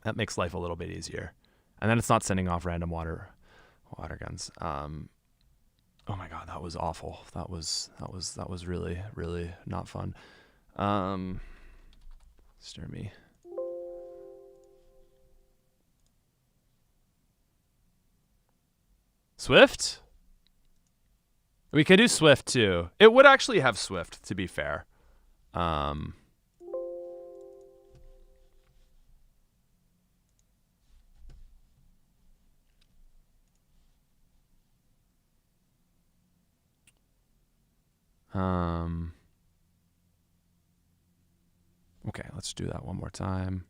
That makes life a little bit easier, and then it's not sending off random water guns. Oh my god, that was awful. That was really, really not fun. Stir me. Swift? We could do Swift too. It would actually have Swift, to be fair. Okay, let's do that one more time.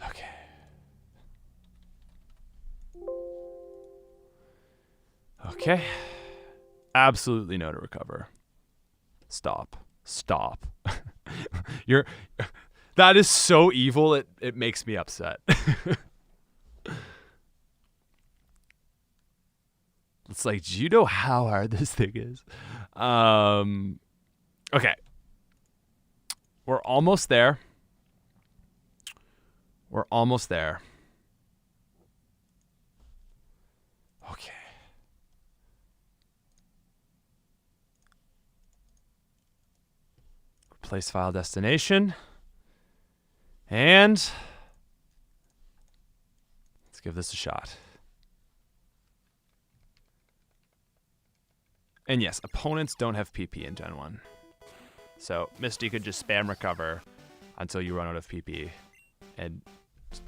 Okay. Okay. Absolutely no to recover. Stop. Stop. That is so evil, it makes me upset. It's like, do you know how hard this thing is? Okay. We're almost there. We're almost there. Okay. Replace file destination. And let's give this a shot. And yes, opponents don't have PP in Gen 1. So Misty could just spam recover until you run out of PP and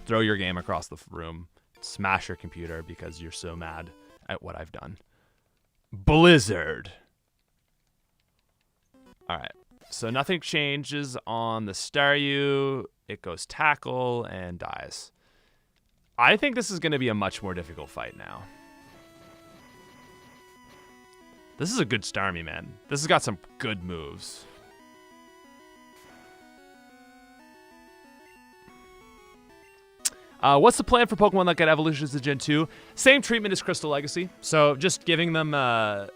throw your game across the room, smash your computer because you're so mad at what I've done. Blizzard. All right. So nothing changes on the Staryu. It goes tackle and dies. I think this is going to be a much more difficult fight now. This is a good Starmie, man. This has got some good moves. What's the plan for Pokemon that get evolutions to Gen 2? Same treatment as Crystal Legacy. So just giving them... Oh,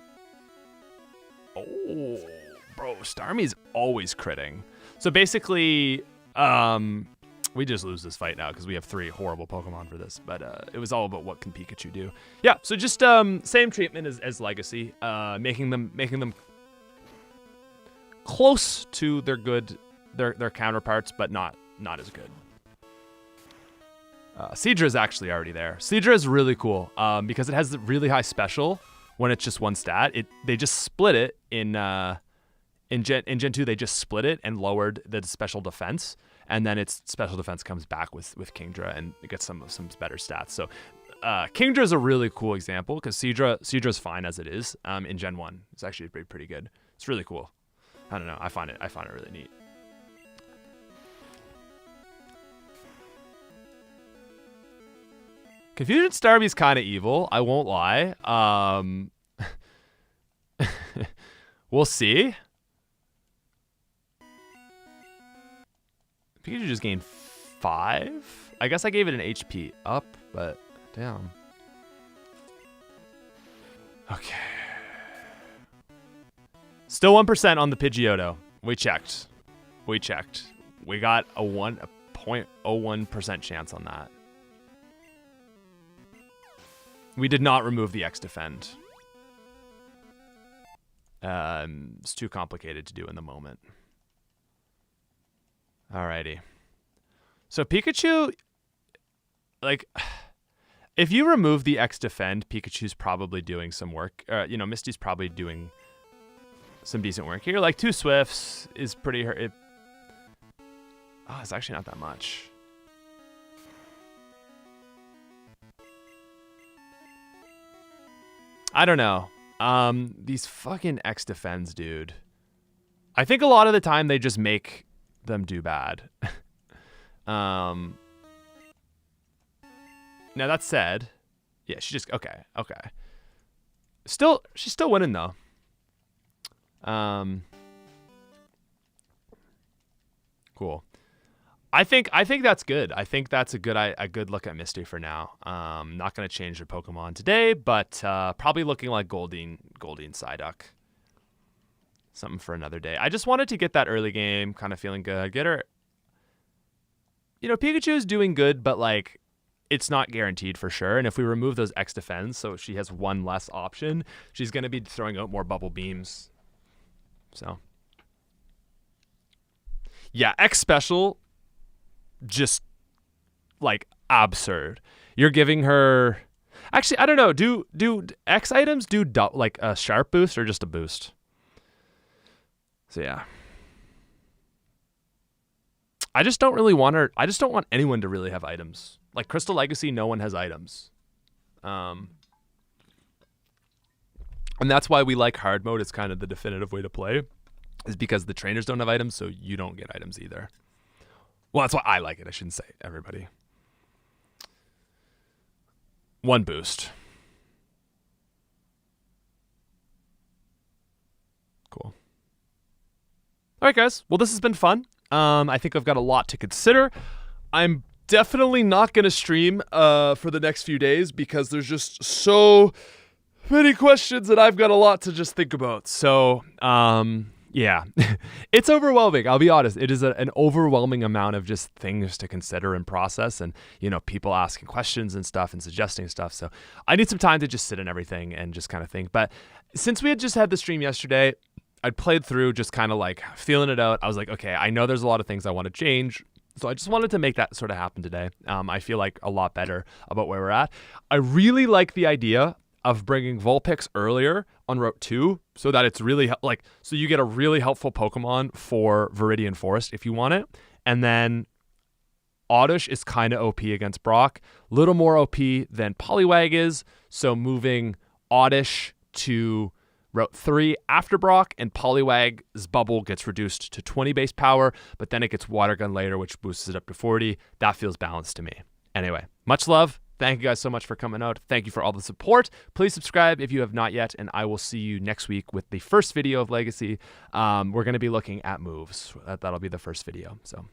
bro, Starmie's always critting. So basically, we just lose this fight now because we have 3 horrible Pokemon for this. But it was all about what can Pikachu do. Yeah, so just same treatment as Legacy, making them close to their counterparts, but not as good. Seadra is actually already there. Seadra is really cool because it has the really high special when it's just one stat. They just split it in Gen 2. They just split it and lowered the special defense, and then its special defense comes back with Kingdra and it gets some better stats. So Kingdra is a really cool example because Seadra's fine as it is in Gen 1. It's actually pretty good. It's really cool. I don't know. I find it really neat. Confusion Starmie's kind of evil, I won't lie. We'll see. Pikachu just gained 5? I guess I gave it an HP up, but damn. Okay. Still 1% on the Pidgeotto. We checked. We got a 0.01% chance on that. We did not remove the X-Defend. It's too complicated to do in the moment. Alrighty. So Pikachu, like, if you remove the X-Defend, Pikachu's probably doing some work. Misty's probably doing some decent work here. Like 2 Swifts is pretty hurt. It's actually not that much. I don't know. These fucking X-Defends, dude. I think a lot of the time they just make them do bad. Now that said, yeah, she just okay. She's still winning though. Cool. I think that's good. I think that's a good look at Misty for now. Not gonna change her Pokemon today, but probably looking like Goldeen Psyduck. Something for another day. I just wanted to get that early game, kind of feeling good. Get her. Pikachu is doing good, but like, it's not guaranteed for sure. And if we remove those X defends, so she has 1 less option, she's gonna be throwing out more bubble beams. So, yeah, X special. Just like absurd. You're giving her. Actually, I don't know. Do X items do like a sharp boost or just a boost? So yeah. I just don't really want her. I just don't want anyone to really have items. Like Crystal Legacy, no one has items. I And that's why we like hard mode. It's kind of the definitive way to play, is because the trainers don't have items, so you don't get items either. Well, that's why I like it. I shouldn't say everybody. 1 boost. Cool. All right, guys. Well, this has been fun. I think I've got a lot to consider. I'm definitely not going to stream for the next few days because there's just so many questions and I've got a lot to just think about. So, yeah, it's overwhelming. I'll be honest. It is an overwhelming amount of just things to consider and process, and, you know, people asking questions and stuff and suggesting stuff. So I need some time to just sit in everything and just kind of think. But since we had just had the stream yesterday, I'd played through just kind of like feeling it out. I was like, okay, I know there's a lot of things I want to change. So I just wanted to make that sort of happen today. I feel like a lot better about where we're at. I really like the idea of bringing Vulpix earlier on Route 2 so that it's really so you get a really helpful Pokemon for Viridian Forest if you want it. And then Oddish is kind of OP against Brock, little more OP than Poliwag is. So moving Oddish to Route 3 after Brock, and Poliwag's bubble gets reduced to 20 base power, but then it gets Water Gun later, which boosts it up to 40. That feels balanced to me. Anyway, much love. Thank you guys so much for coming out. Thank you for all the support. Please subscribe if you have not yet, and I will see you next week with the first video of Legacy. We're going to be looking at moves. That'll be the first video. So